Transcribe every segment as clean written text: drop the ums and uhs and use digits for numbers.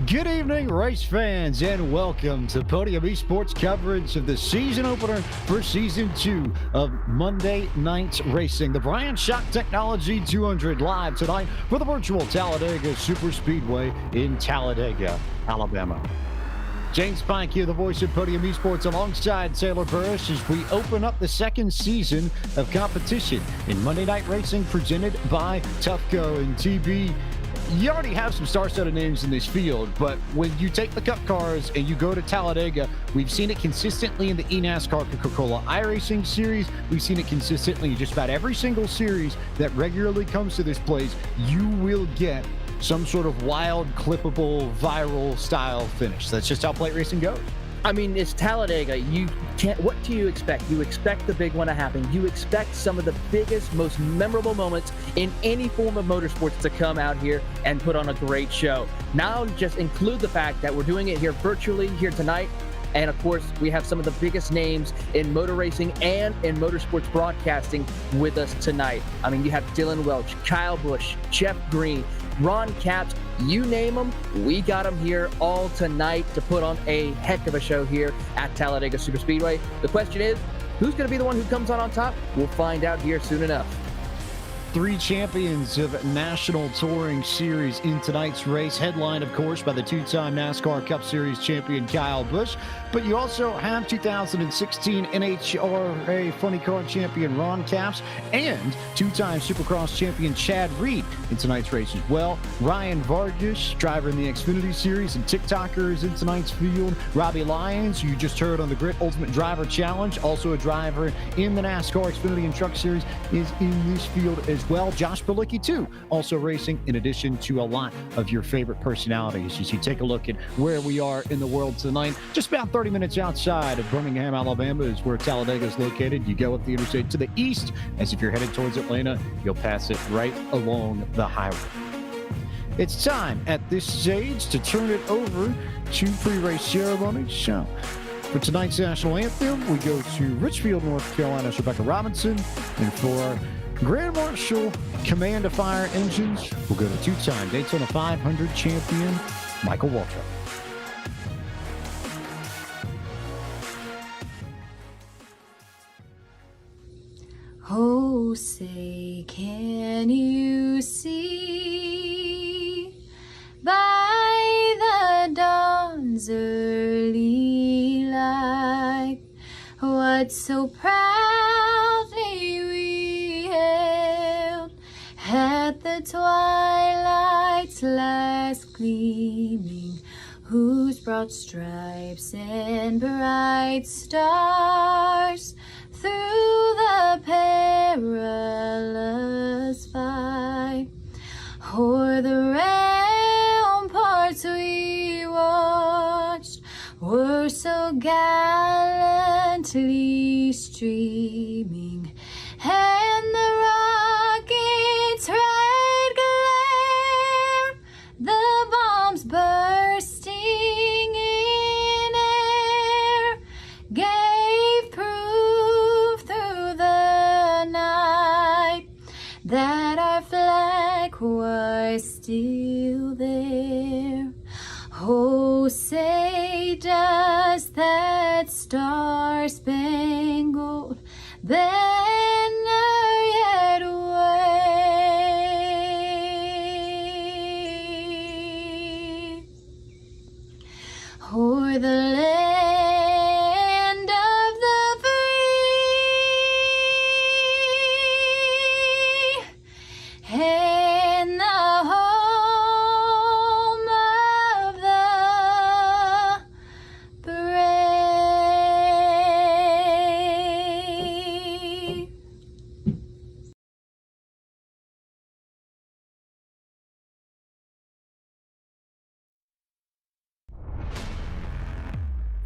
Good evening, race fans, and welcome to Podium eSports coverage of the season opener for Season 2 of Monday Night's Racing. The Bryant Shock Technology 200 live tonight for the virtual Talladega Superspeedway in Talladega, Alabama. James Pike here, the voice of Podium eSports, alongside Taylor Burris as we open up the second season of competition in Monday Night Racing presented by Tufco and TB. You already have some star-studded names in this field, but when you take the Cup cars and you go to Talladega, we've seen it consistently in the eNASCAR Coca-Cola iRacing series. We've seen it consistently in just about every single series that regularly comes to this place. You will get some sort of wild, clippable, viral style finish. That's just how plate racing goes. I mean, it's Talladega. You can't. What do you expect? You expect the big one to happen. You expect some of the biggest, most memorable moments in any form of motorsports to come out here and put on a great show. Now, just include the fact that we're doing it here virtually here tonight. And of course, we have some of the biggest names in motor racing and in motorsports broadcasting with us tonight. I mean, you have Dylan Welch, Kyle Busch, Jeff Green, Ron Capps, you name them, we got them here all tonight to put on a heck of a show here at Talladega Superspeedway. The question is, who's going to be the one who comes on top? We'll find out here soon enough. 3 champions of National Touring Series in tonight's race, headlined, of course, by the 2-time NASCAR Cup Series champion Kyle Busch. But you also have 2016 NHRA Funny Car champion Ron Capps and 2-time Supercross champion Chad Reed in tonight's race as well. Ryan Vargas, driver in the Xfinity Series and TikToker, is in tonight's field. Robbie Lyons, who you just heard on the Grit Ultimate Driver Challenge, also a driver in the NASCAR Xfinity and Truck Series, is in this field as well. Josh Bilicki, too, also racing, in addition to a lot of your favorite personalities. As you take a look at where we are in the world tonight, just about 30 minutes outside of Birmingham, Alabama is where Talladega is located. You go up the interstate to the east, as if you're headed towards Atlanta, you'll pass it right along the highway. It's time at this stage to turn it over to pre-race ceremony. So, for tonight's national anthem, we go to Richfield, North Carolina's Rebecca Robinson, and for Grand Marshal Command of Fire Engines, we'll go to 2-time Daytona 500 champion Michael Waltrip. Oh, say, can you see by the dawn's early light what so proudly we hailed at the twilight's last gleaming, whose broad stripes and bright stars through the perilous fight o'er the ramparts we watched were so gallantly streaming, and the rocket's red glare, the bombs bursting in air, gave proof sky still there? Oh, say does that star-spangled banner yet wave o'er the land of the free and the home of the brave?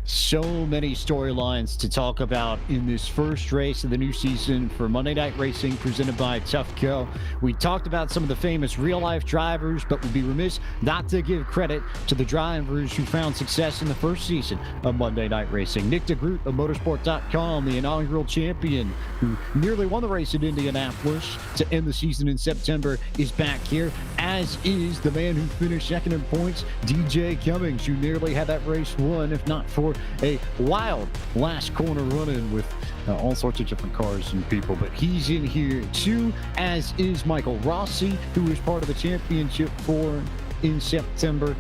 So many storylines to talk about in this first race of the new season for Monday Night Racing presented by Tufco. We talked about some of the famous real-life drivers, but we'd be remiss not to give credit to the drivers who found success in the first season of Monday Night Racing. Nick DeGroot of Motorsport.com, the inaugural champion who nearly won the race in Indianapolis to end the season in September, is back here, as is the man who finished second in points, DJ Cummings, who nearly had that race won, if not for a wild last corner run-in with all sorts of different cars and people. But he's in here too, as is Michael Rossi, who was part of the championship for in September.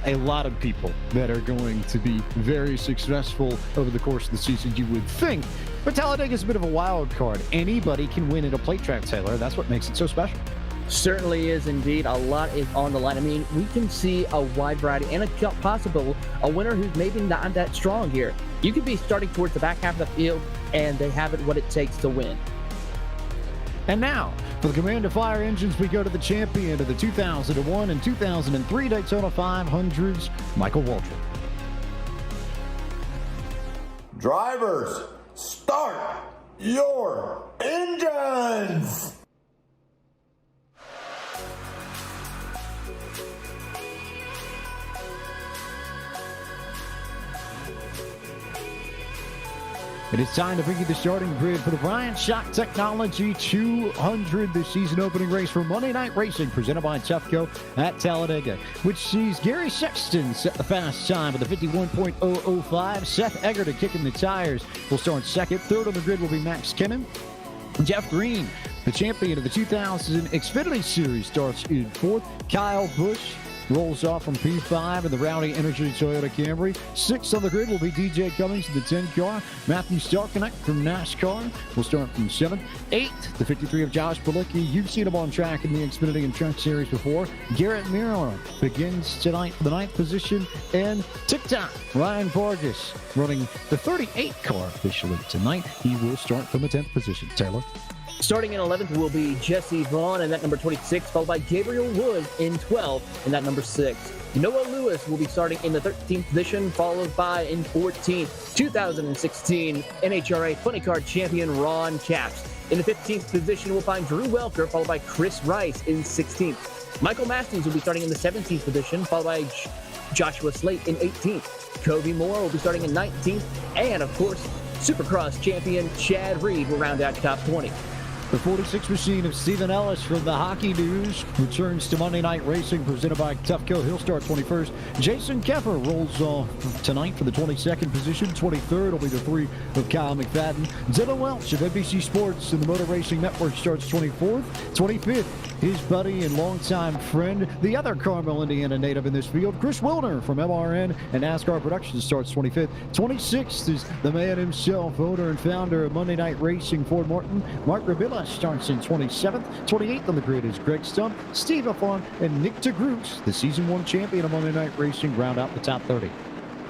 A lot of people that are going to be very successful over the course of the season, you would think. But Talladega is a bit of a wild card. Anybody can win at a plate track, Taylor. That's what makes it so special. Certainly is indeed. A lot is on the line. I mean, we can see a wide variety and a possible a winner who's maybe not that strong here. You could be starting towards the back half of the field, and they have it what it takes to win. And now, for the Command to Fire engines, we go to the champion of the 2001 and 2003 Daytona 500s, Michael Waltrip. Drivers, start your engines! It is time to bring you the starting grid for the Bryant Shock Technology 200, the season opening race for Monday Night Racing, presented by Tufco at Talladega, which sees Gary Sexton set the fast time with a 51.005. Seth Eggert of Kickin the Tires will start second. Third on the grid will be Max Kennan. Jeff Green, the champion of the 2000 Xfinity Series, starts in fourth. Kyle Busch rolls off from P5 in the Rowdy Energy Toyota Camry. Sixth on the grid will be DJ Cummings in the 10 car. Matthew Starkinick from NASCAR will start from seventh. Eighth, the 53 of Josh Bilicki. You've seen him on track in the Xfinity and Truck Series before. Garrett Miller begins tonight for the ninth position. And TikTok, Ryan Vargas running the 38 car officially tonight. He will start from the 10th position. Taylor? Starting in 11th will be Jesse Vaughn in that number 26, followed by Gabriel Wood in 12 in that number 6. Noah Lewis will be starting in the 13th position, followed by in 14th, 2016 NHRA Funny Car champion Ron Capps. In the 15th position, we'll find Drew Welker, followed by Chris Rice in 16th. Michael Masters will be starting in the 17th position, followed by Joshua Slate in 18th. Covey Moore will be starting in 19th. And, of course, Supercross champion Chad Reed will round out top 20. The 46 machine of Stephen Ellis from the Hockey News returns to Monday Night Racing, presented by Tufco. He'll start 21st. Jason Keffer rolls off tonight for the 22nd position. 23rd will be the 3 of Kyle McFadden. Dylan Welch of NBC Sports and the Motor Racing Network starts 24th. 25th, his buddy and longtime friend, the other Carmel, Indiana native in this field, Chris Wilner from MRN and NASCAR Productions starts 25th. 26th is the man himself, owner and founder of Monday Night Racing, Ford Martin. Mark Rabilla starts in 27th. 28th on the grid is Greg Stump, Steve Affon, and Nick DeGroot, the Season 1 champion of Monday Night Racing, round out the top 30.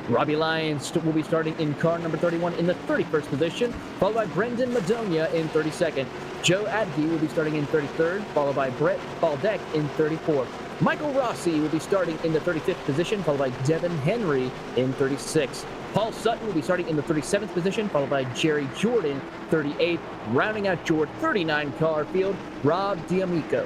Robbie Lyons will be starting in car number 31 in the 31st position, followed by Brendan Madonia in 32nd. Joe Adke will be starting in 33rd, followed by Brett Baldeck in 34th. Michael Rossi will be starting in the 35th position, followed by Devin Henry in 36th. Paul Sutton will be starting in the 37th position, followed by Jerry Jordan, 38th. Rounding out your 39 car field, Rob D'Amico.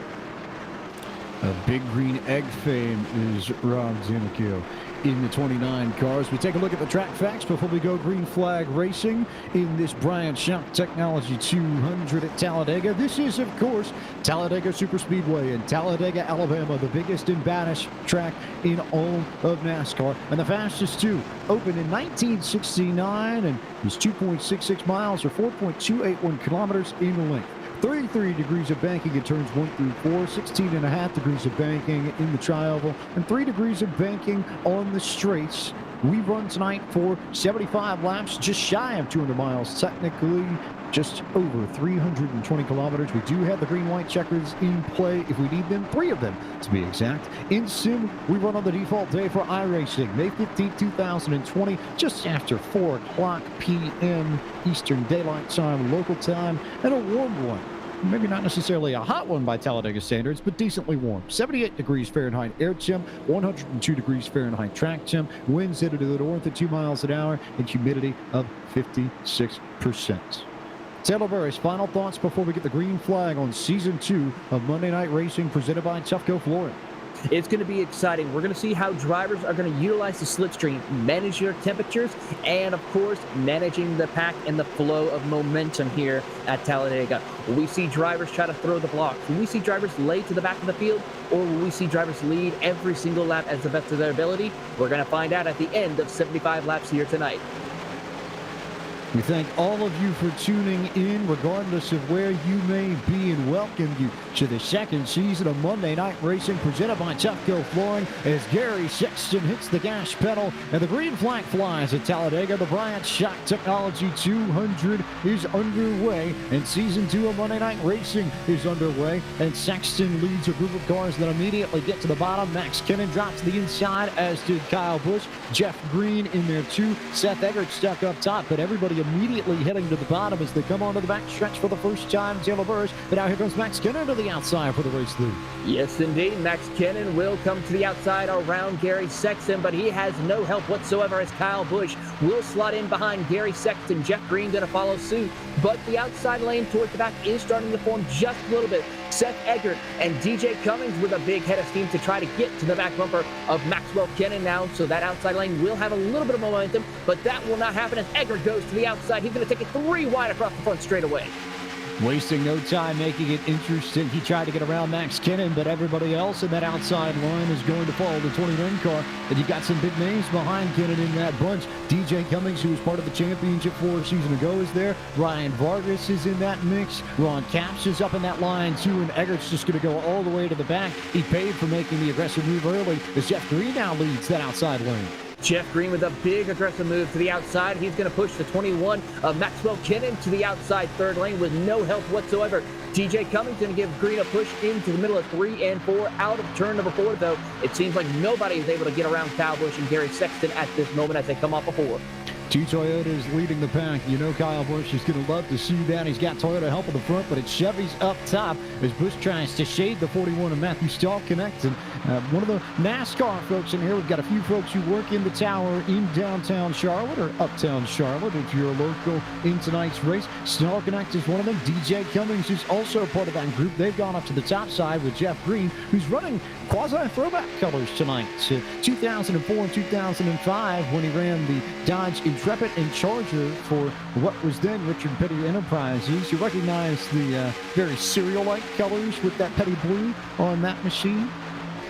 A Big Green Egg fame is Rob D'Amico. in the 29 cars. We take a look at the track facts before we go green flag racing in this Bryant Shock Technology 200 at Talladega. This is, of course, Talladega Superspeedway in Talladega, Alabama, the biggest and baddest track in all of NASCAR, and the fastest too. Opened in 1969 and is 2.66 miles or 4.281 kilometers in length. 33 degrees of banking in turns 1 through 4, 16.5 degrees of banking in the tri-oval, and 3 degrees of banking on the straights. We run tonight for 75 laps, just shy of 200 miles, technically just over 320 kilometers. We do have the green-white checkers in play if we need them, 3 of them to be exact. In sim, we run on the default day for iRacing, May 15, 2020, just after 4 o'clock p.m. Eastern Daylight Time, local time, and a warm one. Maybe not necessarily a hot one by Talladega standards, but decently warm. 78 degrees Fahrenheit air temp, 102 degrees Fahrenheit track temp, winds headed to the north at 2 miles an hour, and humidity of 56%. Taylor Burris, final thoughts before we get the green flag on Season 2 of Monday Night Racing presented by Tufco, Florida. It's going to be exciting. We're going to see how drivers are going to utilize the slipstream, manage their temperatures, and, of course, managing the pack and the flow of momentum here at Talladega. Will we see drivers try to throw the block? Will we see drivers lay to the back of the field? Or will we see drivers lead every single lap as the best of their ability? We're going to find out at the end of 75 laps here tonight. We thank all of you for tuning in, regardless of where you may be, and welcome you to the second season of Monday Night Racing presented by Tufco Flooring as Gary Sexton hits the gas pedal and the green flag flies at Talladega. The Bryant Shock Technology 200 is underway, and Season 2 of Monday Night Racing is underway, and Sexton leads a group of cars that immediately get to the bottom. Max Kennan drops to the inside, as did Kyle Busch. Jeff Green in there too. Seth Eggert stuck up top, but everybody immediately heading to the bottom as they come onto the back stretch for the first time. Taylor Burris, but now here comes Max Kennan to the outside for the race lead. Yes, indeed. Max Kennan will come to the outside around Gary Sexton, but he has no help whatsoever as Kyle Busch will slot in behind Gary Sexton. Jeff Green going to follow suit, but the outside lane towards the back is starting to form just a little bit. Seth Eggert and DJ Cummings with a big head of steam to try to get to the back bumper of Maxwell Kennan now, so that outside lane will have a little bit of momentum, but that will not happen as Eggert goes to the outside. He's going to take it 3 wide across the front straightaway. Wasting no time making it interesting. He tried to get around Max Kennan, but everybody else in that outside line is going to follow the 21 car. And you've got some big names behind Kennan in that bunch. DJ Cummings, who was part of the championship 4 seasons ago, is there. Ryan Vargas is in that mix. Ron Capps is up in that line too, and Eggert's just going to go all the way to the back. He paid for making the aggressive move early as Jeff Green now leads that outside lane. Jeff Green with a big aggressive move to the outside. He's going to push the 21 of Maxwell Kennan to the outside third lane with no help whatsoever. DJ Cummings going to give Green a push into the middle of 3 and 4 out of turn number 4, though. It seems like nobody is able to get around Kyle Busch and Gary Sexton at this moment as they come off a 4. 2 Toyotas leading the pack. You know Kyle Busch is going to love to see that. He's got Toyota help in the front, but it's Chevy's up top as Busch tries to shade the 41 of Matthew Stallconnect. And one of the NASCAR folks in here, we've got a few folks who work in the tower in downtown Charlotte or uptown Charlotte if you're local in tonight's race. Stallconnect is one of them. DJ Cummings is also part of that group. They've gone up to the top side with Jeff Green, who's running quasi-throwback colors tonight. 2004 and 2005 when he ran the Dodge Intrepid and Charger for what was then Richard Petty Enterprises. You recognize the very cereal-like colors with that Petty blue on that machine?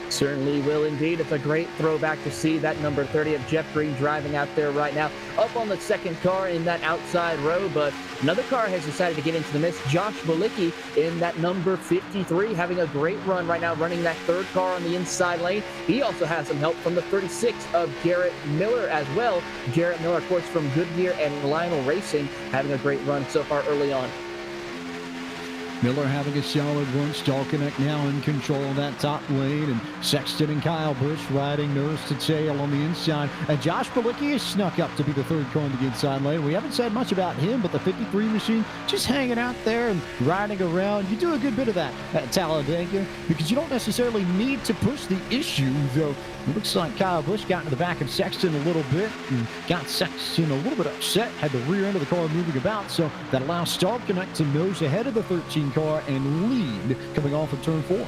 Certainly will indeed. It's a great throwback to see that number 30 of Jeff Green driving out there right now. Up on the second car in that outside row, but another car has decided to get into the mix. Josh Balicki in that number 53 having a great run right now, running that third car on the inside lane. He also has some help from the 36 of Garrett Miller as well. Garrett Miller, of course, from Goodyear and Lionel Racing, having a great run so far early on. Miller having a solid run. Stallconnect now in control of that top lane, and Sexton and Kyle Busch riding nose to tail on the inside. And Josh Balicki has snuck up to be the third car on the inside lane. We haven't said much about him, but the 53 machine just hanging out there and riding around. You do a good bit of that at Talladega because you don't necessarily need to push the issue, though. It looks like Kyle Busch got into the back of Sexton a little bit and got Sexton a little bit upset, had the rear end of the car moving about, so that allows Stallconnect to nose ahead of the 13 car and lead coming off of turn 4.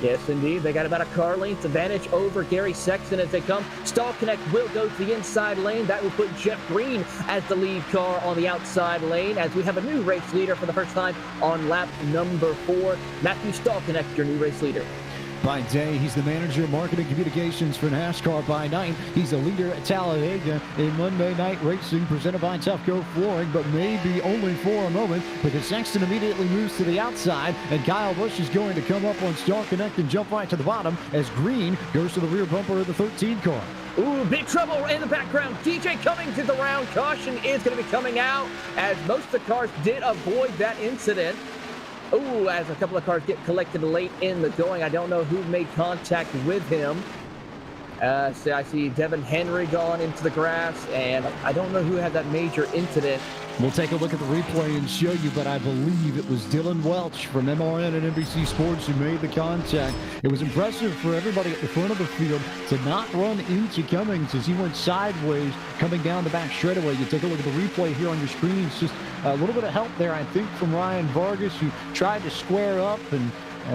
Yes, indeed. They got about a car length advantage over Gary Sexton as they come. Stall Connect will go to the inside lane. That will put Jeff Green as the lead car on the outside lane as we have a new race leader for the first time on lap number 4. Matthew Stall Connect, your new race leader. By day, he's the manager of marketing communications for NASCAR. By night, he's a leader at Talladega in Monday Night Racing presented by Tufco Flooring, but maybe only for a moment because Sexton immediately moves to the outside and Kyle Busch is going to come up on Star Connect and jump right to the bottom as Green goes to the rear bumper of the 13 car. Ooh, big trouble in the background. DJ coming to the round. Caution is going to be coming out as most of the cars did avoid that incident. Ooh, as a couple of cars get collected late in the going. I don't know who made contact with him. So I see Devin Henry gone into the grass, and I don't know who had that major incident. We'll take a look at the replay and show you, but I believe it was Dylan Welch from MRN and NBC Sports who made the contact. It was impressive for everybody at the front of the field to not run into Cummings as he went sideways coming down the back straightaway. You take a look at the replay here on your screen. It's just a little bit of help there, I think, from Ryan Vargas, who tried to square up, and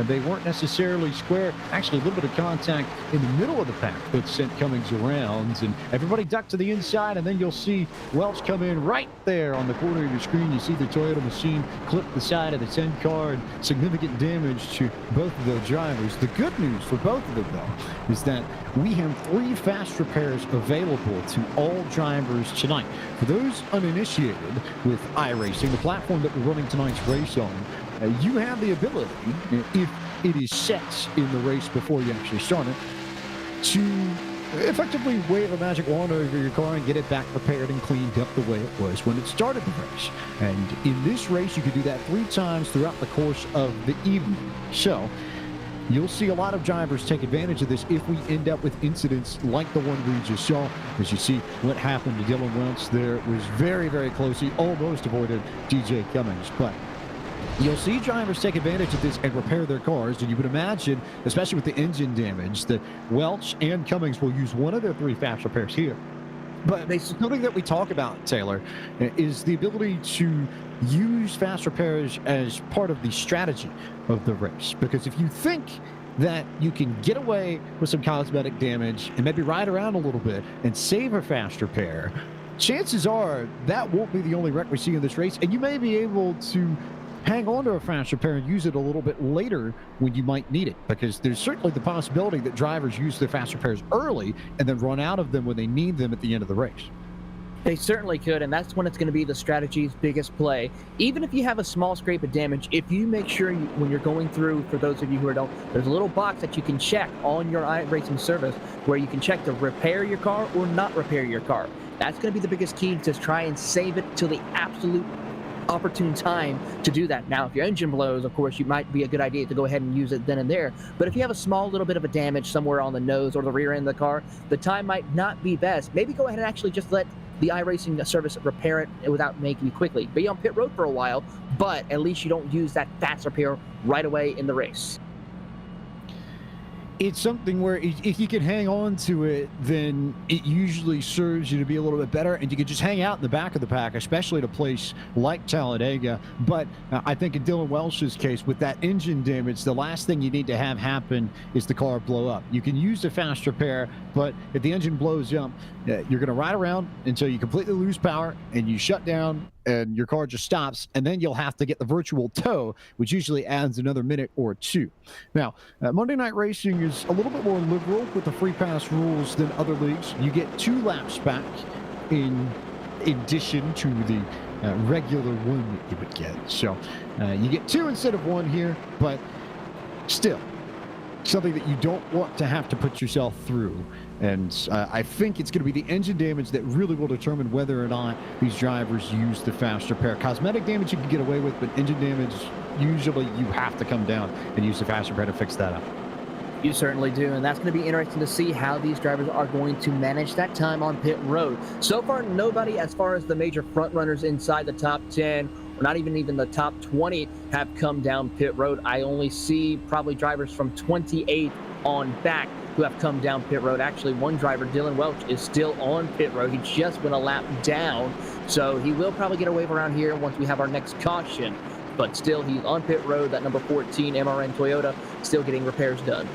they weren't necessarily square. Actually, a little bit of contact in the middle of the pack that sent Cummings around, and everybody ducked to the inside, and then you'll see Welch come in right there on the corner of your screen. You see the Toyota machine clip the side of the 10 car, and significant damage to both of those drivers. The good news for both of them, though, is that we have 3 fast repairs available to all drivers tonight. For those uninitiated with iRacing, the platform that we're running tonight's race on, you have the ability, if it is set in the race before you actually start it, to effectively wave a magic wand over your car and get it back prepared and cleaned up the way it was when it started the race. And in this race, you can do that 3 times throughout the course of the evening. So you'll see a lot of drivers take advantage of this if we end up with incidents like the one we just saw. As you see what happened to Dylan Welch there, it was very, very close. He almost avoided DJ Cummings, but you'll see drivers take advantage of this and repair their cars, and you would imagine, especially with the engine damage, that Welch and Cummings will use one of their 3 fast repairs here. But something that we talk about, Taylor, is the ability to use fast repairs as part of the strategy of the race. Because if you think that you can get away with some cosmetic damage and maybe ride around a little bit and save a fast repair, chances are that won't be the only wreck we see in this race, and you may be able to hang on to a fast repair and use it a little bit later when you might need it, because there's certainly the possibility that drivers use their fast repairs early and then run out of them when they need them at the end of the race. They certainly could, and that's when it's going to be the strategy's biggest play. Even if you have a small scrape of damage, if you make sure when you're going through, for those of you who don't, there's a little box that you can check on your iRacing service where you can check to repair your car or not repair your car. That's going to be the biggest key, to try and save it till the absolute opportune time to do that. Now, if your engine blows, of course, you might be a good idea to go ahead and use it then and there. But if you have a small little bit of a damage somewhere on the nose or the rear end of the car, the time might not be best. Maybe go ahead and actually just let the iRacing service repair it without making you quickly. Be on pit road for a while, but at least you don't use that fast repair right away in the race. It's something where if you can hang on to it, then it usually serves you to be a little bit better, and you can just hang out in the back of the pack, especially at a place like Talladega. But I think in Dylan Welch's case, with that engine damage, the last thing you need to have happen is the car blow up. You can use a fast repair, but if the engine blows up, you're going to ride around until you completely lose power and you shut down and your car just stops, and then you'll have to get the virtual tow, which usually adds another minute or 2. Now, Monday Night Racing is a little bit more liberal with the free pass rules than other leagues. You get 2 laps back in addition to the regular one that you would get. So you get 2 instead of 1 here, but still something that you don't want to have to put yourself through. And I think it's going to be the engine damage that really will determine whether or not these drivers use the fast repair. Cosmetic damage you can get away with, but engine damage, usually you have to come down and use the fast repair to fix that up. You certainly do, and that's going to be interesting to see how these drivers are going to manage that time on pit road. So far, nobody, as far as the major front runners inside the top 10, or not even the top 20, have come down pit road. I only see probably drivers from 28 on back who have come down pit road. Actually, one driver, Dylan Welch, is still on pit road. He just went a lap down, so he will probably get a wave around here once we have our next caution. but still he's on pit road, that number 14 MRN Toyota, still getting repairs done.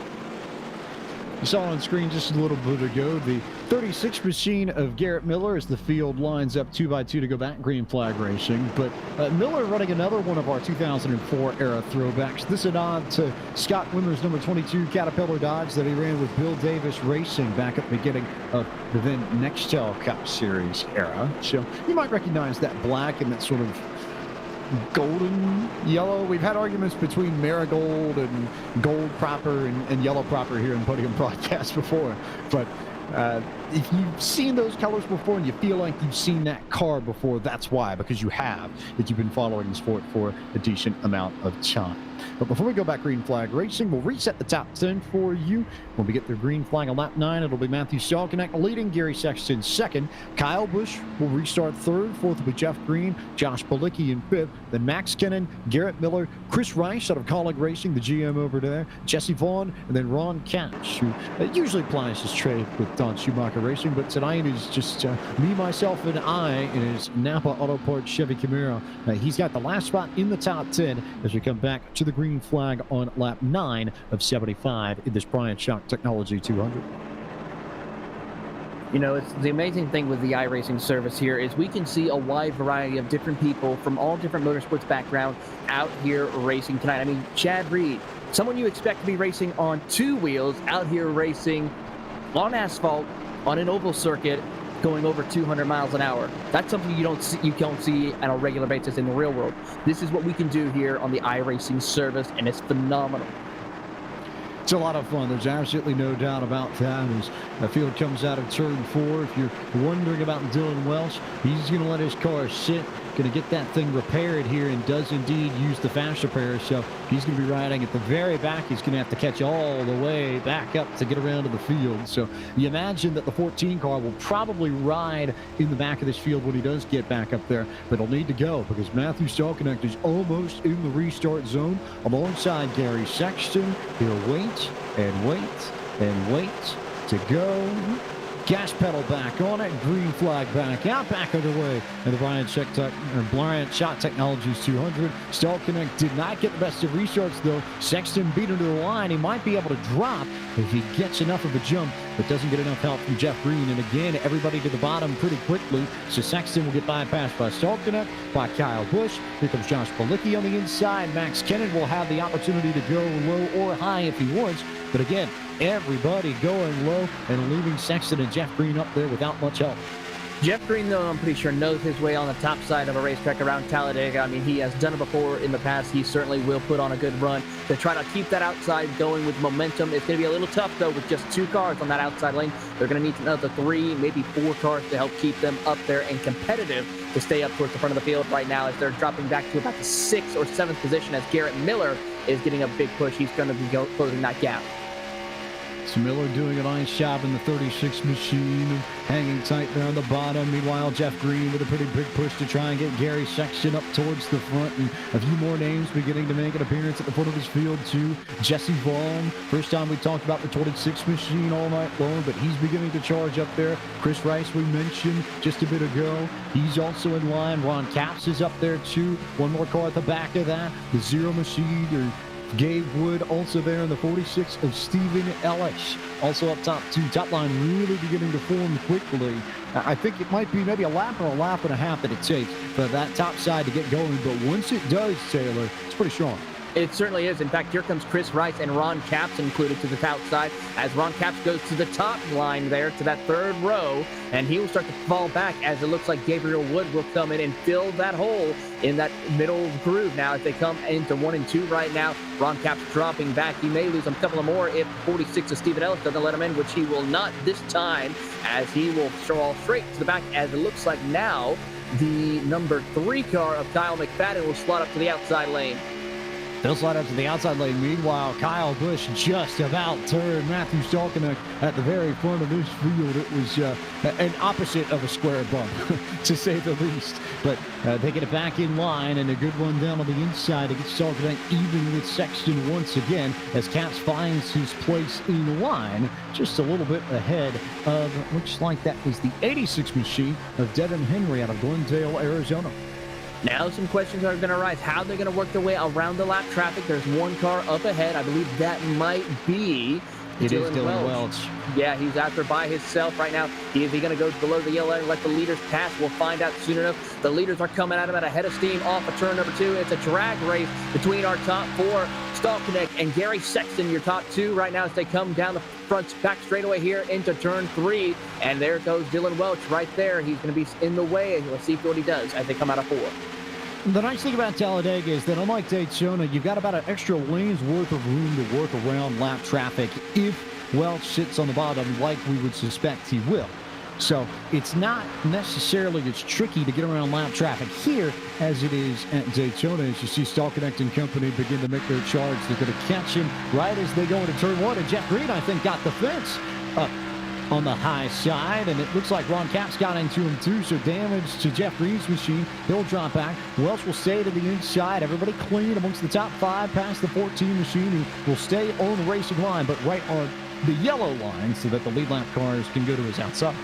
You saw on screen just a little bit ago the 36 machine of Garrett Miller as the field lines up 2x2 to go back green flag racing. But Miller running another one of our 2004 era throwbacks. This is a nod to Scott Wimmer's number 22 Caterpillar Dodge that he ran with Bill Davis Racing back at the beginning of the then Nextel Cup Series era. So you might recognize that black and that sort of golden yellow. We've had arguments between marigold and gold proper and yellow proper here in Podium broadcast before, but if you've seen those colors before and you feel like you've seen that car before, that's why, because you have, that you've been following the sport for a decent amount of time. But before we go back green flag racing, we'll reset the top 10 for you. When we get the green flag on lap 9, it'll be Matthew Salkonek leading, Gary Sexton second. Kyle Busch will restart third. Fourth will be Jeff Green, Josh Bilicki in fifth. Then Max Kennan, Garrett Miller, Chris Rice out of Carlyle Racing, the GM over there, Jesse Vaughn, and then Ron Cash, who usually plies his trade with Don Schumacher Racing, but tonight is just me, myself, and I in his NAPA Auto Parts Chevy Camaro. He's got the last spot in the top 10 as we come back to the green flag on lap 9 of 75 in this Bryant Shock Technology 200. You know, it's the amazing thing with the iRacing service here is we can see a wide variety of different people from all different motorsports background out here racing tonight. I mean, Chad Reed, someone you expect to be racing on two wheels, out here racing on asphalt on an oval circuit going over 200 miles an hour. That's something you don't see on a regular basis in the real world. This is what we can do here on the iRacing service, and it's phenomenal. It's a lot of fun. There's absolutely no doubt about that. As the field comes out of turn 4, if you're wondering about Dylan Welsh, he's going to let his car sit, going to get that thing repaired here, and does indeed use the fast repair. So he's going to be riding at the very back. He's going to have to catch all the way back up to get around to the field. So you imagine that the 14 car will probably ride in the back of this field when he does get back up there, but he'll need to go because Matthew Salkonek is almost in the restart zone alongside Gary Sexton. He'll wait and wait and wait to go. Gas pedal back on it, green flag back out, back underway in the Bryant Shock Technologies 200. Salkonek did not get the best of restarts though. Sexton beat him to the line. He might be able to drop if he gets enough of a jump, but doesn't get enough help from Jeff Green. And again, everybody to the bottom pretty quickly. So Sexton will get bypassed by Salkonek, by Kyle Busch. Here comes Josh Bilicki on the inside. Max Kennan will have the opportunity to go low or high if he wants. But again, everybody going low and leaving Sexton and Jeff Green up there without much help. Jeff Green, though, I'm pretty sure knows his way on the top side of a racetrack around Talladega. I mean, he has done it before in the past. He certainly will put on a good run to try to keep that outside going with momentum. It's going to be a little tough, though, with just 2 cars on that outside lane. They're going to need another 3, maybe 4 cars to help keep them up there and competitive to stay up towards the front of the field right now as they're dropping back to about the 6th or 7th position as Garrett Miller is getting a big push. He's going to be closing that gap. So Miller doing a nice job in the 36 machine, hanging tight there on the bottom. Meanwhile, Jeff Green with a pretty big push to try and get Gary Sexton up towards the front. And a few more names beginning to make an appearance at the front of this field, too. Jesse Vaughn, first time we talked about the 26 machine all night long, but he's beginning to charge up there. Chris Rice, we mentioned just a bit ago. He's also in line. Ron Capps is up there, too. One more car at the back of that. The Zero machine, or Gabe Wood also there in the 46 of Stephen Ellis. Also up top, too. Top line really beginning to form quickly. I think it might be maybe a lap or a lap and a half that it takes for that top side to get going. But once it does, Taylor, it's pretty strong. It certainly is. In fact, here comes Chris Rice and Ron Capps included to the outside as Ron Capps goes to the top line there to that 3rd row, and he will start to fall back as it looks like Gabriel Wood will come in and fill that hole in that middle groove now as they come into 1 and 2 right now. Ron Capps dropping back. He may lose a couple of more if 46 of Stephen Ellis doesn't let him in, which he will not this time as he will fall straight to the back as it looks like now the number 3 car of Kyle McFadden will slot up to the outside lane. They'll slide up to the outside lane. Meanwhile, Kyle Busch just about turned Matthew Salkonek at the very front of this field. It was an opposite of a square bump, to say the least. But they get it back in line, and a good one down on the inside to get Salkonek even with Sexton once again as Capps finds his place in line just a little bit ahead of, looks like that was the 86 machine of Devin Henry out of Glendale, Arizona. Now some questions are going to arise. How they're going to work their way around the lap traffic. There's one car up ahead. I believe that might be Dylan Welch. Yeah, he's out there by himself right now. Is he going to go below the yellow line and let the leaders pass? We'll find out soon enough. The leaders are coming at him at a head of steam off of turn number 2. It's a drag race between our top 4, Stall Connect and Gary Sexton, your top 2 right now as they come down the front back straightaway here into turn 3. And there goes Dylan Welch right there. He's going to be in the way, and we'll see what he does as they come out of 4. The nice thing about Talladega is that unlike Daytona, you've got about an extra lane's worth of room to work around lap traffic if Welch sits on the bottom like we would suspect he will. So it's not necessarily as tricky to get around lap traffic here as it is at Daytona. As you see Stall Connect and company begin to make their charge, they're going to catch him right as they go into turn 1. And Jeff Green, I think, got the fence up on the high side, and it looks like Ron Capps got into him too, so damage to Jeff Green's machine. He'll drop back. Welch will stay to the inside. Everybody clean amongst the top 5 past the 14 machine, who will stay on the racing line, but right on the yellow line so that the lead lap cars can go to his outside.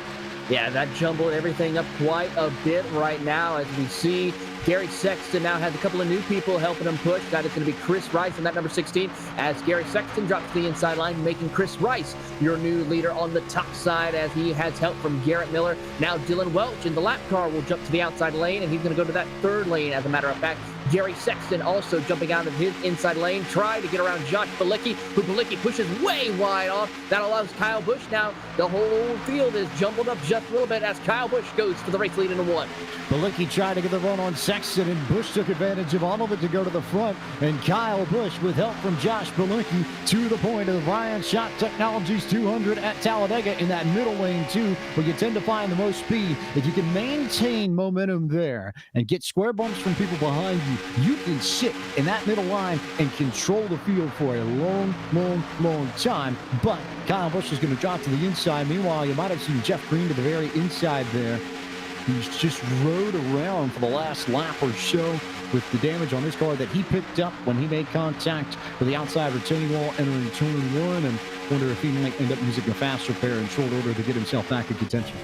Yeah, that jumbled everything up quite a bit right now as we see Gary Sexton now has a couple of new people helping him push. That is going to be Chris Rice in that number 16 as Gary Sexton drops to the inside line, making Chris Rice your new leader on the top side as he has help from Garrett Miller. Now Dylan Welch in the lap car will jump to the outside lane, and he's going to go to that 3rd lane. As a matter of fact, Gary Sexton also jumping out of his inside lane, trying to get around Josh Balicki, who Balicki pushes way wide off. That allows Kyle Busch now. The whole field is jumbled up just a little bit as Kyle Busch goes for the race lead into 1. Balicki tried to get the run on Sexton, and Busch took advantage of all of it to go to the front. And Kyle Busch, with help from Josh Balicki, to the point of the Bryant Shot Technologies 200 at Talladega in that middle lane, too, where you tend to find the most speed. If you can maintain momentum there and get square bumps from people behind you, you can sit in that middle line and control the field for a long, long, long time. But Kyle Busch is going to drop to the inside. Meanwhile, you might have seen Jeff Green to the very inside there. He's just rode around for the last lap or so with the damage on his car that he picked up when he made contact with the outside retaining wall entering turn 1, and wonder if he might end up using a faster pair in short order to get himself back in contention.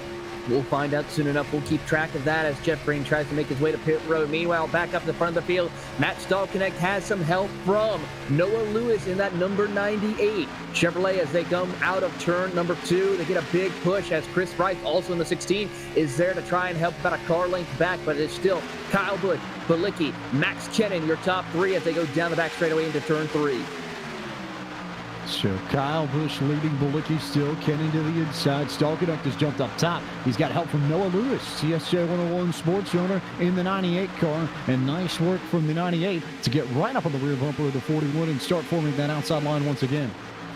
We'll find out soon enough. We'll keep track of that as Jeff Green tries to make his way to pit road. Meanwhile, back up the front of the field, Matt Stall Connect has some help from Noah Lewis in that number 98 Chevrolet as they come out of turn number 2. They get a big push as Chris Rice, also in the 16, is there to try and help about a car length back, but it's still Kyle Busch, Balicki, Max Kennan, your top 3 as they go down the back straightaway into turn 3. So Kyle Busch leading Balicki still. Kenny to the inside. Stall Connect has jumped up top. He's got help from Noah Lewis, CSJ 101 sports owner in the 98 car. And nice work from the 98 to get right up on the rear bumper of the 41 and start forming that outside line once again.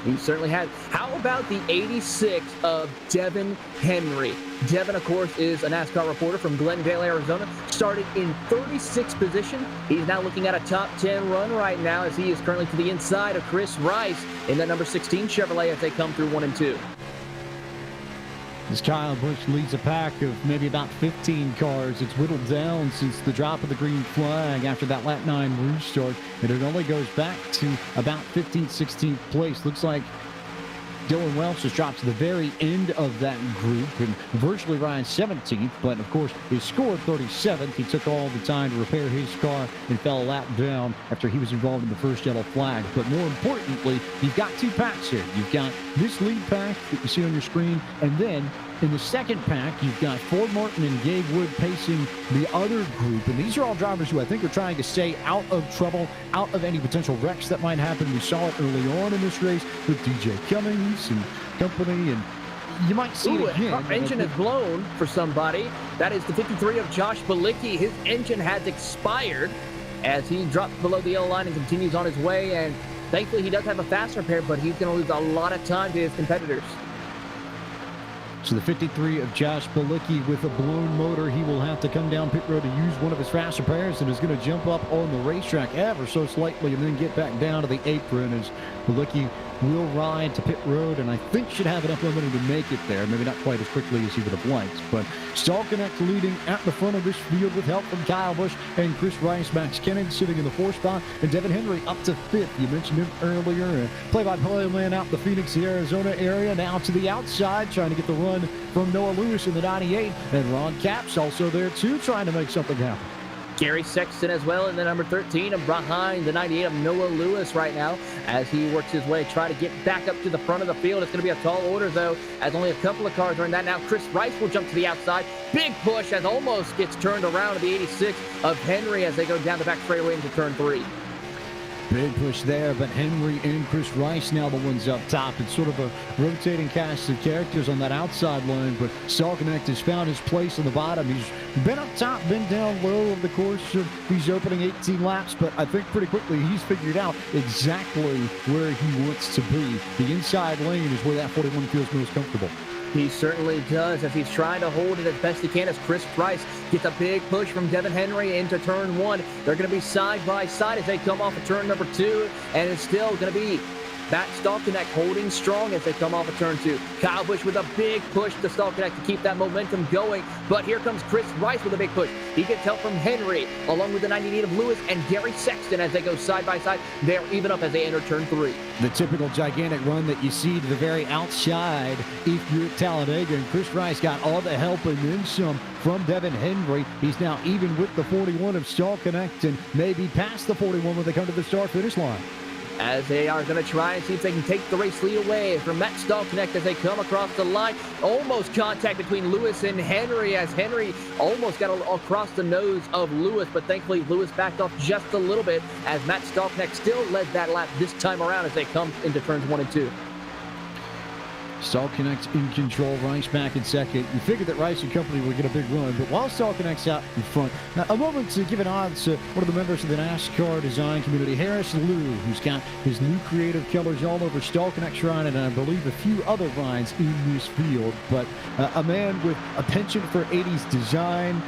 He certainly has. How about the 86 of Devin Henry? Devin, of course, is a NASCAR reporter from Glendale, Arizona. Started in 36th position. He's now looking at a top 10 run right now as he is currently to the inside of Chris Rice in that number 16 Chevrolet as they come through 1 and 2. As Kyle Busch leads a pack of maybe about 15 cars, it's whittled down since the drop of the green flag after that lap 9 restart, and it only goes back to about 15th, 16th place. Looks like Dylan Welch has dropped to the very end of that group and virtually Ryan's 17th, but of course he scored 37th. He took all the time to repair his car and fell a lap down after he was involved in the first yellow flag. But more importantly, you've got 2 packs here. You've got this lead pack that you see on your screen, and then in the second pack, you've got Ford Martin and Gabe Wood pacing the other group. And these are all drivers who I think are trying to stay out of trouble, out of any potential wrecks that might happen. We saw it early on in this race with DJ Cummings and company, and you might see it again. Our engine is blown for somebody. That is the 53 of Josh Balicki. His engine has expired as he drops below the yellow line and continues on his way. And thankfully, he does have a faster pair, but he's going to lose a lot of time to his competitors. So the 53 of Josh Balicki with a blown motor, he will have to come down pit road to use one of his faster pairs and is going to jump up on the racetrack ever so slightly and then get back down to the apron as Balicki will ride to pit road and I think should have enough momentum to make it there. Maybe not quite as quickly as he would have liked, but Stall Connect leading at the front of this field with help from Kyle Busch and Chris Rice. Max Kennan sitting in the 4th spot and Devin Henry up to 5th. You mentioned him earlier. Play-by-play man out the Phoenix, Arizona area. Now to the outside trying to get the run from Noah Lewis in the 98 and Ron Capps also there too trying to make something happen. Gary Sexton as well in the number 13 and behind the 98 of Noah Lewis right now as he works his way, try to get back up to the front of the field. It's going to be a tall order, though, as only a couple of cars are in that. Now Chris Rice will jump to the outside. Big push as almost gets turned around to the 86 of Henry as they go down the back straightaway into turn 3. Big push there, but Henry and Chris Rice now the ones up top. It's sort of a rotating cast of characters on that outside line, but Stallknecht has found his place on the bottom. He's been up top, been down low over the course of these opening 18 laps, but I think pretty quickly he's figured out exactly where he wants to be. The inside lane is where that 41 feels most comfortable. He certainly does, as he's trying to hold it as best he can as Chris Rice gets a big push from Devin Henry into turn 1. They're going to be side by side as they come off of turn number 2, and it's still going to be Matt Stallknecht holding strong as they come off of turn 2. Kyle Busch with a big push to Stallknecht to keep that momentum going, but here comes Chris Rice with a big push. He gets help from Henry, along with the 98 of Lewis and Gary Sexton as they go side by side. They're even up as they enter turn 3. The typical gigantic run that you see to the very outside if you're at Talladega, and Chris Rice got all the help and then some from Devin Henry. He's now even with the 41 of Stallknecht and maybe past the 41 when they come to the start-finish line. As they are going to try and see if they can take the race lead away from Matt Stallknecht as they come across the line. Almost contact between Lewis and Henry as Henry almost got across the nose of Lewis, but thankfully Lewis backed off just a little bit as Matt Stallknecht still led that lap this time around as they come into turns 1 and 2. Stallknecht in control, Rice back in second. You figured that Rice and company would get a big run, but while Stallknecht's out in front, now a moment to give an nod to one of the members of the NASCAR design community, Harris Liu, who's got his new creative colors all over Stallknecht's ride, and I believe a few other rides in this field. But a man with a penchant for 80s design,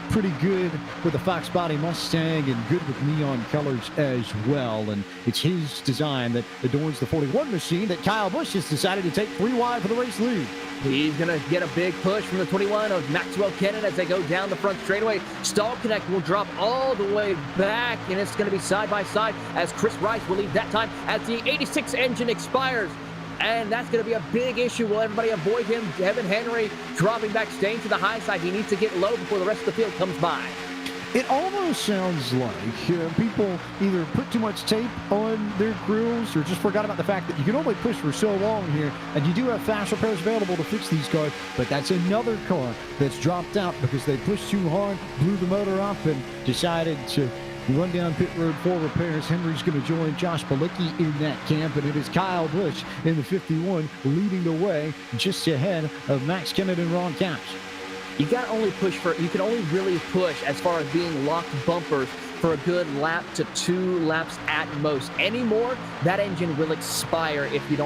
pretty good with the Fox Body Mustang, and good with neon colors as well. And it's his design that adorns the 41 machine that Kyle Busch has decided to take 3 wide for the race lead. He's going to get a big push from the 21 of Maxwell Kennan as they go down the front straightaway. Stallknecht will drop all the way back, and it's going to be side by side as Chris Rice will lead that time as the 86 engine expires. And that's going to be a big issue. Will everybody avoid him? Devin Henry dropping back, staying to the high side. He needs to get low before the rest of the field comes by. It almost sounds like people either put too much tape on their grills or just forgot about the fact that you can only push for so long here, and you do have fast repairs available to fix these cars, but that's another car that's dropped out because they pushed too hard, blew the motor up, and decided to run down pit road for repairs. Henry's going to join Josh Bilicki in that camp, and it is Kyle Busch in the 51 leading the way just ahead of Max Kennedy and Ron Capps. You can only really push as far as being locked bumpers for a good lap to 2 laps at most. Anymore, that engine will expire if you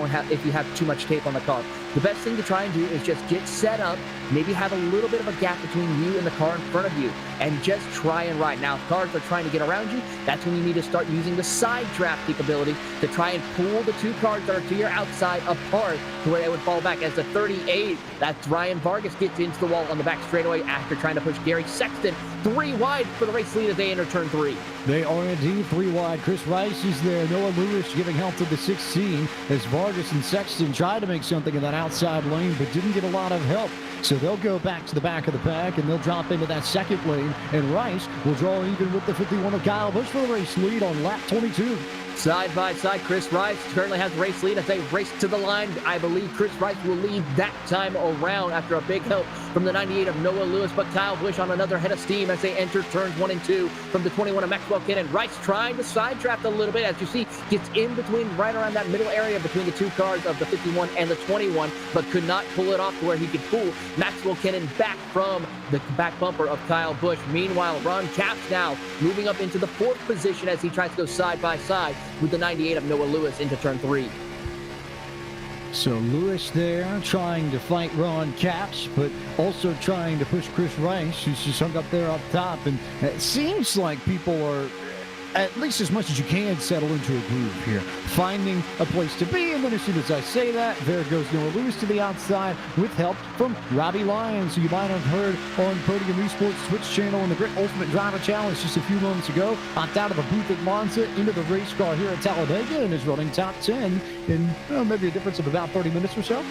have too much tape on the car. The best thing to try and do is just get set up, maybe have a little bit of a gap between you and the car in front of you, and just try and ride. Now, if cars are trying to get around you, that's when you need to start using the side draft capability to try and pull the 2 cars that are to your outside apart to where they would fall back. As the 38, that's Ryan Vargas, gets into the wall on the back straightaway after trying to push Gary Sexton 3 wide for the race lead as they enter turn 3. They are indeed 3 wide. Chris Rice is there. Noah Lewis giving help to the 16 as Vargas and Sexton tried to make something of that outside lane but didn't get a lot of help. So they'll go back to the back of the pack and they'll drop into that second lane, and Rice will draw even with the 51 of Kyle Busch for the race lead on lap 22. Side by side, Chris Rice currently has race lead as they race to the line. I believe Chris Rice will lead that time around after a big help from the 98 of Noah Lewis, but Kyle Busch on another head of steam as they enter turns 1 and 2 from the 21 of Maxwell Kennan. Rice trying to side draft a little bit, as you see, gets in between, right around that middle area between the 2 cars of the 51 and the 21, but could not pull it off to where he could pull Maxwell Kennan back from the back bumper of Kyle Busch. Meanwhile, Ron Capps now moving up into the 4th position as he tries to go side by side with the 98 of Noah Lewis into turn 3. So Lewis there trying to fight Ron Capps, but also trying to push Chris Rice, who's just hung up there up top. And it seems like people are, at least as much as you can, settle into a groove here, finding a place to be. And then as soon as I say that, there goes Noah Lewis to the outside with help from Robbie Lyons, who you might have heard on Podium eSports Twitch channel in the Great Ultimate Driver Challenge just a few moments ago. Hopped out of the booth at Monza into the race car here at Talladega and is running top 10 in maybe a difference of about 30 minutes or so.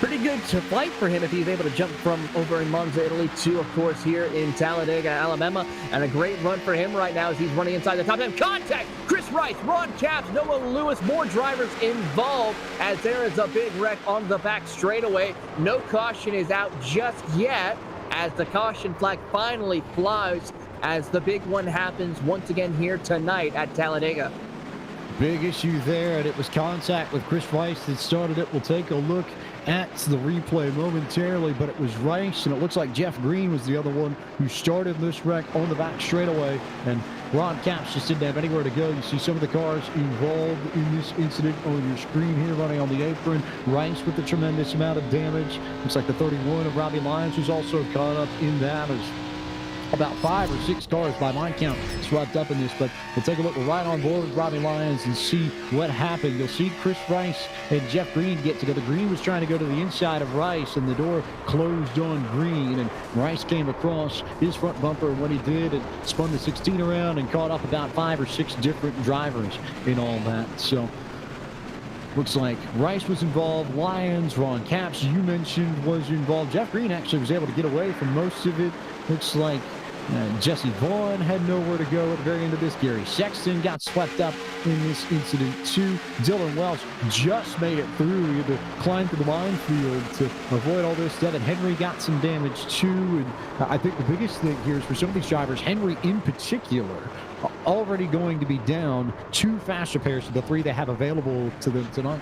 pretty good to fight for him if he's able to jump from over in Monza, Italy to, of course, here in Talladega, Alabama. And a great run for him right now as he's running inside the top 10. Contact! Chris Rice, Ron Capps, Noah Lewis, more drivers involved as there is a big wreck on the back straightaway. No caution is out just yet as the caution flag finally flies as the big one happens once again here tonight at Talladega. Big issue there, and it was contact with Chris Rice that started it. We'll take a look at the replay momentarily, but it was Rice, and it looks like Jeff Green was the other one who started this wreck on the back straightaway, and Ron Capps just didn't have anywhere to go. You see some of the cars involved in this incident on your screen here running on the apron. Rice with a tremendous amount of damage. Looks like the 31 of Robbie Lyons was also caught up in that as about 5 or 6 cars by my count swept up in this, but we'll take a look. We're right on board with Robbie Lyons and see what happened. You'll see Chris Rice and Jeff Green get together. Green was trying to go to the inside of Rice, and the door closed on Green, and Rice came across his front bumper when he did and spun the 16 around and caught up about 5 or 6 different drivers in all that. So looks like Rice was involved. Lyons, Ron Capps, you mentioned, was involved. Jeff Green actually was able to get away from most of it. Looks like Jesse Vaughn had nowhere to go at the very end of this. Gary Sexton got swept up in this incident too. Dylan Welch just made it through. He had to climb to the minefield to avoid all this. Devin Henry got some damage too. And I think the biggest thing here is for some of these drivers, Henry in particular, already going to be down 2 fast repairs to the 3 they have available to them tonight.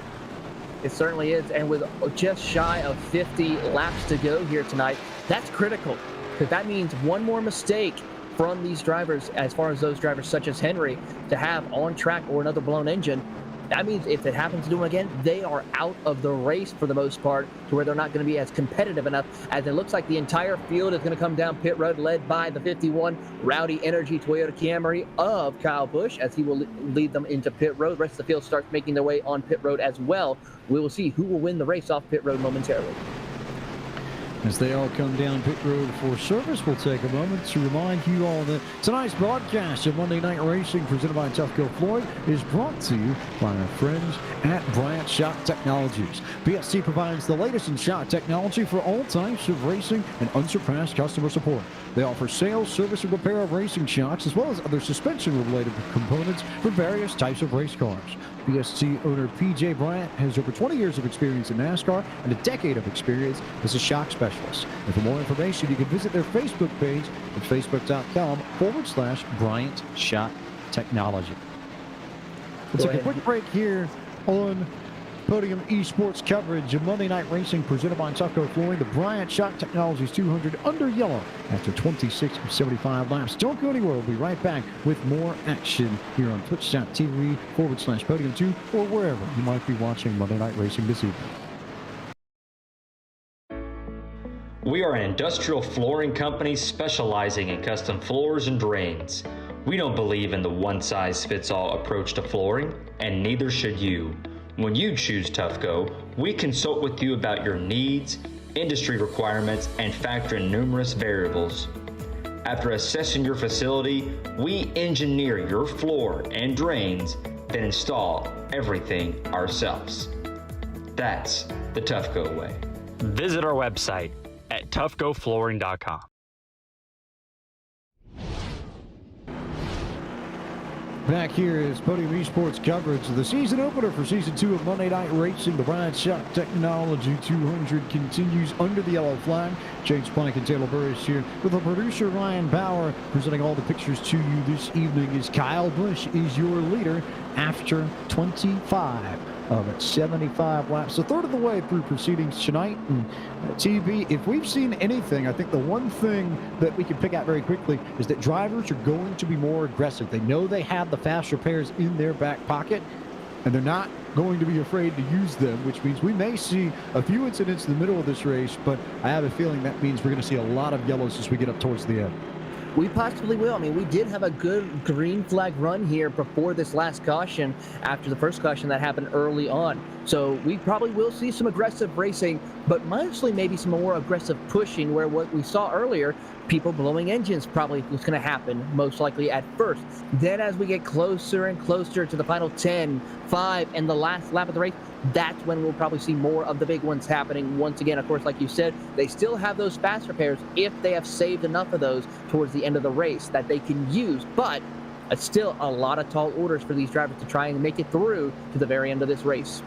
It certainly is, and with just shy of 50 laps to go here tonight, that's critical. Because that means one more mistake from these drivers, as far as those drivers such as Henry, to have on track or another blown engine. That means if it happens to them again, they are out of the race for the most part, to where they're not going to be as competitive enough, as it looks like the entire field is going to come down pit road, led by the 51 Rowdy Energy Toyota Camry of Kyle Busch, as he will lead them into pit road. The rest of the field starts making their way on pit road as well. We will see who will win the race off pit road momentarily. As they all come down pit road for service, we'll take a moment to remind you all that tonight's broadcast of Monday Night Racing, presented by Tufco Floyd, is brought to you by our friends at Bryant Shock Technologies. BST provides the latest in shock technology for all types of racing and unsurpassed customer support. They offer sales, service, and repair of racing shocks, as well as other suspension-related components for various types of race cars. BST owner P.J. Bryant has over 20 years of experience in NASCAR and a decade of experience as a shock specialist. And for more information, you can visit their Facebook page at facebook.com/Bryant Shock Technology. We'll take a quick break here on Podium eSports coverage of Monday Night Racing, presented by Tufco Floyd. The Bryant Shock Technologies 200 under yellow after 26 of 75 laps. Don't go anywhere. We'll be right back with more action here on twitch.tv/Podium2 or wherever you might be watching Monday Night Racing this evening. We are an industrial flooring company specializing in custom floors and drains. We don't believe in the one-size-fits-all approach to flooring, and neither should you. When you choose Tufco, we consult with you about your needs, industry requirements, and factor in numerous variables. After assessing your facility, we engineer your floor and drains, then install everything ourselves. That's the Tufco way. Visit our website at tufcoflooring.com. Back here is Podium eSports coverage of the season opener for Season 2 of Monday Night Racing. The Bryant Shock Technology 200 continues under the yellow flag. James Plank and Taylor Burris here with the producer Ryan Bauer presenting all the pictures to you this evening as Kyle Busch is your leader after 25 of 75 laps, a third of the way through proceedings tonight. And TB, if we've seen anything, I think the one thing that we can pick out very quickly is that drivers are going to be more aggressive. They know they have the fast repairs in their back pocket, and they're not going to be afraid to use them, which means we may see a few incidents in the middle of this race, but I have a feeling that means we're going to see a lot of yellows as we get up towards the end. We possibly will. I mean, we did have a good green flag run here before this last caution after the first caution that happened early on. So we probably will see some aggressive racing, but mostly maybe some more aggressive pushing, where what we saw earlier, people blowing engines probably is going to happen, most likely at first. Then as we get closer and closer to the final 10, 5, and the last lap of the race, that's when we'll probably see more of the big ones happening. Once again, of course, like you said, they still have those fast repairs if they have saved enough of those towards the end of the race that they can use. But it's still a lot of tall orders for these drivers to try and make it through to the very end of this race.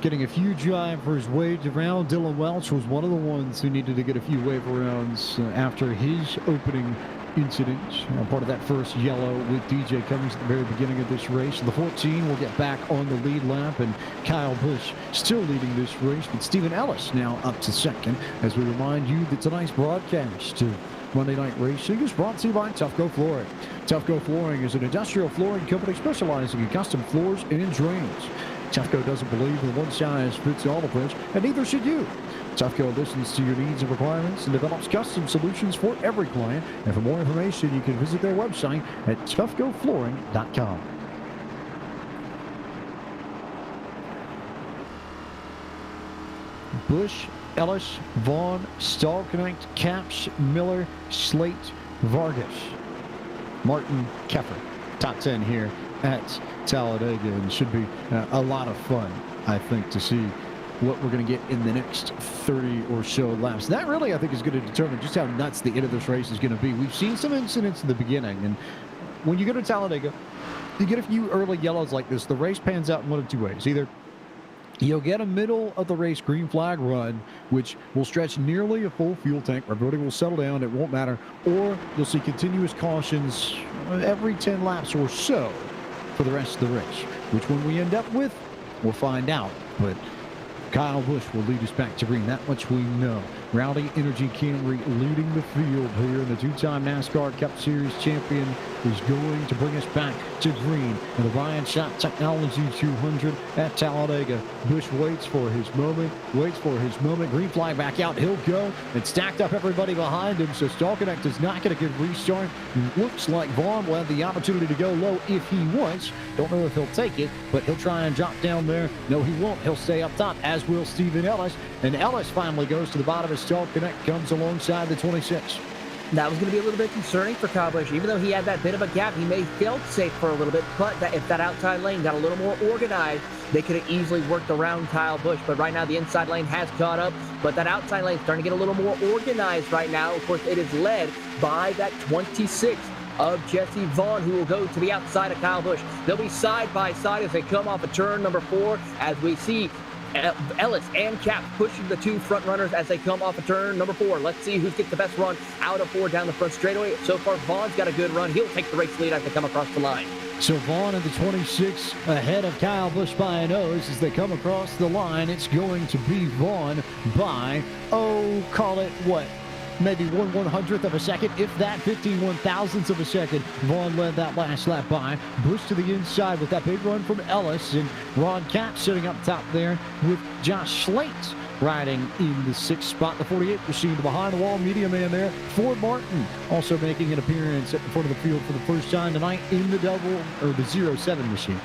Getting a few drivers waved around. Dylan Welch was one of the ones who needed to get a few wave arounds after his opening incident. Part of that first yellow with DJ Cummings at the very beginning of this race. The 14 will get back on the lead lap, and Kyle Busch still leading this race, but Stephen Ellis now up to second. As we remind you that tonight's broadcast of Monday Night Racing is brought to you by Tufco Flooring. Tufco Flooring is an industrial flooring company specializing in custom floors and drains. Tufco doesn't believe in one-size-fits-all approach, and neither should you. Tufco listens to your needs and requirements and develops custom solutions for every client. And for more information, you can visit their website at tufcoflooring.com. Busch, Ellis, Vaughn, Stallknecht, Capps, Miller, Slate, Vargas, Martin, Keffer. Top 10 here at Talladega, and should be a lot of fun, I think, to see what we're going to get in the next 30 or so laps. That really, I think, is going to determine just how nuts the end of this race is going to be. We've seen some incidents in the beginning, and when you go to Talladega, you get a few early yellows like this. The race pans out in one of two ways. Either you'll get a middle of the race green flag run, which will stretch nearly a full fuel tank. Everybody will settle down. It won't matter. Or you'll see continuous cautions every 10 laps or so for the rest of the race. Which one we end up with, we'll find out. But Kyle Busch will lead us back to green. That much we know. Rowdy Energy Camry leading the field here, and the two-time NASCAR Cup Series champion is going to bring us back to green. And the Bryant Shot Technology 200 at Talladega. Busch waits for his moment, Green flag back out. He'll go and stacked up everybody behind him. So Stallknecht is not going to get restart. Looks like Vaughn will have the opportunity to go low if he wants. Don't know if he'll take it, but he'll try and drop down there. No, he won't. He'll stay up top, as will Stephen Ellis. And Ellis finally goes to the bottom as Stallknecht comes alongside the 26. That was going to be a little bit concerning for Kyle Busch. Even though he had that bit of a gap, he may have felt safe for a little bit, but if that outside lane got a little more organized, they could have easily worked around Kyle Busch. But right now, the inside lane has caught up, but that outside lane is starting to get a little more organized right now. Of course, it is led by that 26 of Jesse Vaughn, who will go to the outside of Kyle Busch. They'll be side by side as they come off of turn number 4, as we see Ellis and Cap pushing the two front runners as they come off of turn number 4. Let's see who gets the best run out of 4 down the front straightaway. So far, Vaughn's got a good run. He'll take the race lead as they come across the line. So Vaughn at the 26 ahead of Kyle Busch by a nose as they come across the line. It's going to be Vaughn by, call it what? Maybe 1/100th of a second, if that, 15 1,000ths of a second. Vaughn led that last lap by. Busch to the inside with that big run from Ellis, and Ron Capps sitting up top there with Josh Slate riding in the 6th spot. The 48 machine, the behind-the-wall media man there. Ford Martin also making an appearance at the front of the field for the first time tonight in the the 07 machine.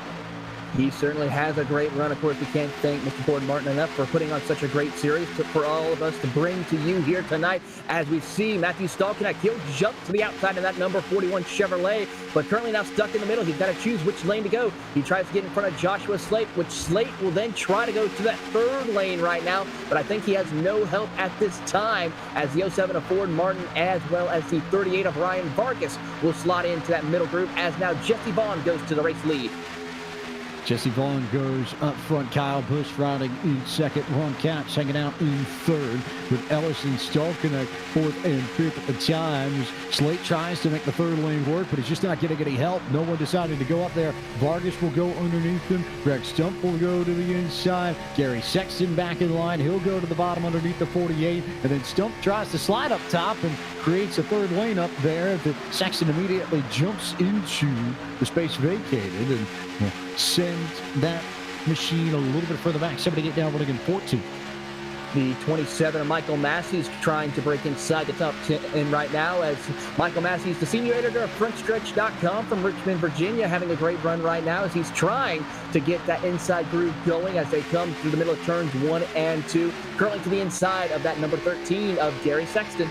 He certainly has a great run. Of course, we can't thank Mr. Ford Martin enough for putting on such a great series for all of us to bring to you here tonight. As we see Matthew Stallknecht, he'll jump to the outside of that number 41 Chevrolet, but currently now stuck in the middle. He's got to choose which lane to go. He tries to get in front of Joshua Slate, which Slate will then try to go to that 3rd lane right now, but I think he has no help at this time, as the 07 of Ford Martin as well as the 38 of Ryan Vargas will slot into that middle group, as now Jesse Vaughn goes to the race lead. Jesse Vaughn goes up front. Kyle Busch riding in 2nd. Ron Capps hanging out in 3rd with Ellis and Stallknecht 4th and 5th at the times. Slate tries to make the 3rd lane work, but he's just not getting any help. No one decided to go up there. Vargas will go underneath him. Greg Stump will go to the inside. Gary Sexton back in line. He'll go to the bottom underneath the 48. And then Stump tries to slide up top and creates a 3rd lane up there that Sexton immediately jumps into the space vacated and send that machine a little bit further back. Somebody get down running in 14. The 27 of Michael Massey's trying to break inside the top 10 right now, as Michael Massey's the senior editor of frontstretch.com from Richmond, Virginia, having a great run right now as he's trying to get that inside groove going as they come through the middle of turns 1 and 2, curling to the inside of that number 13 of Gary Sexton.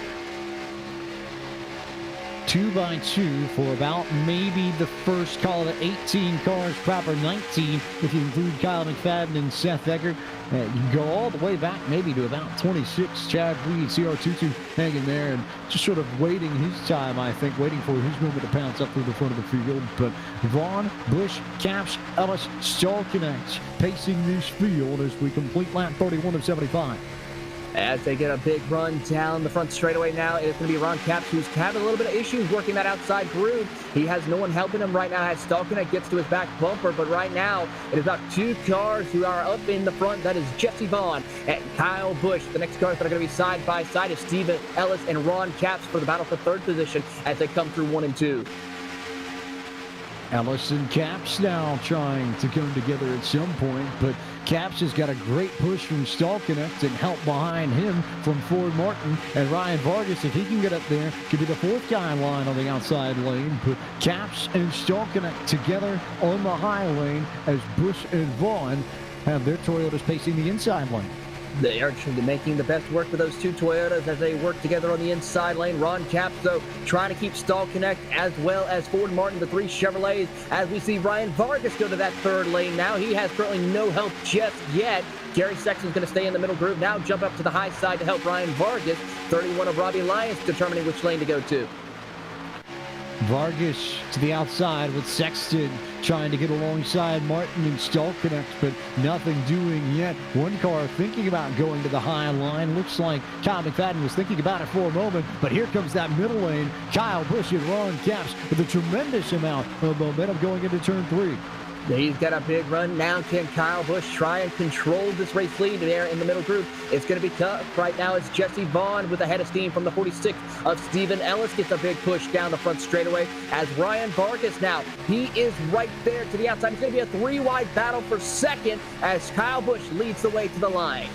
2x2 for about maybe the first, call it 18 cars, proper 19 if you include Kyle McFadden and Seth Eckert. You can go all the way back maybe to about 26. Chad Reed, CR22 hanging there and just sort of waiting his time, I think, waiting for his moment to pounce up through the front of the field. But Vaughn, Busch, Capps, Ellis, Stallknecht pacing this field as we complete lap 31 of 75. As they get a big run down the front straightaway now, it's going to be Ron Capps, who's having a little bit of issues working that outside groove. He has no one helping him right now as Stallknecht gets to his back bumper, but right now it is about 2 cars who are up in the front. That is Jesse Vaughn and Kyle Busch. The next cars that are going to be side by side is Steven Ellis and Ron Capps for the battle for third position as they come through 1 and 2. Ellis and Capps now trying to come together at some point, but Capps has got a great push from Stallknecht and help behind him from Ford Martin. And Ryan Vargas, if he can get up there, could be the 4th guy in line on the outside lane. But Capps and Stallknecht together on the high lane as Busch and Vaughn have their Toyotas pacing the inside lane. They are making the best work of those 2 Toyotas as they work together on the inside lane. Ron Capps, though, trying to keep Stallknecht as well as Ford Martin, the 3 Chevrolets, as we see Ryan Vargas go to that 3rd lane now. He has currently no help just yet. Gary Sexton's going to stay in the middle groove now, jump up to the high side to help Ryan Vargas. 31 of Robbie Lyons determining which lane to go to. Vargas to the outside with Sexton trying to get alongside Martin and Stallknecht, but nothing doing yet. One car thinking about going to the high line. Looks like Kyle McFadden was thinking about it for a moment, but here comes that middle lane. Kyle Busch and Ron Capps with a tremendous amount of momentum going into turn 3. He's got a big run. Now can Kyle Busch try and control this race lead there in the middle group? It's going to be tough. Right now it's Jesse Vaughn with a head of steam from the 46 of Steven Ellis. Gets a big push down the front straightaway as Ryan Vargas now, he is right there to the outside. It's going to be a 3-wide battle for second as Kyle Busch leads the way to the line.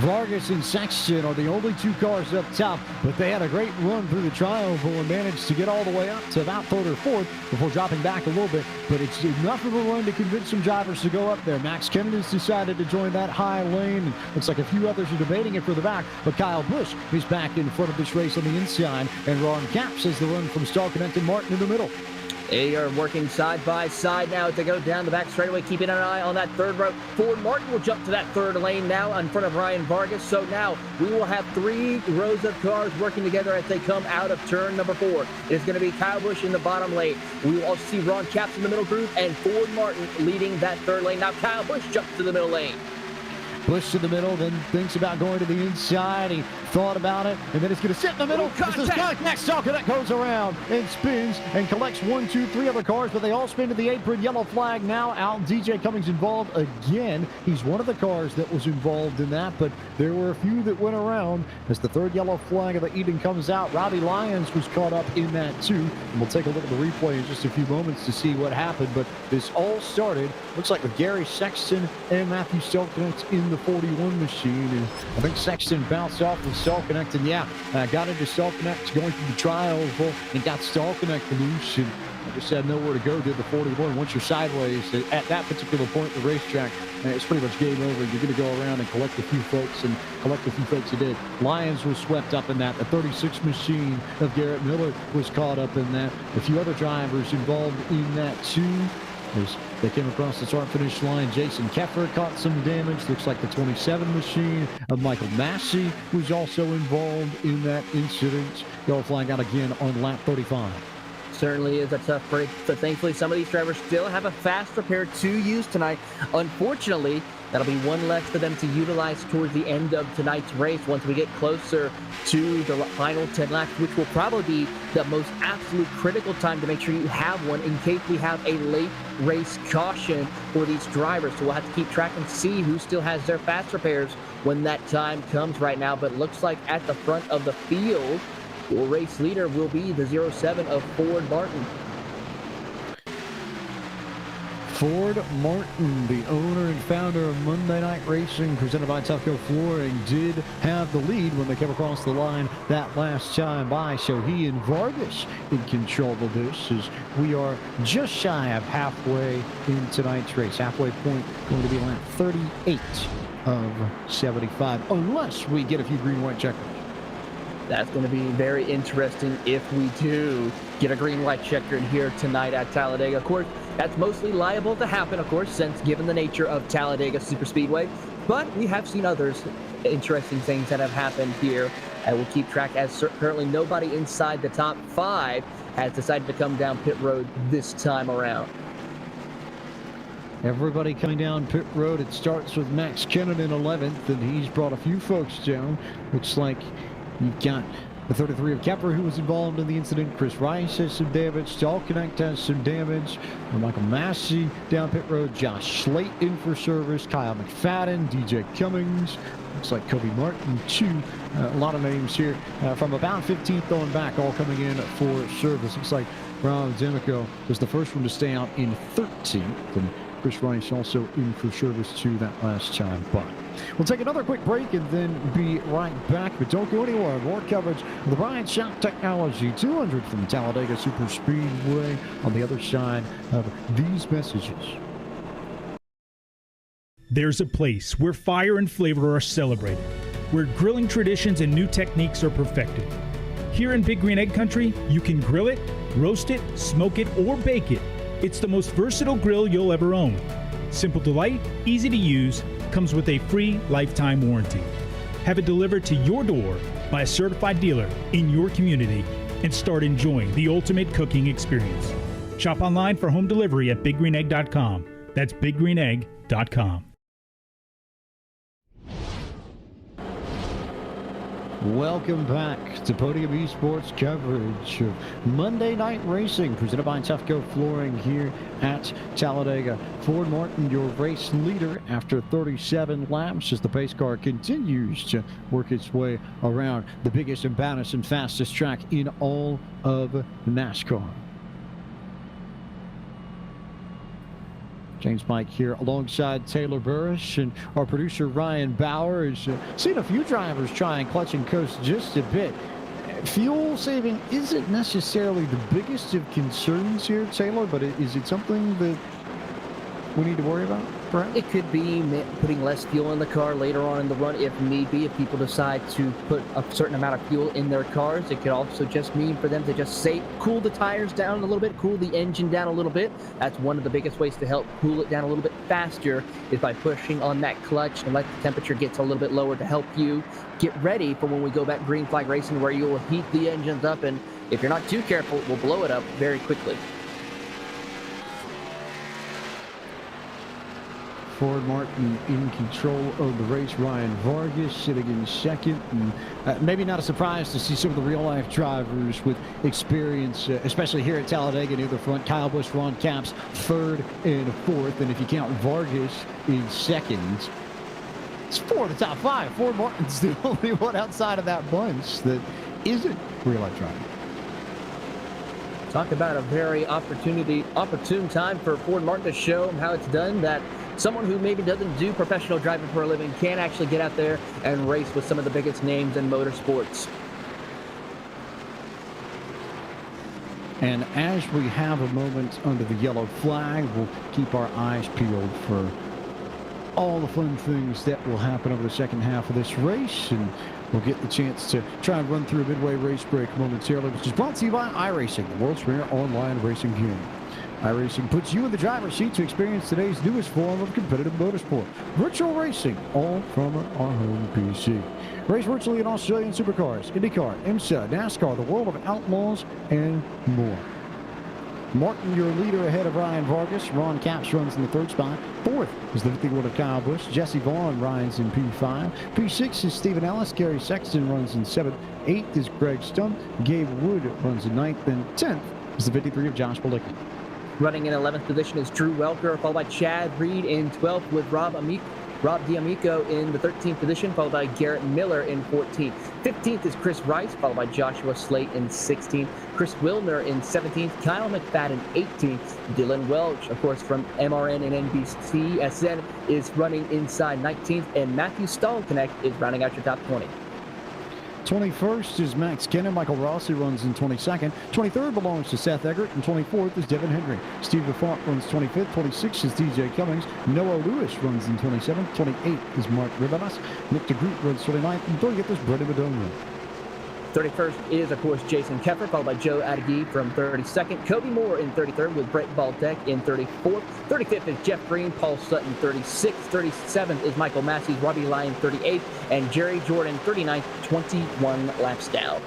Vargas and Sexton are the only 2 cars up top, but they had a great run through the tri-oval and managed to get all the way up to about 3rd or 4th before dropping back a little bit. But it's enough of a run to convince some drivers to go up there. Max Kennedy's decided to join that high lane. And looks like a few others are debating it for the back, but Kyle Busch is back in front of this race on the inside, and Ron Capps has the run from Stallknecht and Martin in the middle. They are working side by side now as they go down the back straightaway, keeping an eye on that 3rd row. Ford Martin will jump to that 3rd lane now in front of Ryan Vargas. So now we will have 3 rows of cars working together as they come out of turn number 4. It's going to be Kyle Busch in the bottom lane. We will also see Ron Capps in the middle group and Ford Martin leading that 3rd lane. Now Kyle Busch jumps to the middle lane. Busch to the middle, then thinks about going to the inside. He thought about it, and then it's going to sit in the middle. Stallknecht goes around and spins and collects 1, 2, 3 other cars, but they all spin to the apron. Yellow flag now out. DJ Cummings involved again. He's one of the cars that was involved in that, but there were a few that went around as the 3rd yellow flag of the evening comes out. Robbie Lyons was caught up in that too, and we'll take a look at the replay in just a few moments to see what happened, but this all started, looks like with Gary Sexton and Matthew Stallknecht in the 41 machine, and I think Sexton bounced off with Stallknecht, and got into Stallknecht going through the tri-oval and got Stallknecht loose, and I just had nowhere to go, did the 41. Once you're sideways at that particular point in the racetrack, it's pretty much game over. You're going to go around and collect a few folks, and collect a few folks you did. Lyons was swept up in that. The 36 machine of Garrett Miller was caught up in that. A few other drivers involved in that too. As they came across the start finish line, Jason Keffer caught some damage. Looks like the 27 machine of Michael Massey was also involved in that incident. Yellow flag out again on lap 35. Certainly is a tough break, but thankfully some of these drivers still have a fast repair to use tonight. Unfortunately, that'll be one less for them to utilize towards the end of tonight's race once we get closer to the final 10 laps, which will probably be the most absolute critical time to make sure you have one in case we have a late race caution for these drivers. So we'll have to keep track and see who still has their fast repairs when that time comes right now. But it looks like at the front of the field, your race leader will be the 07 of Ford Martin. Ford Martin, the owner and founder of Monday Night Racing, presented by Tufco Flooring, did have the lead when they came across the line that last time by. So he and Vargas in control of this, as we are just shy of halfway in tonight's race. Halfway point going to be lap 38 of 75, unless we get a few green-white checkers. That's going to be very interesting if we do get a green light checker in here tonight at Talladega. Of course, that's mostly liable to happen, of course, since given the nature of Talladega Superspeedway. But we have seen others interesting things that have happened here. And we'll keep track, as currently nobody inside the top 5 has decided to come down pit road this time around. Everybody coming down pit road. It starts with Max Kennan in 11th, and he's brought a few folks down. Looks like you've got the 33 of Kepler, who was involved in the incident. Chris Rice has some damage. Stall Connect has some damage. Michael Massey down pit road. Josh Slate in for service. Kyle McFadden. DJ Cummings. Looks like Kobe Martin, too. A lot of names here from about 15th on back, all coming in for service. Looks like Rob Demico was the first one to stay out in 13th. And Chris Rice also in for service too that last time. But we'll take another quick break and then be right back. But don't go anywhere. More coverage of the Bryant Shock Technology 200 from Talladega Superspeedway on the other side of these messages. There's a place where fire and flavor are celebrated, where grilling traditions and new techniques are perfected. Here in Big Green Egg Country, you can grill it, roast it, smoke it, or bake it. It's the most versatile grill you'll ever own. Simple to light, easy to use, comes with a free lifetime warranty. Have it delivered to your door by a certified dealer in your community and start enjoying the ultimate cooking experience. Shop online for home delivery at biggreenegg.com. That's biggreenegg.com. Welcome back to Podium eSports coverage of Monday Night Racing, presented by Tufco Flooring here at Talladega. Ford Martin, your race leader after 37 laps, as the pace car continues to work its way around the biggest and baddest and fastest track in all of NASCAR. James Mike here alongside Taylor Burris, and our producer Ryan Bauer has seen a few drivers try and clutch and coast just a bit. Fuel saving isn't necessarily the biggest of concerns here, Taylor, but is it something that we need to worry about, perhaps? It could be putting less fuel in the car later on in the run if need be. If people decide to put a certain amount of fuel in their cars, it could also just mean for them to just cool the tires down a little bit, cool the engine down a little bit. That's one of the biggest ways to help cool it down a little bit faster, is by pushing on that clutch and let the temperature get a little bit lower to help you get ready for when we go back green flag racing, where you will heat the engines up, and if you're not too careful, we'll blow it up very quickly. Ford Martin in control of the race. Ryan Vargas sitting in second. And maybe not a surprise to see some of the real-life drivers with experience, especially here at Talladega near the front. Kyle Busch, Ron Capps, third and fourth. And if you count Vargas in second, it's 4 of the top 5. Ford Martin's the only one outside of that bunch that isn't real-life driving. Talk about a very opportune time for Ford Martin to show how it's done, that someone who maybe doesn't do professional driving for a living can actually get out there and race with some of the biggest names in motorsports. And as we have a moment under the yellow flag, we'll keep our eyes peeled for all the fun things that will happen over the second half of this race. And we'll get the chance to try and run through a midway race break momentarily, which is brought to you by iRacing, the world's premier online racing game. iRacing puts you in the driver's seat to experience today's newest form of competitive motorsport, virtual racing, all from our home PC. Race virtually in Australian supercars, IndyCar, IMSA, NASCAR, the world of outlaws, and more. Martin, your leader, ahead of Ryan Vargas. Ron Capps runs in the third spot. Fourth is the 51 of Kyle Busch. Jesse Vaughn rides in P5. P6 is Stephen Ellis. Gary Sexton runs in 7th. 8th is Greg Stump. Gabe Wood runs in 9th. And 10th is the 53 of Josh Bilicki. Running in 11th position is Drew Welker, followed by Chad Reed in 12th with Rob Rob D'Amico in the 13th position, followed by Garrett Miller in 14th. 15th is Chris Rice, followed by Joshua Slate in 16th. Chris Wilner in 17th. Kyle McFadden 18th. Dylan Welch, of course, from MRN and NBCSN, is running inside 19th. And Matthew Stallknecht is rounding out your top 20. 21st is Max Kenna. Michael Rossi runs in 22nd. 23rd belongs to Seth Eggert, and 24th is Devin Henry. Steve DeFont runs 25th. 26th is DJ Cummings. Noah Lewis runs in 27th. 28th is Mark Ribanas. Nick DeGroot runs 29th. And 30th is Brendan Beaudoin. 31st is, of course, Jason Keffer, followed by Joe Adegui from 32nd. Kobe Moore in 33rd with Brett Baldeck in 34th. 35th is Jeff Green, Paul Sutton 36th. 37th is Michael Massey, Robbie Lyon 38th, and Jerry Jordan 39th, 21 laps down.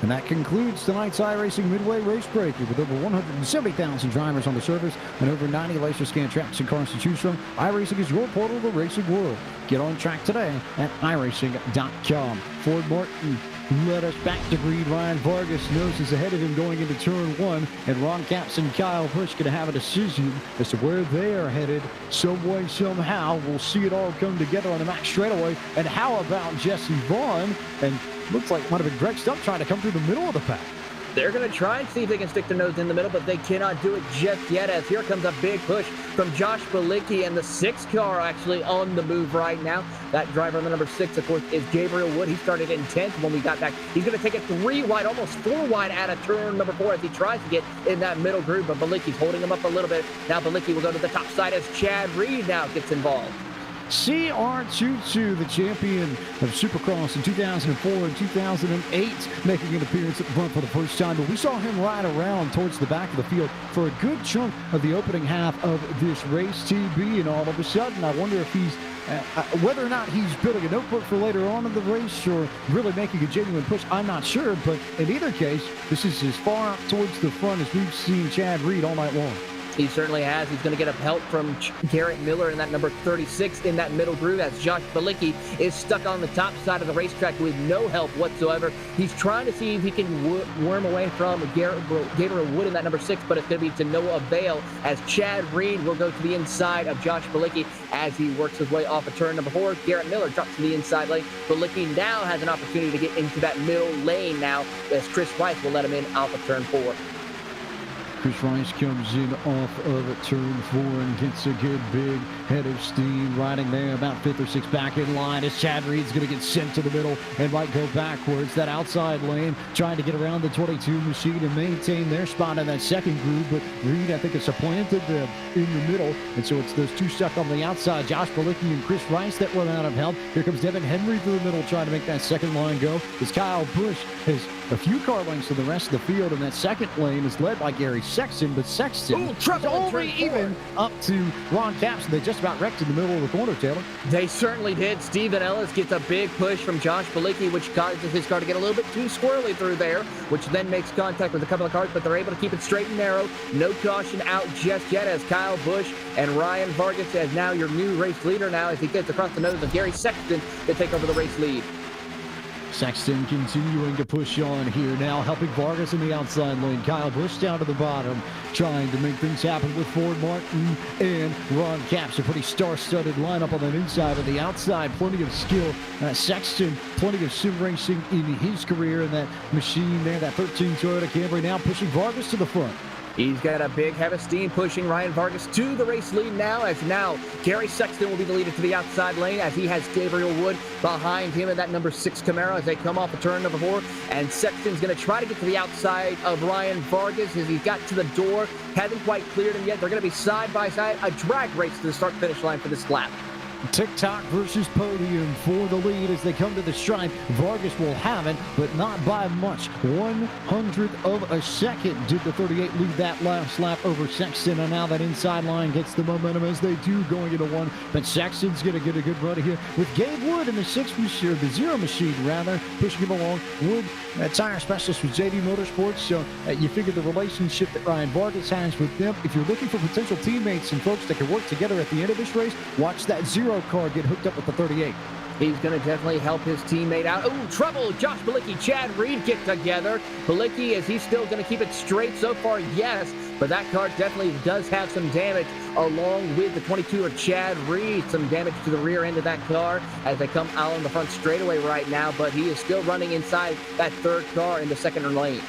And that concludes tonight's iRacing Midway Race Break. With over 170,000 drivers on the service and over 90 laser scan tracks and cars to choose from, iRacing is your portal to the racing world. Get on track today at iRacing.com. Ford Martin led us back to green. Ryan Vargas knows is ahead of him going into turn 1, and Ron Capps and Kyle Busch going to have a decision as to where they are headed. Some way, somehow, we'll see it all come together on the Max straightaway. And how about Jesse Vaughn? And looks like it might have been Greg Stubb trying to come through the middle of the pack. They're going to try and see if they can stick their nose in the middle, but they cannot do it just yet, as here comes a big push from Josh Bilicki, and the 6 car actually on the move right now. That driver on the number 6, of course, is Gabriel Wood. He started in 10th when we got back. He's going to take it 3 wide, almost 4 wide out of turn number 4 as he tries to get in that middle groove, but Bilicki's holding him up a little bit. Now Bilicki will go to the top side as Chad Reed now gets involved. CR22, the champion of Supercross in 2004 and 2008, making an appearance at the front for the first time. But we saw him ride around towards the back of the field for a good chunk of the opening half of this race, TB. And all of a sudden, I wonder if he's, whether or not he's building a notebook for later on in the race or really making a genuine push, I'm not sure. But in either case, this is as far out towards the front as we've seen Chad Reed all night long. He certainly has. He's going to get help from Garrett Miller in that number 36 in that middle groove, as Josh Bilicki is stuck on the top side of the racetrack with no help whatsoever. He's trying to see if he can worm away from Gabriel Wood in that number 6, but it's going to be to no avail, as Chad Reed will go to the inside of Josh Bilicki as he works his way off of turn number 4. Garrett Miller drops to the inside lane. Bilicki now has an opportunity to get into that middle lane now, as Chris Rice will let him in off of turn 4. Chris Rice comes in off of turn 4 and gets a good big head of steam riding there about 5th or 6th back in line as Chad Reed's going to get sent to the middle and might go backwards. That outside lane trying to get around the 22 machine and maintain their spot in that second groove, but Reed, I think, is supplanted in the middle, and so it's those two stuck on the outside, Josh Bilicki and Chris Rice, that run out of help. Here comes Devin Henry through the middle trying to make that second line go as Kyle Busch has a few car lengths to the rest of the field, and that second lane is led by Gary Sexton, but Sexton is only even up to Ron Capps. They just about wrecked in the middle of the corner, Taylor. They certainly did. Steven Ellis gets a big push from Josh Bilicki, which causes his car to get a little bit too squirrely through there, which then makes contact with a couple of cars, but they're able to keep it straight and narrow. No caution out just yet, as Kyle Busch and Ryan Vargas as now your new race leader now as he gets across the nose of Gary Sexton to take over the race lead. Sexton continuing to push on here now, helping Vargas in the outside lane. Kyle Busch down to the bottom, trying to make things happen with Ford Martin and Ron Capps. A pretty star-studded lineup on that inside and the outside. Plenty of skill. Sexton, plenty of sim racing in his career, and that machine there, that 13 Toyota Camry, now pushing Vargas to the front. He's got a big head of steam pushing Ryan Vargas to the race lead now, as now Gary Sexton will be the leader to the outside lane, as he has Gabriel Wood behind him in that number 6 Camaro as they come off of turn number 4. And Sexton's going to try to get to the outside of Ryan Vargas as he's got to the door. Hasn't quite cleared him yet. They're going to be side by side, a drag race to the start-finish line for this lap. TikTok versus Podium for the lead as they come to the stripe. Vargas will have it, but not by much. 100th of a second did the 38 lead that last lap over Sexton, and now that inside line gets the momentum as they do going into 1. But Sexton's going to get a good run here with Gabe Wood in the 6 machine, or the 0 machine rather, pushing him along. Wood, tire specialist with JD Motorsports, so you figure the relationship that Ryan Vargas has with them. If you're looking for potential teammates and folks that can work together at the end of this race, watch that 0 car get hooked up with the 38. He's going to definitely help his teammate out. Oh, trouble. Josh Bilicki, Chad Reed get together. Bilicki, is he still going to keep it straight so far? Yes. but that car definitely does have some damage, along with the 22 of Chad Reed. Some damage to the rear end of that car as they come out on the front straightaway right now, but he is still running inside that third car in the second lane.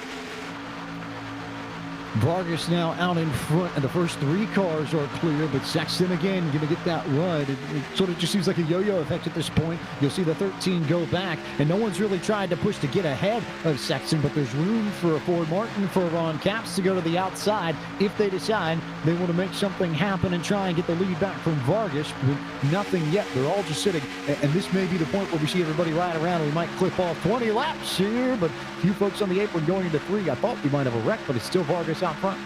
Vargas now out in front, and the first 3 cars are clear, but Sexton again going to get that run. It sort of just seems like a yo-yo effect at this point. You'll see the 13 go back, and no one's really tried to push to get ahead of Sexton, but there's room for a Ford Martin, for Ron Capps to go to the outside if they decide they want to make something happen and try and get the lead back from Vargas, but nothing yet. They're all just sitting, and this may be the point where we see everybody ride around, and we might clip off 20 laps here, but a few folks on the apron going into 3. I thought we might have a wreck, but it's still Vargas out front.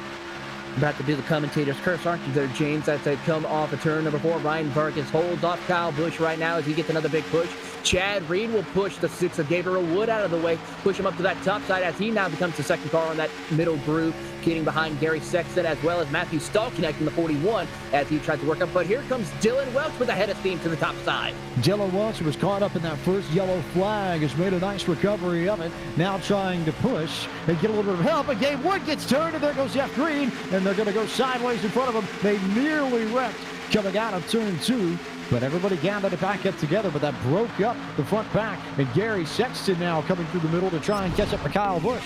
About to do the commentator's curse, aren't you there, James? As they come off a turn number 4, Ryan Vargas holds off Kyle Busch right now as he gets another big push. Chad Reed will push the 6 of Gabriel Wood out of the way, push him up to that top side as he now becomes the second car on that middle groove, getting behind Gary Sexton as well as Matthew Stallknecht in the 41 as he tries to work up. But here comes Dylan Welch with a head of steam to the top side. Dylan Welch was caught up in that first yellow flag, has made a nice recovery of it, now trying to push and get a little bit of help. And Gabe Wood gets turned, and there goes Jeff Green, and they're going to go sideways in front of him. They nearly wrecked coming out of turn 2. But everybody gathered it back up together, but that broke up the front back. And Gary Sexton now coming through the middle to try and catch up to Kyle Busch.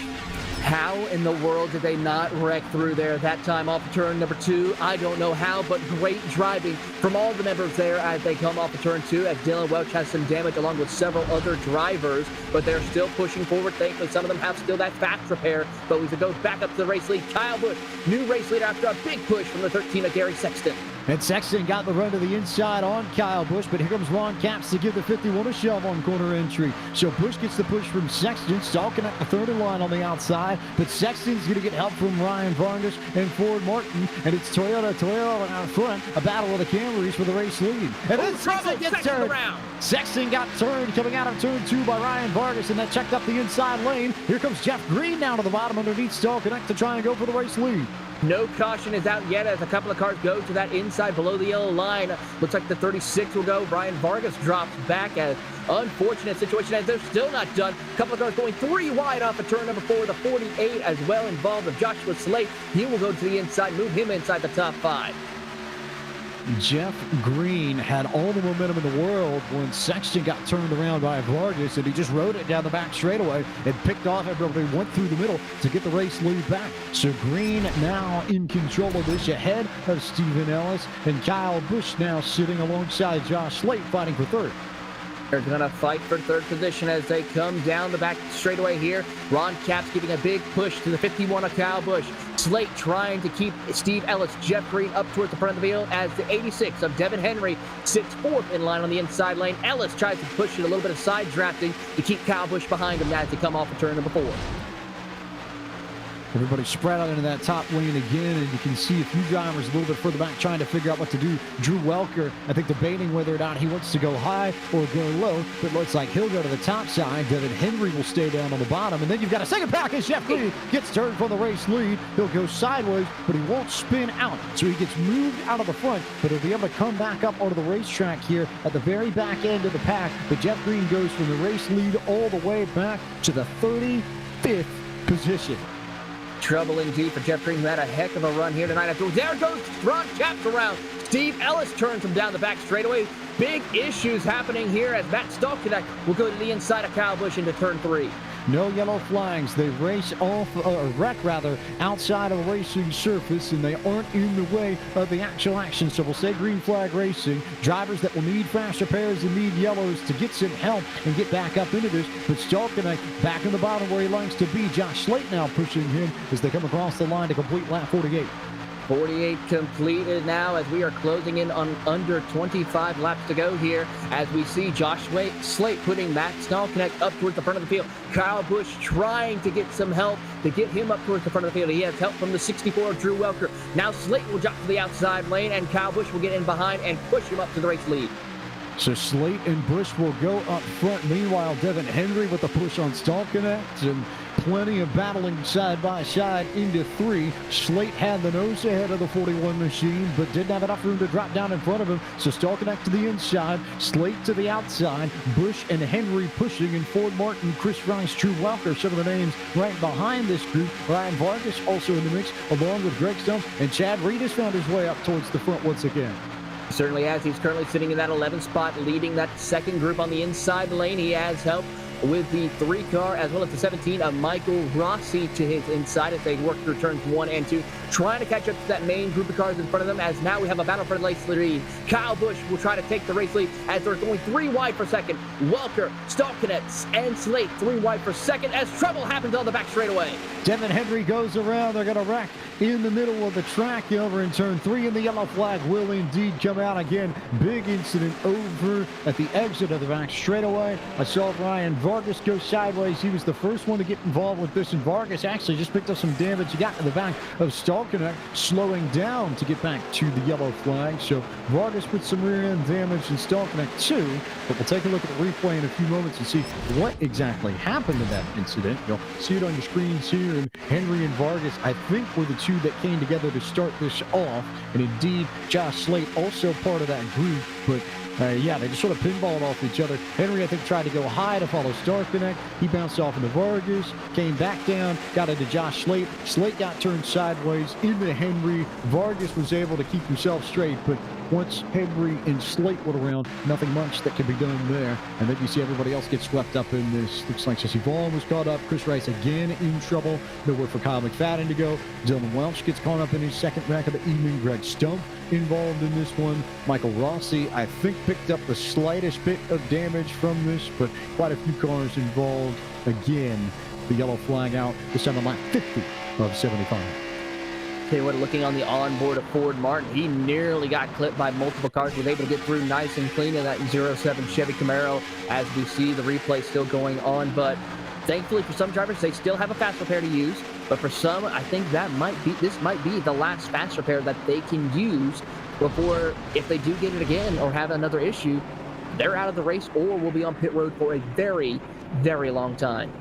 How in the world did they not wreck through there that time off of turn number 2? I don't know how, but great driving from all the members there as they come off of turn 2, as Dylan Welch has some damage along with several other drivers, but they're still pushing forward. Thankfully, some of them have still that fast repair, but we could go back up to the race lead. Kyle Busch, new race leader after a big push from the 13 of Gary Sexton. And Sexton got the run to the inside on Kyle Busch, but here comes Ron Capps to give the 51 a shove on corner entry. So Busch gets the push from Sexton, stalking at the third line on the outside, but Sexton's going to get help from Ryan Vargas and Ford Martin, and it's Toyota out front, a battle of the Camrys for the race lead. And then Sexton gets turned. Sexton got turned coming out of turn 2 by Ryan Vargas, and that checked up the inside lane. Here comes Jeff Green down to the bottom underneath Stallknecht to try and go for the race lead. No caution is out yet as a couple of cars go to that inside below the yellow line. Looks like the 36 will go. Brian Vargas drops back. As unfortunate situation as they're still not done. A couple of cars going 3 wide off of turn number 4. The 48 as well involved with Joshua Slate. He will go to the inside, move him inside the top 5. Jeff Green had all the momentum in the world when Sexton got turned around by Vargas, and he just rode it down the back straightaway and picked off everybody, went through the middle to get the race lead back. So Green now in control of this ahead of Stephen Ellis, and Kyle Busch now sitting alongside Josh Slate fighting for third. They're going to fight for third position as they come down the back straightaway here. Ron Capps giving a big push to the 51 of Kyle Busch. Slate trying to keep Steve Ellis, Jeff Green up towards the front of the field as the 86 of Devin Henry sits 4th in line on the inside lane. Ellis tries to push it a little bit of side drafting to keep Kyle Busch behind him as they come off of turn number 4. Everybody spread out into that top lane again, and you can see a few drivers a little bit further back trying to figure out what to do. Drew Welker, I think, debating whether or not he wants to go high or go low, but it looks like he'll go to the top side. Devin Henry will stay down on the bottom, and then you've got a second package. Jeff Green gets turned for the race lead. He'll go sideways, but he won't spin out, so he gets moved out of the front, but he'll be able to come back up onto the racetrack here at the very back end of the pack. But Jeff Green goes from the race lead all the way back to the 35th position. Trouble indeed for Jeff Green, who had a heck of a run here tonight. There goes Ron Capps around. Steve Ellis turns him down the back straightaway. Big issues happening here as Matt Stallknecht will go to the inside of Kyle Busch into turn 3. No yellow flags. They race off, or wreck rather, outside of the racing surface, and they aren't in the way of the actual action. So we'll say green flag racing. Drivers that will need fast repairs and need yellows to get some help and get back up into this. But Stallknecht back in the bottom where he likes to be. Josh Slate now pushing him as they come across the line to complete lap 48. 48 completed now as we are closing in on under 25 laps to go here as we see Josh Slate putting Matt Stallknecht up towards the front of the field. Kyle Busch trying to get some help to get him up towards the front of the field. He has help from the 64 of Drew Welker. Now Slate will drop to the outside lane and Kyle Busch will get in behind and push him up to the race lead. So Slate and Busch will go up front. Meanwhile, Devin Henry with the push on Stallknecht, and plenty of battling side by side into 3. Slate had the nose ahead of the 41 machine, but didn't have enough room to drop down in front of him. So Stalkenek to the inside, Slate to the outside, Busch and Henry pushing, and Ford Martin, Chris Rice, Drew Welker, some of the names right behind this group. Ryan Vargas also in the mix, along with Greg Stumpf, and Chad Reed has found his way up towards the front once again. Certainly has. He's currently sitting in that 11th spot, leading that second group on the inside lane. He has help with the 3 car as well as the 17 of Michael Rossi to his inside as they work through turns 1 and 2, trying to catch up to that main group of cars in front of them, as now we have a battle for the race lead. Kyle Busch will try to take the race lead as they're going 3 wide for second. Welker, Stalkenek, and Slate 3 wide for second as trouble happens on the back straightaway. Devin Henry goes around. They're going to wreck in the middle of the track over in turn 3, and the yellow flag will indeed come out again. Big incident over at the exit of the back straightaway. I saw Ryan Vargas go sideways. He was the first one to get involved with this, and Vargas actually just picked up some damage. He got in the back of Stalkenek, slowing down to get back to the yellow flag. So Vargas with some rear end damage, and Stalkenek too. But we'll take a look at the replay in a few moments and see what exactly happened in that incident. You'll see it on your screens here, and Henry and Vargas, I think, were the 2 that came together to start this off. And indeed, Josh Slate also part of that group, but yeah, they just sort of pinballed off each other. Henry, I think, tried to go high to follow Stalkenek. He bounced off into Vargas, came back down, got into Josh Slate. Slate got turned sideways into Henry. Vargas was able to keep himself straight, but once Henry and Slate were around, nothing much that could be done there. And then you see everybody else get swept up in this. Looks like Jesse Vaughn was caught up. Chris Rice again in trouble. Nowhere for Kyle McFadden to go. Dylan Welch gets caught up in his second wreck of the evening. Greg Stumpf involved in this one. Michael Rossi, I think, picked up the slightest bit of damage from this, but quite a few cars involved. Again, the yellow flag out, this time on lap 50 of 75. Tell you what, looking on the onboard of Ford Martin, he nearly got clipped by multiple cars. Was able to get through nice and clean in that 07 Chevy Camaro, as we see the replay still going on. But thankfully for some drivers, they still have a fast repair to use. But for some, I think this might be the last fast repair that they can use before, if they do get it again or have another issue, they're out of the race or will be on pit road for a very, very long time.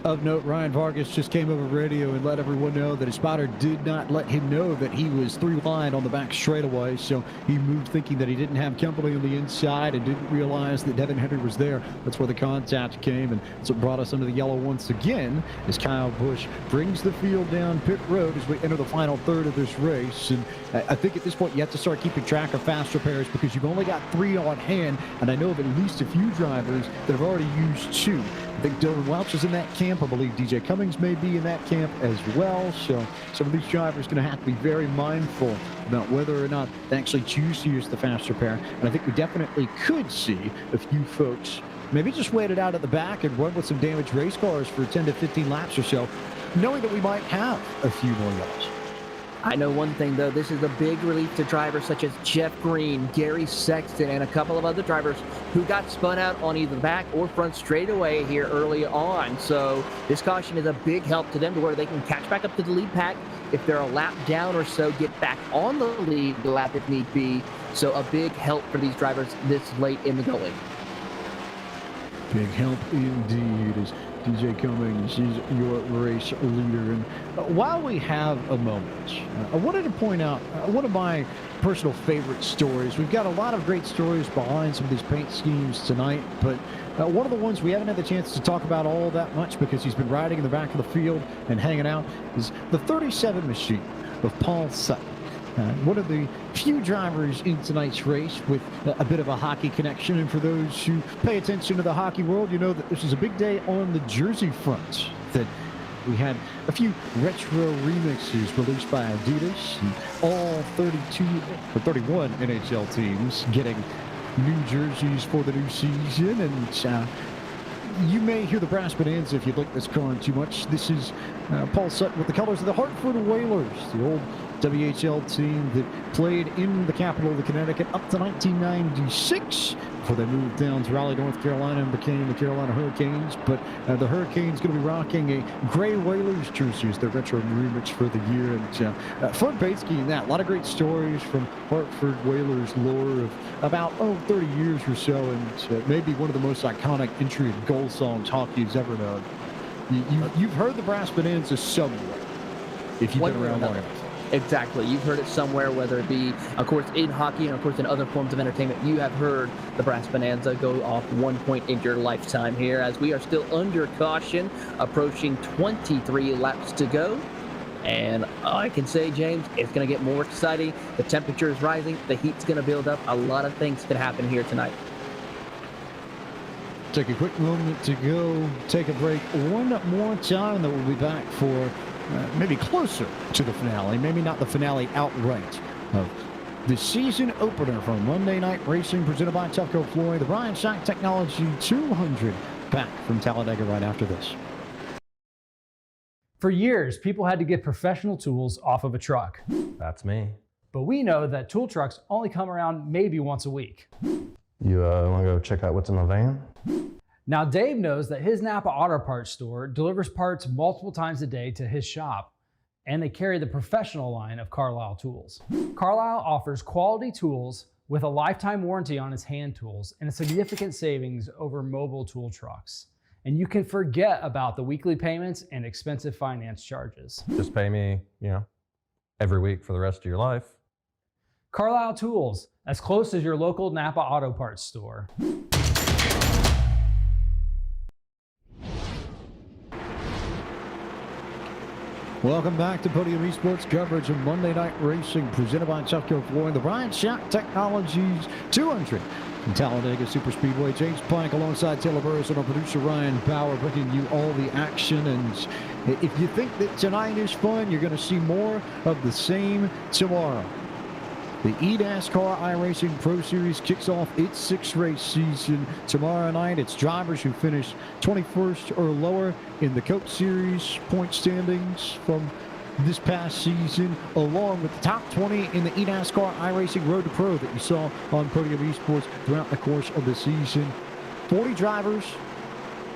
Of note, Ryan Vargas just came over radio and let everyone know that his spotter did not let him know that he was 3 wide on the back straightaway. So he moved thinking that he didn't have company on the inside and didn't realize that Devin Henry was there. That's where the contact came, and so it brought us under the yellow once again as Kyle Busch brings the field down pit road as we enter the final third of this race. And I think at this point you have to start keeping track of fast repairs because you've only got 3 on hand, and I know of at least a few drivers that have already used 2. I think Dylan Welch is in that camp. I believe DJ Cummings may be in that camp as well. So some of these drivers are going to have to be very mindful about whether or not they actually choose to use the fast repair. And I think we definitely could see a few folks maybe just wait it out at the back and run with some damaged race cars for 10 to 15 laps or so, knowing that we might have a few more yellows. I know one thing, though. This is a big relief to drivers such as Jeff Green, Gary Sexton, and a couple of other drivers who got spun out on either back or front straightaway here early on. So this caution is a big help to them to where they can catch back up to the lead pack if they're a lap down or so, get back on the lead lap if need be. So a big help for these drivers this late in the going. Big help indeed as DJ Cummings is your race leader. And while we have a moment, I wanted to point out one of my personal favorite stories. We've got a lot of great stories behind some of these paint schemes tonight, but one of the ones we haven't had the chance to talk about all that much because he's been riding in the back of the field and hanging out is the 37 machine of Paul Sutton. One of the few drivers in tonight's race with a bit of a hockey connection. And for those who pay attention to the hockey world, you know that this is a big day on the jersey front. That we had a few retro remixes released by Adidas, and all 31 NHL teams getting new jerseys for the new season. And you may hear the brass bonanza if you like this car too much. This is Paul Sutton with the colors of the Hartford Whalers, the old WHL team that played in the capital of the Connecticut up to 1996 before they moved down to Raleigh, North Carolina and became the Carolina Hurricanes. But the Hurricanes going to be rocking a gray Whalers jersey as their retro remix for the year. And fun paint scheme that. A lot of great stories from Hartford Whalers lore of about 30 years or so, and maybe one of the most iconic entry and goal songs hockey has ever known. You've heard the brass bonanza somewhere if you've been around long enough. Exactly. You've heard it somewhere, whether it be, of course, in hockey and, of course, in other forms of entertainment. You have heard the brass bonanza go off 1 point in your lifetime here, as we are still under caution, approaching 23 laps to go. And I can say, James, it's going to get more exciting. The temperature is rising. The heat's going to build up. A lot of things could happen here tonight. Take a quick moment to go take a break one more time, then we'll be back for maybe closer to the finale, maybe not the finale outright, of the season opener from Monday Night Racing presented by Tufco Flooring, the Bryant Technology 200, back from Talladega right after this. For years, people had to get professional tools off of a truck. That's me. But we know that tool trucks only come around maybe once a week. You want to go check out what's in my van? Now Dave knows that his NAPA Auto Parts store delivers parts multiple times a day to his shop, and they carry the professional line of Carlyle tools. Carlyle offers quality tools with a lifetime warranty on his hand tools and a significant savings over mobile tool trucks. And you can forget about the weekly payments and expensive finance charges. Just pay me, every week for the rest of your life. Carlyle Tools, as close as your local NAPA Auto Parts store. Welcome back to Podium eSports coverage of Monday Night Racing presented by Tufco Flooring, the Bryant Technologies 200 from Talladega Superspeedway. James Plank alongside Taylor Burris and our producer Ryan Bauer bringing you all the action. And if you think that tonight is fun, you're going to see more of the same tomorrow. The eNASCAR iRacing Pro Series kicks off its 6-race season tomorrow night. It's drivers who finish 21st or lower in the Coke Series point standings from this past season, along with the top 20 in the eNASCAR iRacing Road to Pro that you saw on Podium eSports throughout the course of the season. 40 drivers,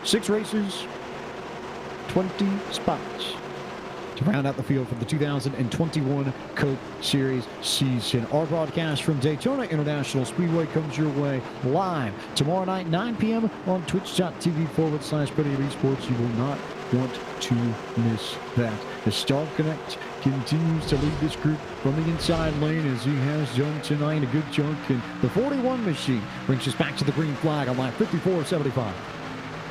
6 races, 20 spots to round out the field for the 2021 Coke Series season. Our broadcast from Daytona International Speedway comes your way live tomorrow night, 9 p.m. on twitch.tv/Podium eSports. You will not want to miss that. The Star Connect continues to lead this group from the inside lane as he has done tonight a good chunk. And the 41 machine brings us back to the green flag on lap 54.75.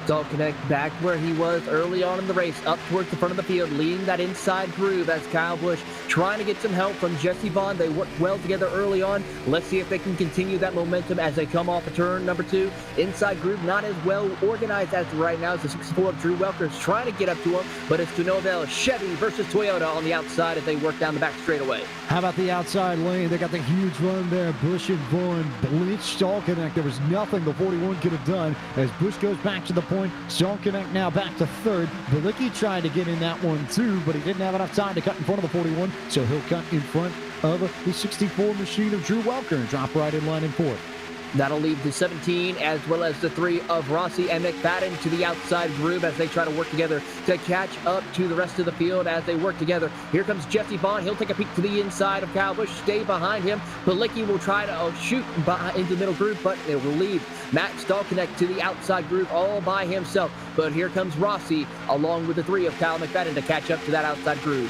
Star Connect back where he was early on in the race, up towards the front of the field, leading that inside groove as Kyle Busch trying to get some help from Jesse Vaughn. They worked well together early on. Let's see if they can continue that momentum as they come off of turn number 2. Inside groove not as well organized as right now as the 64 of Drew Welker's trying to get up to him, but it's to no avail. Chevy versus Toyota on the outside as they work down the back straightaway. How about the outside lane? They got the huge run there. Busch and Vaughn blitzed Star Connect. There was nothing the 41 could have done as Busch goes back to the point. Star Connect now back to third. Bilicki tried to get in that one too, but he didn't have enough time to cut in front of the 41, so he'll cut in front of the 64 machine of Drew Welker and drop right in line in fourth. That'll leave the 17 as well as the 3 of Rossi and McFadden to the outside groove as they try to work together to catch up to the rest of the field as they work together. Here comes Jesse Vaughn. He'll take a peek to the inside of Kyle Busch, stay behind him. Bilicki will try to shoot into the middle groove, but it will leave Matt Stallconnect to the outside groove all by himself. But here comes Rossi along with the 3 of Kyle McFadden to catch up to that outside groove.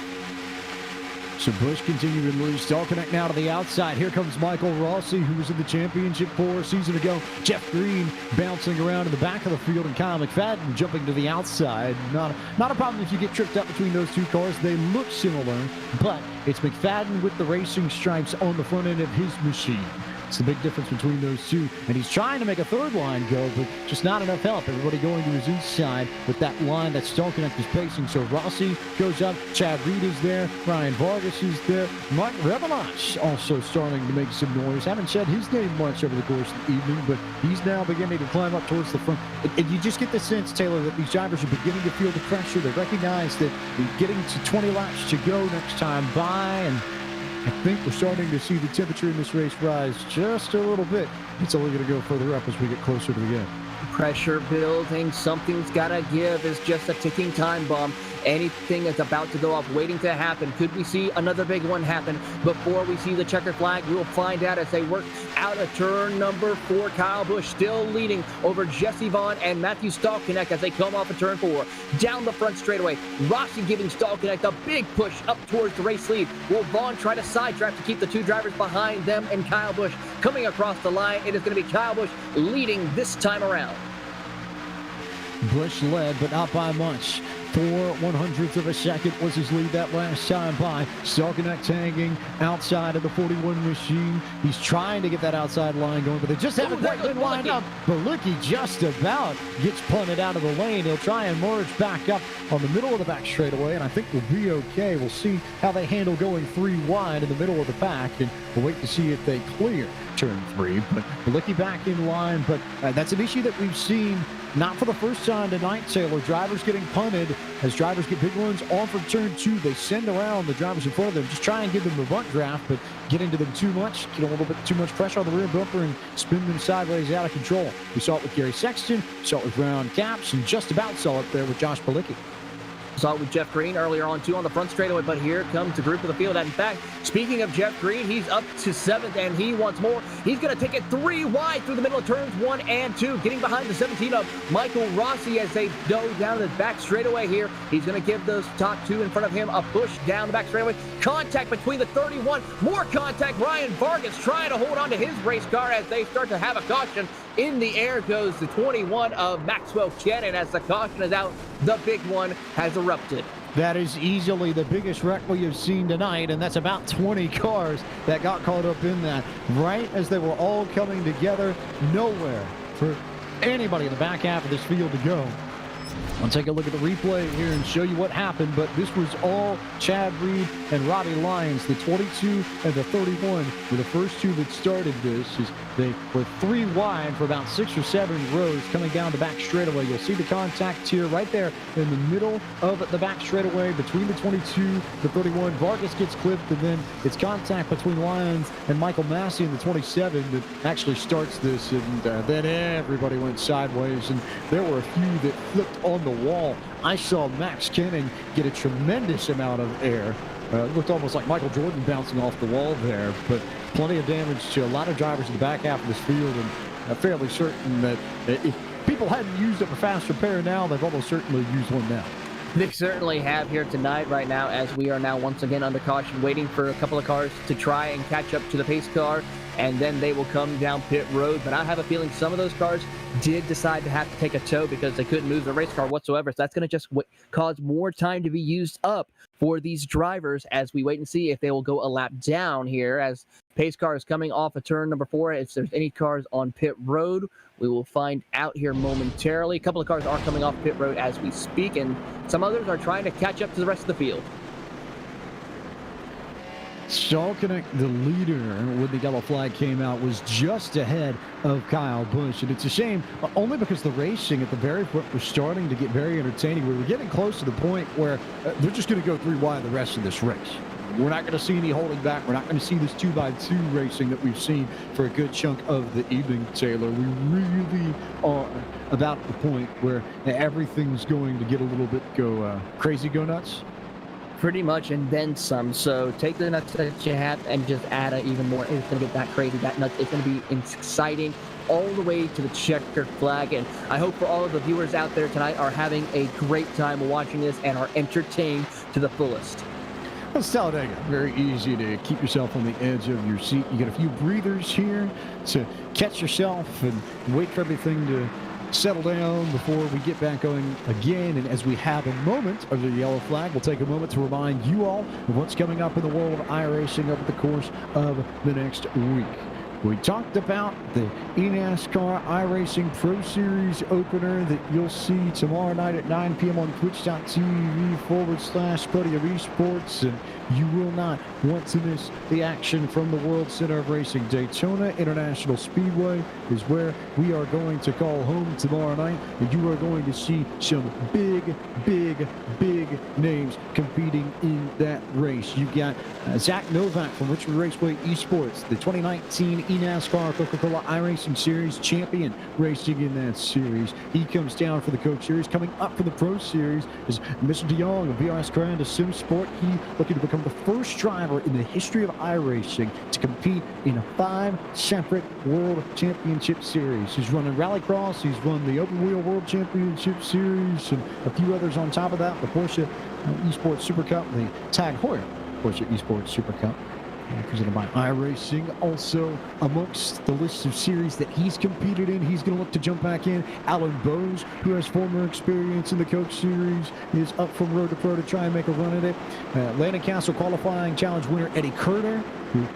So Busch continuing to lose. Star Connect now to the outside. Here comes Michael Rossi, who was in the championship 4 season ago. Jeff Green bouncing around in the back of the field, and Kyle McFadden jumping to the outside. Not a problem if you get tripped up between those two cars. They look similar, but it's McFadden with the racing stripes on the front end of his machine. It's the big difference between those two. And he's trying to make a third line go, but just not enough help. Everybody going to his east side with that line that Star Connect is pacing. So Rossi goes up. Chad Reed is there. Ryan Vargas is there. Mike Revelach also starting to make some noise. Haven't said his name much over the course of the evening, but he's now beginning to climb up towards the front. And you just get the sense, Taylor, that these drivers are beginning to feel the pressure. They recognize that they're getting to 20 laps to go next time by, and I think we're starting to see the temperature in this race rise just a little bit. It's only going to go further up as we get closer to the end. Pressure building. Something's got to give. It's just a ticking time bomb. Anything that's about to go off, waiting to happen. Could we see another big one happen before we see the checker flag? We'll find out as they work out of turn number 4. Kyle Busch still leading over Jesse Vaughn and Matthew Stallknecht as they come off of turn 4. Down the front straightaway, Rossi giving Stallknecht a big push up towards the race lead. Will Vaughn try to sidetrack to keep the two drivers behind them and Kyle Busch coming across the line? It is going to be Kyle Busch leading this time around. Busch led, but not by much. 4/100ths of a second was his lead that last time by. Stallknecht hanging outside of the 41 machine. He's trying to get that outside line going, but they just haven't quite been lined up. Balicki just about gets punted out of the lane. He'll try and merge back up on the middle of the back straightaway, and I think we'll be okay. We'll see how they handle going 3 wide in the middle of the pack, and we'll wait to see if they clear turn 3. But Balicki back in line, but that's an issue that we've seen not for the first time tonight, Taylor. Drivers getting punted as drivers get big runs off of turn 2. They send around the drivers in front of them, just try and give them a bunt draft, but get into them too much, get a little bit too much pressure on the rear bumper and spin them sideways out of control. We saw it with Gary Sexton, saw it with Brown Caps, and just about saw it there with Josh Balicki. Saw it with Jeff Green earlier on, too, on the front straightaway, but here comes the group of the field. And in fact, speaking of Jeff Green, he's up to 7th, and he wants more. He's going to take it 3 wide through the middle of turns 1 and 2, getting behind the 17 of Michael Rossi as they go down the back straightaway here. He's going to give those top 2 in front of him a push down the back straightaway. Contact between the 31. More contact. Ryan Vargas trying to hold on to his race car as they start to have a caution. In the air goes the 21 of Maxwell Cannon as the caution is out. The big one has erupted. That is easily the biggest wreck we have seen tonight, and that's about 20 cars that got caught up in that. Right as they were all coming together, nowhere for anybody in the back half of this field to go. I'll take a look at the replay here and show you what happened, but this was all Chad Reed and Robbie Lyons. The 22 and the 31 were the first 2 that started this. As they were 3 wide for about 6 or 7 rows coming down the back straightaway. You'll see the contact here right there in the middle of the back straightaway between the 22, the 31. Vargas gets clipped, and then it's contact between Lyons and Michael Massey in the 27 that actually starts this, and then everybody went sideways, and there were a few that flipped on the wall. I saw Max Cannon get a tremendous amount of air. It looked almost like Michael Jordan bouncing off the wall there, but plenty of damage to a lot of drivers in the back half of this field, and I'm fairly certain that if people hadn't used up a fast repair now, they've almost certainly used one now. They certainly have here tonight right now, as we are now once again under caution, waiting for a couple of cars to try and catch up to the pace car, and then they will come down pit road. But I have a feeling some of those cars did decide to have to take a tow because they couldn't move the race car whatsoever. So that's going to just cause more time to be used up for these drivers as we wait and see if they will go a lap down here as pace car is coming off of turn number 4. If there's any cars on pit road, we will find out here momentarily. A couple of cars are coming off pit road as we speak, and some others are trying to catch up to the rest of the field. Stallknecht, the leader when the yellow flag came out, was just ahead of Kyle Busch, and it's a shame only because the racing at the very front was starting to get very entertaining. We were getting close to the point where they're just going to go 3 wide the rest of this race. We're not going to see any holding back. We're not going to see this 2x2 racing that we've seen for a good chunk of the evening, Taylor. We really are about the point where everything's going to get a little bit crazy, go nuts. Pretty much, and then some. So take the nuts that you have and just add even more. It's going to get that crazy, that nuts. It's going to be exciting all the way to the checkered flag. And I hope for all of the viewers out there tonight are having a great time watching this and are entertained to the fullest. It's Talladega. Very easy to keep yourself on the edge of your seat. You get a few breathers here to catch yourself and wait for everything to settle down before we get back going again. And as we have a moment under the yellow flag, we'll take a moment to remind you all of what's coming up in the world of iRacing over the course of the next week. We talked about the eNASCAR iRacing Pro Series opener that you'll see tomorrow night at 9 p.m. on twitch.tv/Podium eSports. And you will not want to miss the action from the World Center of Racing. Daytona International Speedway is where we are going to call home tomorrow night. And you are going to see some big names competing in that race. You've got Zach Novak from Richmond Raceway eSports, the 2019 eNASCAR Coca-Cola iRacing Series champion, racing in that series. He comes down for the Coke Series. Coming up for the Pro Series is Mr. DeYoung of VRS Grand Sim Sport. He looking to become become the first driver in the history of iRacing to compete in 5 separate World Championship Series. He's run in Rallycross, he's run the Open Wheel World Championship Series, and a few others on top of that, the Porsche eSports Super Cup, the Tag Heuer Porsche eSports Super Cup. Presented by iRacing. Also amongst the list of series that he's competed in, he's going to look to jump back in. Alan Bowes, who has former experience in the Coach Series, is up from Road to Pro to try and make a run at it. Landon Castle qualifying challenge winner Eddie Kerner, who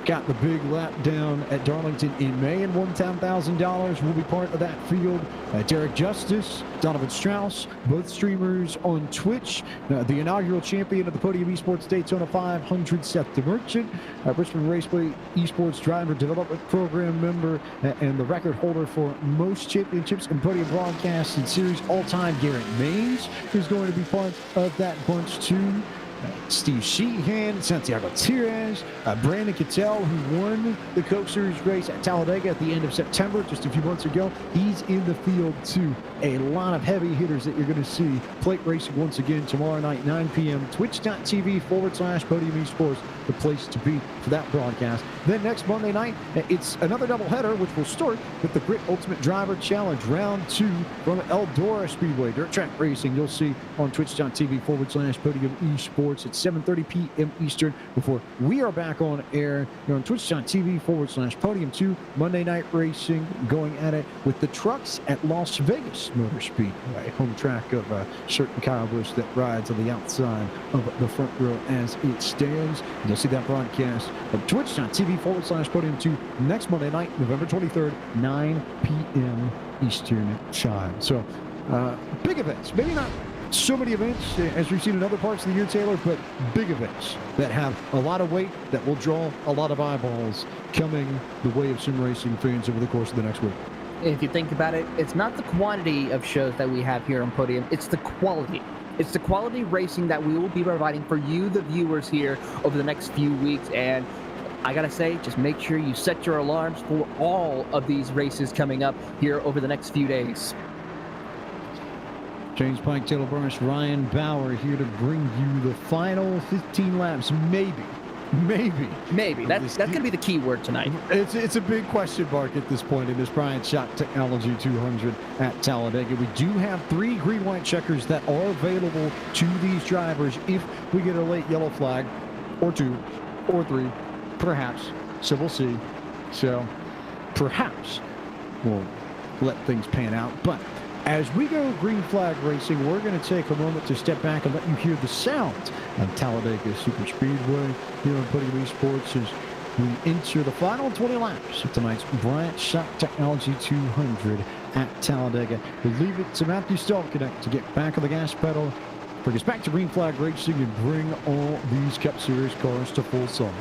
got the big lap down at Darlington in May and won $10,000, will be part of that field. Derek Justice, Donovan Strauss, both streamers on Twitch. The inaugural champion of the Podium eSports Daytona 500, Seth the Merchant. Richmond Raceway eSports Driver Development Program member and the record holder for most championships and Podium broadcasts and series all-time, Garrett Maines, who's going to be part of that bunch too. Steve Sheehan, Santiago Tires, Brandon Cattell, who won the Coke Series race at Talladega at the end of September, just a few months ago. He's in the field too. A lot of heavy hitters that you're going to see. Plate racing once again tomorrow night, 9 p.m. Twitch.tv/Podium Esports, the place to be for that broadcast. Then next Monday night, it's another doubleheader, which will start with the Grit Ultimate Driver Challenge, round 2 from Eldora Speedway. Dirt track racing you'll see on Twitch.tv/Podium Esports at 7:30 p.m. Eastern before we are back on air here on Twitch.tv/Podium 2. Monday night racing going at it with the trucks at Las Vegas Motor Speedway, home track of a certain Kyle Busch that rides on the outside of the front row as it stands. And you'll see that broadcast at Twitch.tv/Podium 2 next Monday night, November 23rd, 9 p.m. Eastern Time. So big events, maybe not so many events as we've seen in other parts of the year, Taylor, but big events that have a lot of weight that will draw a lot of eyeballs coming the way of sim racing fans over the course of the next week. If you think about it, it's not the quantity of shows that we have here on Podium, it's the quality. It's the quality racing that we will be providing for you, the viewers, here over the next few weeks. And I gotta say, just make sure you set your alarms for all of these races coming up here over the next few days. James Pike, Taylor Burris, Ryan Bauer here to bring you the final 15 laps. Maybe. That's going to be the key word tonight. It's a big question mark at this point in this Bryant Shot Technology 200 at Talladega. We do have 3 green-white checkers that are available to these drivers if we get a late yellow flag, or 2, or 3, perhaps. So we'll see. So perhaps we'll let things pan out. But as we go green flag racing, we're going to take a moment to step back and let you hear the sound of Talladega Superspeedway here on Podium Esports as we enter the final 20 laps of tonight's Bryant Shot Technology 200 at Talladega. We'll leave it to Matthew Stallconnect to get back on the gas pedal, bring us back to green flag racing, and bring all these Cup Series cars to full song.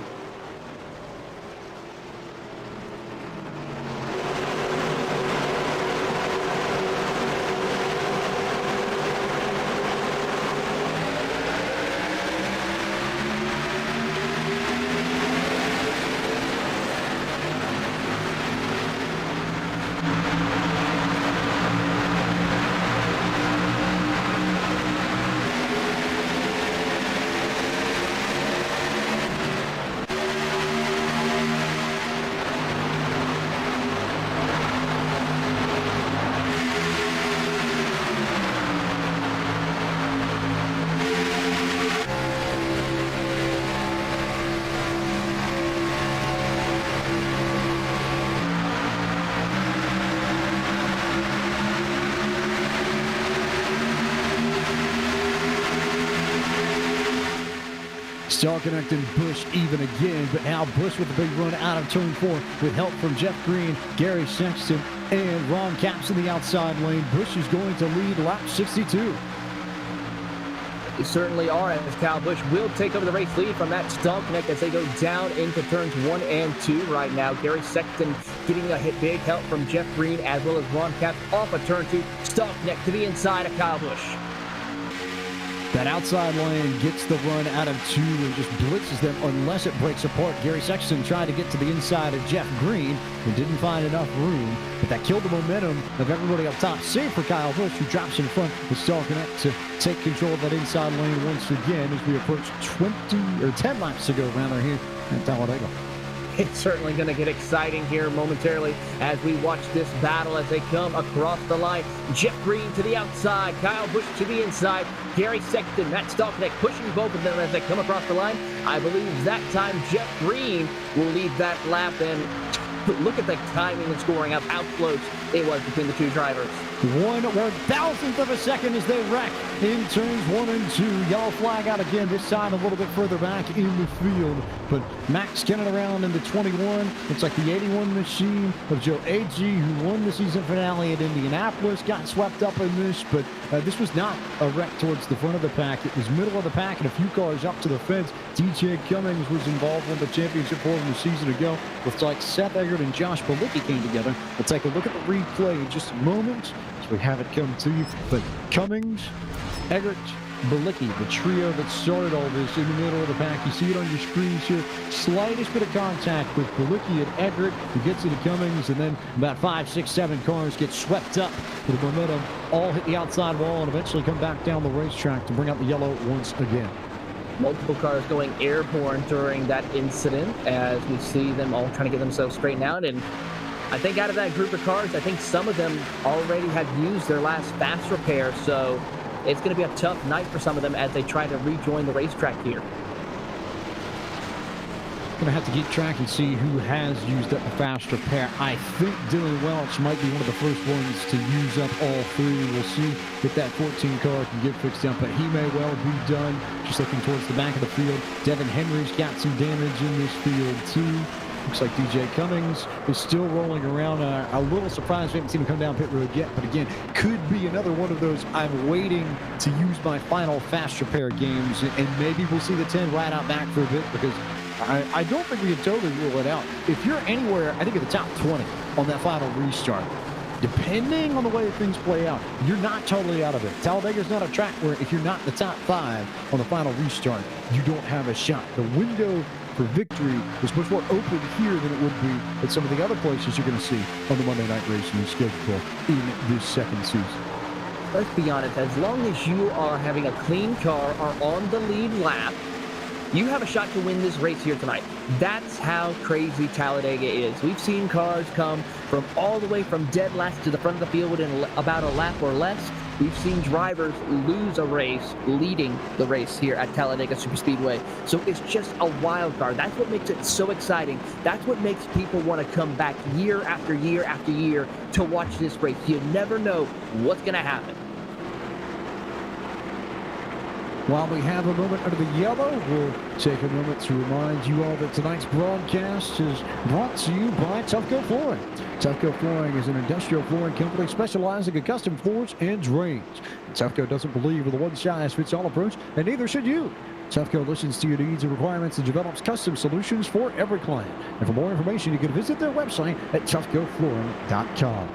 Stallconnect and Busch even again, but now Busch with a big run out of turn 4 with help from Jeff Green, Gary Sexton, and Ron Capps in the outside lane. Busch is going to lead lap 62. They certainly are, as Kyle Busch will take over the race lead from that Stallconnect as they go down into turns 1 and 2 right now. Gary Sexton getting a big help from Jeff Green as well as Ron Capps off of turn 2. Stallconnect to the inside of Kyle Busch. That outside lane gets the run out of 2 and just blitzes them unless it breaks apart. Gary Sexton tried to get to the inside of Jeff Green and didn't find enough room, but that killed the momentum of everybody up top, save for Kyle Busch, who drops in front with Stall Connect to take control of that inside lane once again as we approach 10 laps to go rather here at Talladega. It's certainly going to get exciting here momentarily as we watch this battle as they come across the line. Jeff Green to the outside, Kyle Busch to the inside, Gary Sexton, Matt Stallknecht pushing both of them as they come across the line. I believe that time Jeff Green will lead that lap, and look at the timing and scoring of how close it was between the 2 drivers. 1/1000th of a second as they wreck in turns 1 and 2. Yellow flag out again, this time a little bit further back in the field. But Max getting around in the 21. Looks like the 81 machine of Joe Agee, who won the season finale at Indianapolis, got swept up in this. But this was not a wreck towards the front of the pack. It was middle of the pack and a few cars up to the fence. DJ Cummings was involved in the championship podium a season ago. Looks like Seth Eggert and Josh Bilicki came together. We'll take a look at the replay in just a moment. We have it come to you, but Cummings, Eggert, Bilicki, the trio that started all this in the middle of the pack. You see it on your screens here. Slightest bit of contact with Bilicki and Eggert, who gets into Cummings, and then about 5, 6, 7 cars get swept up with the momentum, all hit the outside wall, and eventually come back down the racetrack to bring out the yellow once again. Multiple cars going airborne during that incident as we see them all trying to get themselves straightened out. And I think out of that group of cars, I think some of them already had used their last fast repair, so it's going to be a tough night for some of them as they try to rejoin the racetrack here. Going to have to keep track and see who has used up the fast repair. I think Dylan Welch might be one of the first ones to use up all 3. We'll see if that 14 car can get fixed up, but he may well be done. Just looking towards the back of the field. Devin Henry's got some damage in this field too. Looks like DJ Cummings is still rolling around. A little surprised we haven't seen him come down pit road yet, but again, could be another one of those I'm waiting to use my final fast repair games, and maybe we'll see the 10 right out back for a bit, because I don't think we can totally rule it out. If you're anywhere, I think in the top 20 on that final restart, depending on the way things play out, you're not totally out of it. Talladega's not a track where if you're not in the top 5 on the final restart, you don't have a shot. The window for victory is much more open here than it would be at some of the other places you're going to see on the Monday night racing schedule in this second season. Let's be honest, as long as you are having a clean car or on the lead lap, you have a shot to win this race here tonight. That's how crazy Talladega is. We've seen cars come from all the way from dead last to the front of the field in about a lap or less. We've seen drivers lose a race leading the race here at Talladega Superspeedway. So it's just a wild card. That's what makes it so exciting. That's what makes people want to come back year after year after year to watch this race. You never know what's going to happen. While we have a moment under the yellow, we'll take a moment to remind you all that tonight's broadcast is brought to you by Tufco Flooring. Tufco Flooring is an industrial flooring company specializing in custom floors and drains. Tufco doesn't believe in the one-size-fits-all approach, and neither should you. Tufco listens to your needs and requirements and develops custom solutions for every client. And for more information, you can visit their website at tufcoflooring.com.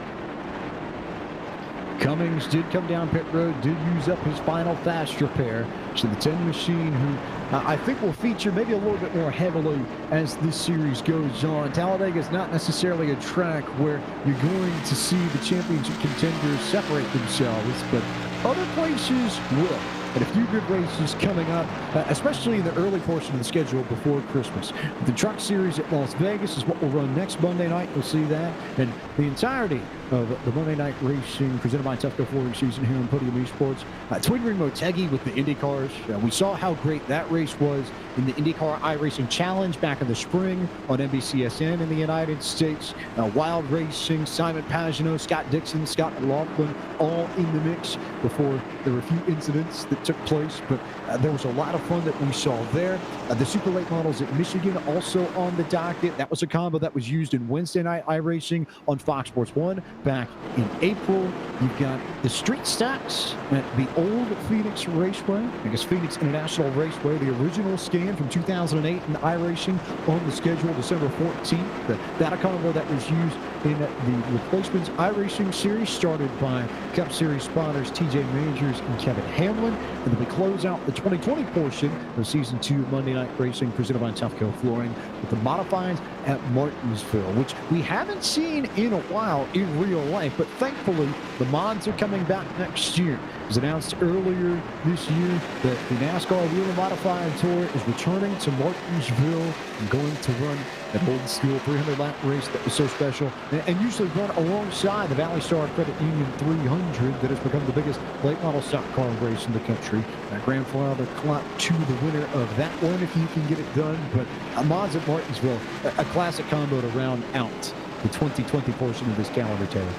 Cummings did come down pit road, did use up his final fast repair. So the 10 machine, who I think will feature maybe a little bit more heavily as this series goes on. Talladega is not necessarily a track where you're going to see the championship contenders separate themselves, but other places will. And a few good races coming up, especially in the early portion of the schedule before Christmas. The Truck Series at Las Vegas is what will run next Monday night. We'll see that. And the entirety of the Monday night racing presented by Tufco Flooring season here on Podium eSports. Twin Ring Motegi with the IndyCars. We saw how great that race was in the IndyCar iRacing Challenge back in the spring on NBCSN in the United States. Wild Racing, Simon Pagenaud, Scott Dixon, Scott McLaughlin, all in the mix before there were a few incidents that took place, but there was a lot of fun that we saw there. The Super Late Models at Michigan also on the docket. That was a combo that was used in Wednesday night iRacing on Fox Sports 1 back in April. You've got the street stacks at the old Phoenix Raceway, I guess Phoenix International Raceway, the original scan from 2008 in iRacing on the schedule December 14th. That a combo that was used in the replacements iRacing series started by Cup Series spotters TJ Majors and Kevin Hamlin. And then we close out the 2020 portion of Season 2 of Monday Night Racing presented by Tufco Flooring with the modifieds at Martinsville, which we haven't seen in a while in real life, but thankfully the mods are coming back next year. It was announced earlier this year that the NASCAR Wheel and Modified Tour is returning to Martinsville and going to run an old school 300-lap race that was so special and usually run alongside the Valley Star Credit Union 300 that has become the biggest late model stock car race in the country. Grandfather clock to the winner of that one if you can get it done, but mods at Martinsville, a classic combo to round out the 2020 portion of this calendar, Taylor.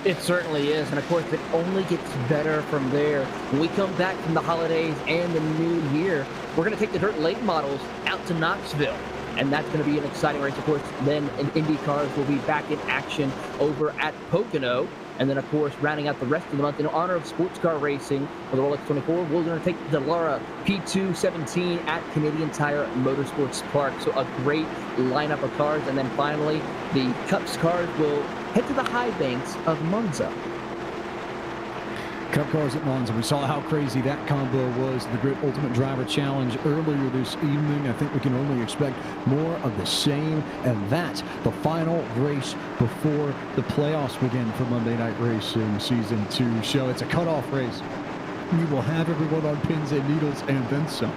It certainly is, and of course it only gets better from there. When we come back from the holidays and the new year, we're going to take the dirt late models out to Knoxville, and that's going to be an exciting race. Of course, then Indy cars will be back in action over at Pocono, and then of course rounding out the rest of the month in honor of sports car racing for the Rolex 24, we're going to take the Lara P217 at Canadian Tire Motorsports Park. So a great lineup of cars, and then finally the Cups cars will head to the high banks of Monza. Cup cars at Monza. We saw how crazy that combo was. The Grid Ultimate Driver Challenge earlier this evening. I think we can only expect more of the same. And that's the final race before the playoffs begin for Monday Night Racing Season 2 show. It's a cutoff race. We will have everyone on pins and needles and then some.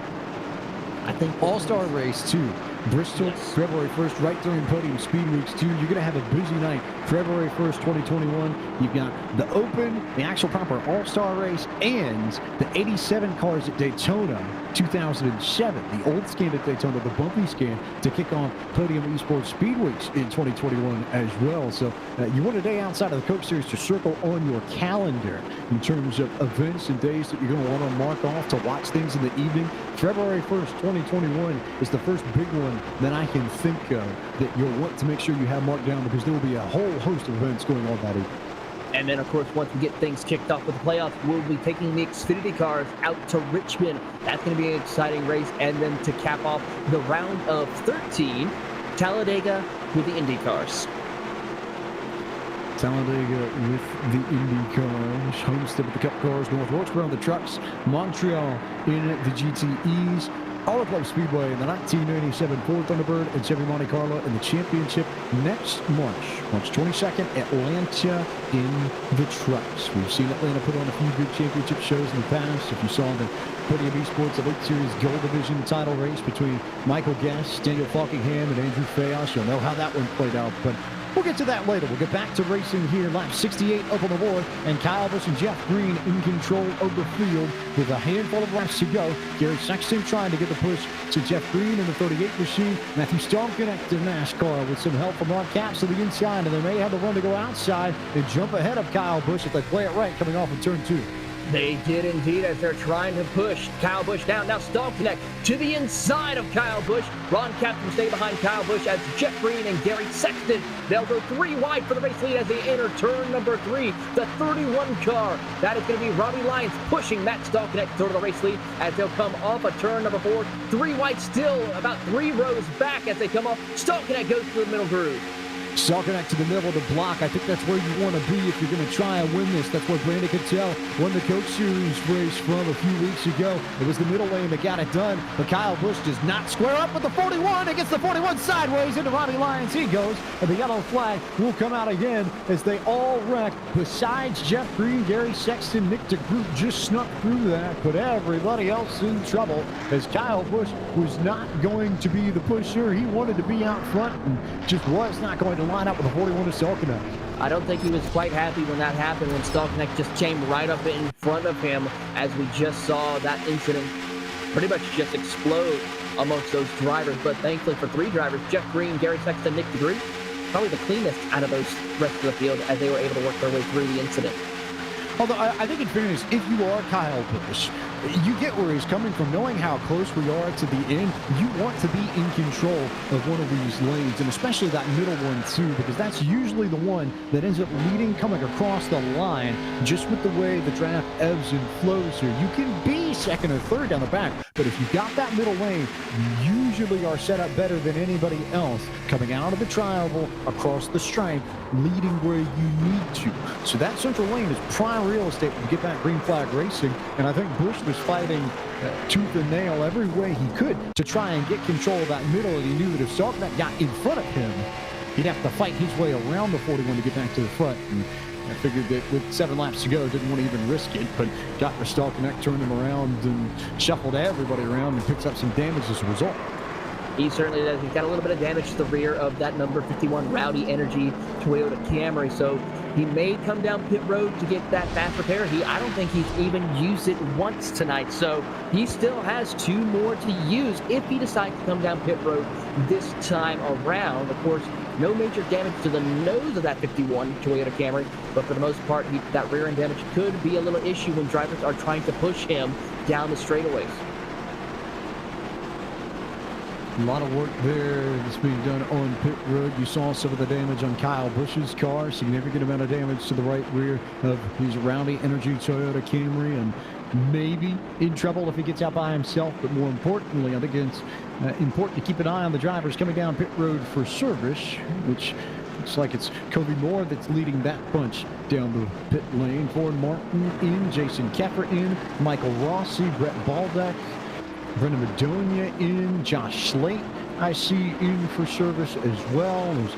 I think All-Star Race 2. Bristol, yes. February 1st, right during Podium Speed Weeks 2. You're going to have a busy night. February 1st, 2021. You've got the Open, the actual proper All-Star Race, and the 87 cars at Daytona 2007. The old scan at Daytona, the bumpy scan, to kick off Podium eSports Speed Weeks in 2021 as well. So you want a day outside of the Coke Series to circle on your calendar in terms of events and days that you're going to want to mark off to watch things in the evening. February 1st, 2021 is the first big one that I can think of that you'll want to make sure you have marked down, because there will be a whole host of events going on that evening. And then, of course, once we get things kicked off with the playoffs, we'll be taking the Xfinity cars out to Richmond. That's going to be an exciting race. And then to cap off the round of 13, Talladega with the Indy cars. Talladega with the Indy cars, Homestead with the Cup cars, North Wilkesboro on the trucks, Montreal in the GTEs, Auto Club Speedway in the 1997 Ford Thunderbird and Chevy Monte Carlo in the championship next March 22nd, Atlanta in the trucks. We've seen Atlanta put on a few good championship shows in the past. If you saw the Podium eSports Elite Series Gold Division title race between Michael Guest, Daniel Falkingham, and Andrew Fayos, you'll know how that one played out. But we'll get to that later. We'll get back to racing here. Lap 68 up on the board, and Kyle Busch and Jeff Green in control of the field with a handful of laps to go. Gary Sexton trying to get the push to Jeff Green in the 38 machine. Matthew Stallconnect to NASCAR with some help from Ron Capps to the inside, and they may have the run to go outside and jump ahead of Kyle Busch if they play it right coming off of turn 2. They did indeed, as they're trying to push Kyle Busch down. Now Stallconnect to the inside of Kyle Busch. Ron Capps will stay behind Kyle Busch as Jeff Green and Gary Sexton. They'll go 3 wide for the race lead as they enter turn number 3. The 31 car. That is going to be Robbie Lyons pushing Matt Stallconnect toward the race lead as they'll come off of turn number 4. 3 wide still, about 3 rows back as they come off. Stallconnect goes to the middle groove. Stallconnect to the middle of the block. I think that's where you want to be if you're going to try and win this. That's where Brandon Cattell won the Coke Series race from a few weeks ago. It was the middle lane that got it done, but Kyle Busch does not square up with the 41. It gets the 41 sideways into Robbie Lyons. He goes, and the yellow flag will come out again as they all wreck. Besides Jeff Green, Gary Sexton, Nick DeGroot just snuck through that, but everybody else in trouble as Kyle Busch was not going to be the pusher. He wanted to be out front and just was not going to line up with the 41 of Stallconnect. I don't think he was quite happy when that happened, when Stallconnect just came right up in front of him, as we just saw that incident pretty much just explode amongst those drivers. But thankfully for 3 drivers, Jeff Green, Gary Sexton, Nick DeGroot, probably the cleanest out of those rest of the field as they were able to work their way through the incident. Although I think in fairness, if you are Kyle Busch, you get where he's coming from. Knowing how close we are to the end, you want to be in control of one of these lanes, and especially that middle one too, because that's usually the one that ends up leading coming across the line. Just with the way the draft ebbs and flows here, you can be second or third down the back. But if you got that middle lane, you usually are set up better than anybody else coming out of the triangle across the stripe, leading where you need to. So that central lane is prime real estate to get that green flag racing. And I think Busch was fighting tooth and nail every way he could to try and get control of that middle. And he knew that if Starknet got in front of him, he'd have to fight his way around the 41 to get back to the front. And I figured that with 7 laps to go, didn't want to even risk it, but got the Starknet, turned him around and shuffled everybody around and picks up some damage as a result. He certainly does. He's got a little bit of damage to the rear of that number 51 Rowdy Energy Toyota Camry. So he may come down pit road to get that fast repair. I don't think he's even used it once tonight. So he still has 2 more to use if he decides to come down pit road this time around. Of course, no major damage to the nose of that 51 Toyota Camry, but for the most part, that rear end damage could be a little issue when drivers are trying to push him down the straightaways. A lot of work there that's being done on pit road. You saw some of the damage on Kyle Busch's car. Significant amount of damage to the right rear of his Rowdy Energy Toyota Camry, and maybe in trouble if he gets out by himself. But more importantly, I think it's important to keep an eye on the drivers coming down pit road for service, which looks like it's Kobe Moore that's leading that bunch down the pit lane. Ford Martin in, Jason Keffer in, Michael Rossi, Brett Baldock, Brendan Beaudoin in, Josh Slate I see in for service as well. And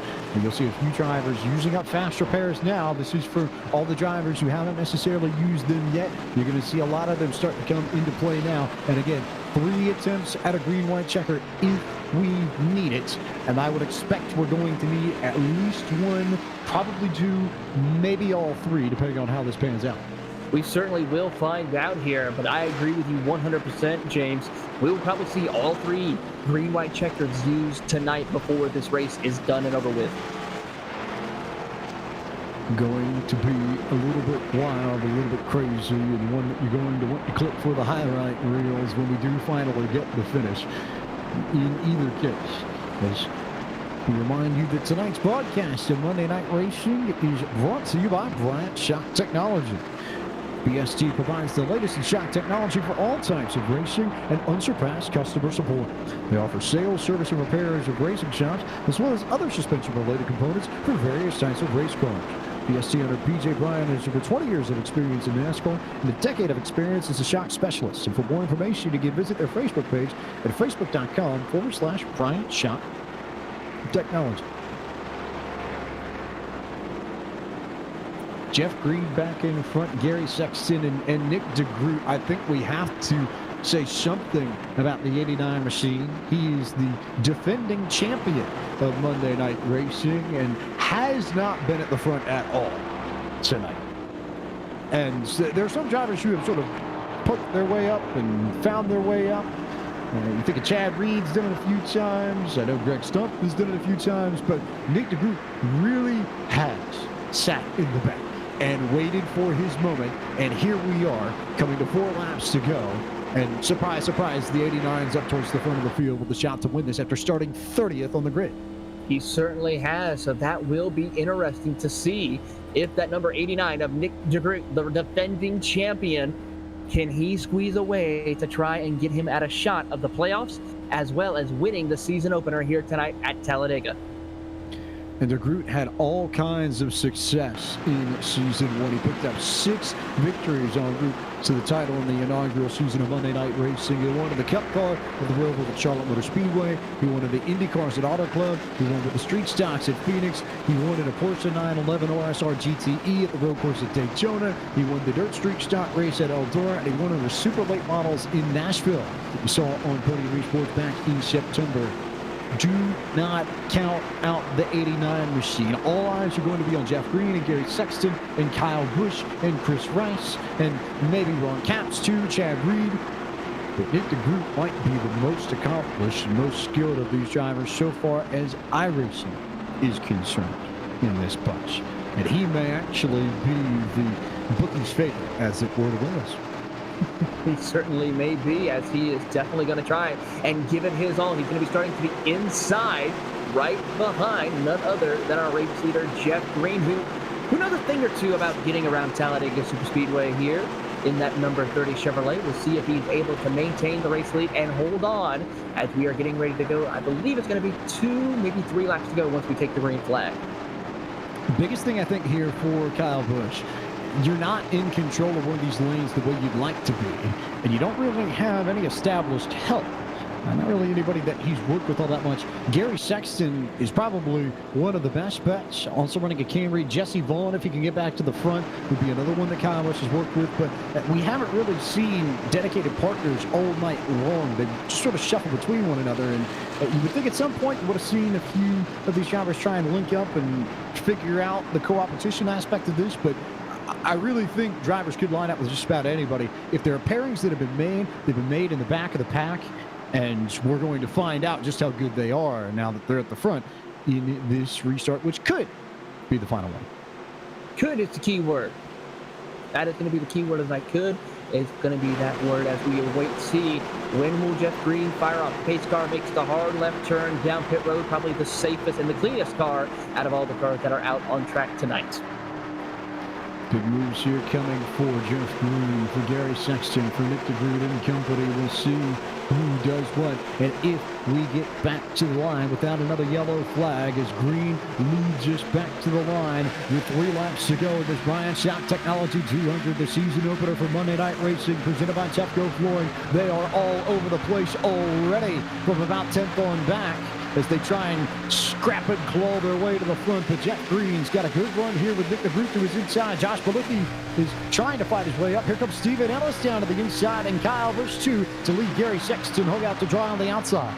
you'll see a few drivers using up fast repairs now. This is for all the drivers who haven't necessarily used them yet. You're going to see a lot of them start to come into play now. And again, 3 attempts at a green-white checker if we need it. And I would expect we're going to need at least 1, probably 2, maybe all 3, depending on how this pans out. We certainly will find out here, but I agree with you 100%, James. We will probably see all 3 green-white checkers used tonight before this race is done and over with. Going to be a little bit wild, a little bit crazy, and one that you're going to want to click for the highlight reels when we do finally get the finish. In either case, as we remind you that tonight's broadcast of Monday Night Racing is brought to you by Bryant Shock Technology. BST provides the latest in shock technology for all types of racing and unsurpassed customer support. They offer sales, service, and repairs of racing shocks, as well as other suspension-related components for various types of race cars. BST owner PJ Bryant has over 20 years of experience in NASCAR and a decade of experience as a shock specialist. And for more information, you can visit their Facebook page at facebook.com/Bryant Shock Technology. Jeff Green back in front, Gary Sexton and Nick DeGroot. I think we have to say something about the 89 machine. He is the defending champion of Monday Night Racing and has not been at the front at all tonight. And there are some drivers who have sort of poked their way up and found their way up. You think of Chad Reed's done it a few times. I know Greg Stump has done it a few times, but Nick DeGroot really has sat in the back and waited for his moment, and here we are coming to 4 laps to go, and surprise, surprise, the 89's up towards the front of the field with a shot to win this after starting 30th on the grid. He certainly has, so that will be interesting to see if that number 89 of Nick DeGroot, the defending champion, can he squeeze away to try and get him at a shot of the playoffs, as well as winning the season opener here tonight at Talladega. And DeGroot had all kinds of success in season 1. He picked up 6 victories en route to the title in the inaugural season of Monday Night Racing. He won the Cup car with the Roval at Charlotte Motor Speedway. He won the Indy cars at Auto Club. He won with the Street Stocks at Phoenix. He won in a Porsche 911 RSR GTE at the road course at Daytona. He won the Dirt Street Stock race at Eldora, and he won in the Super Late Models in Nashville. We saw on Podium eSports back in September. Do not count out the 89 machine. All eyes are going to be on Jeff Green and Gary Sexton and Kyle Busch and Chris Rice and maybe Ron Capps too, Chad Reed. But Nick DeGroot might be the most accomplished and most skilled of these drivers so far as iRacing is concerned in this bunch. And he may actually be the bookie's favorite, as it were, to win this. He certainly may be, as he is definitely going to try and give it his all. He's going to be starting to be inside, right behind none other than our race leader, Jeff Green, who knows a thing or two about getting around Talladega Superspeedway here in that number 30 Chevrolet. We'll see if he's able to maintain the race lead and hold on as we are getting ready to go. I believe it's going to be 2, maybe 3 laps to go once we take the green flag. Biggest thing I think here for Kyle Busch, you're not in control of one of these lanes the way you'd like to be, and you don't really have any established help. Not really anybody that he's worked with all that much. Gary Sexton is probably one of the best bets. Also running a Camry. Jesse Vaughn, if he can get back to the front, would be another one that Kyle Busch has worked with. But we haven't really seen dedicated partners all night long. They just sort of shuffle between one another. And you would think at some point you would have seen a few of these drivers try and link up and figure out the co-opetition aspect of this. But I really think drivers could line up with just about anybody. If there are pairings that have been made, they've been made in the back of the pack. And we're going to find out just how good they are now that they're at the front in this restart, which could be the final one. Could is the key word. That is going to be the key word of that could. It's going to be that word as we await to see when will Jeff Green fire off. Pace car makes the hard left turn down pit road, probably the safest and the cleanest car out of all the cars that are out on track tonight. Big moves here coming for Jeff Green, for Gary Sexton, for Nick DeGroot and company. We'll see who does what. And if we get back to the line without another yellow flag as Green leads us back to the line with 3 laps to go in this Bryant Shock Technology 200, the season opener for Monday Night Racing, presented by Tufco Flooring. They are all over the place already from about 10th on back as they try and scrap and claw their way to the front. But Jeff Green's got a good run here with Nick DeGroot to his inside. Josh Balicki is trying to fight his way up. Here comes Steven Ellis down to the inside, and Kyle Busch too to lead Gary Sexton hung out to dry on the outside.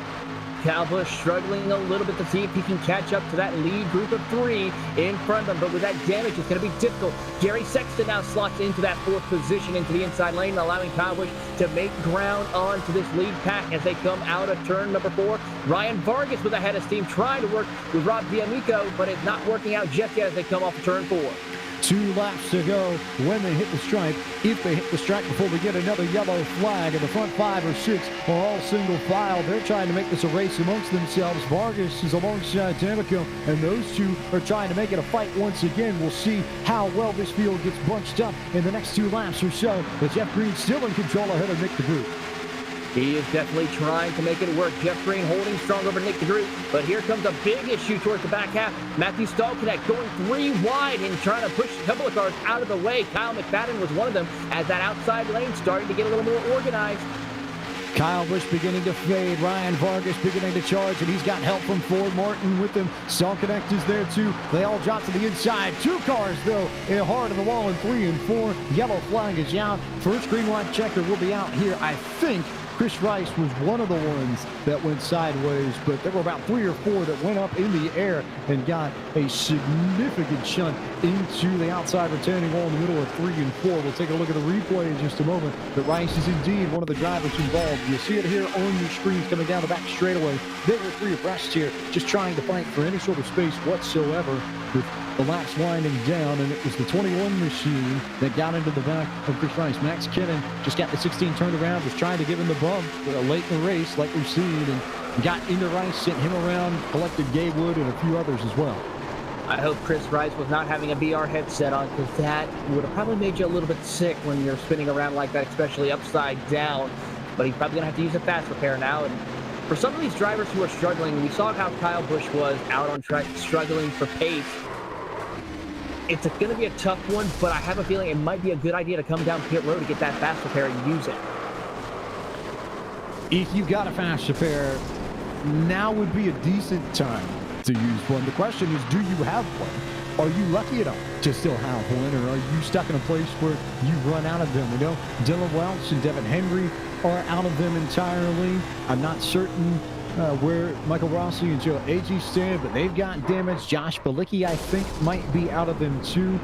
Kyle Busch struggling a little bit to see if he can catch up to that lead group of 3 in front of him, but with that damage, it's going to be difficult. Gary Sexton now slots into that 4th position into the inside lane, allowing Kyle Busch to make ground onto this lead pack as they come out of turn number 4. Ryan Vargas with a head of steam trying to work with Rob D'Amico, but it's not working out just yet as they come off of turn 4. 2 laps to go when they hit the stripe. If they hit the stripe before we get another yellow flag, and the front 5 or 6 are all single file. They're trying to make this a race amongst themselves. Vargas is alongside D'Amico, and those 2 are trying to make it a fight once again. We'll see how well this field gets bunched up in the next 2 laps or so. But Jeff Green still in control ahead of Nick DeGroot. He is definitely trying to make it work. Jeff Green holding strong over Nick DeGroot, but here comes a big issue towards the back half. Matthew Stallconnect going 3 wide and trying to push a couple of cars out of the way. Kyle McFadden was one of them as that outside lane starting to get a little more organized. Kyle Busch beginning to fade. Ryan Vargas beginning to charge, and he's got help from Ford Martin with him. Stallconnect is there too. They all drop to the inside. 2 cars though hard on the wall in 3 and 4. Yellow flag is out. First green light checker will be out here. I think Chris Rice was one of the ones that went sideways, but there were about 3 or 4 that went up in the air and got a significant shunt into the outside retaining wall in the middle of 3 and 4. We'll take a look at the replay in just a moment, but Rice is indeed one of the drivers involved. You see it here on your screens coming down the back straightaway. They were 3 abreast here, just trying to fight for any sort of space whatsoever with the laps winding down, and it was the 21 machine that got into the back of Chris Rice. Max Kinnon just got the 16 turned around, was trying to give him the bump late in the race like we've seen, and got into Rice, sent him around, collected Gabe Wood and a few others as well. I hope Chris Rice was not having a VR headset on, because that would have probably made you a little bit sick when you're spinning around like that, especially upside down. But he's probably going to have to use a fast repair now. And for some of these drivers who are struggling, we saw how Kyle Busch was out on track struggling for pace. It's going to be a tough one, but I have a feeling it might be a good idea to come down pit road to get that fast repair and use it. If you've got a fast repair, now would be a decent time to use one. The question is, do you have one? Are you lucky enough to still have one, or are you stuck in a place where you run out of them? We know Dylan Welch and Devin Henry are out of them entirely. I'm not certain where Michael Rossi and Joe Agee stand, but they've got damage. Josh Balicki, I think, might be out of them too.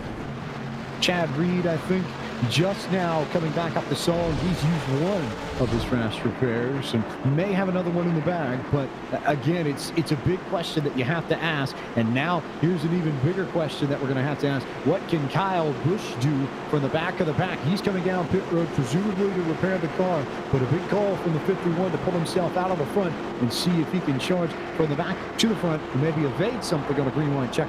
Chad Reed, I think, just now coming back up the song. He's used one of his fast repairs and may have another one in the bag. But again, it's a big question that you have to ask. And now here's an even bigger question that we're going to have to ask. What can Kyle Busch do from the back of the pack? He's coming down pit road, presumably to repair the car. But a big call from the 51 to pull himself out of the front and see if he can charge from the back to the front and maybe evade something on a green light check.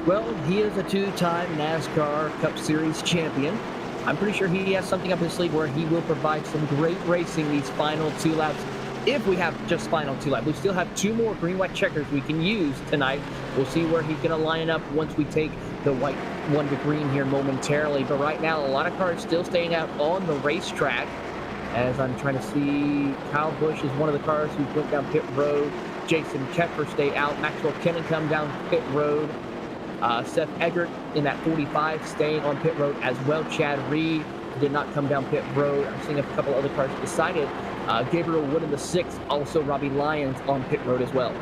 Well, he is a 2-time NASCAR Cup Series champion. I'm pretty sure he has something up his sleeve where he will provide some great racing these final 2 laps. If we have just final 2 laps, we still have 2 more green-white checkers we can use tonight. We'll see where he's going to line up once we take the white one to green here momentarily. But right now, a lot of cars still staying out on the racetrack. As I'm trying to see, Kyle Busch is one of the cars who went down pit road. Jason Kepler stayed out. Maxwell Kennan come down pit road. Seth Eggert in that 45 staying on pit road as well. Chad Reed did not come down pit road. I'm seeing a couple other cars decided. Gabriel Wood in the 6th, also Robbie Lyons on pit road as well.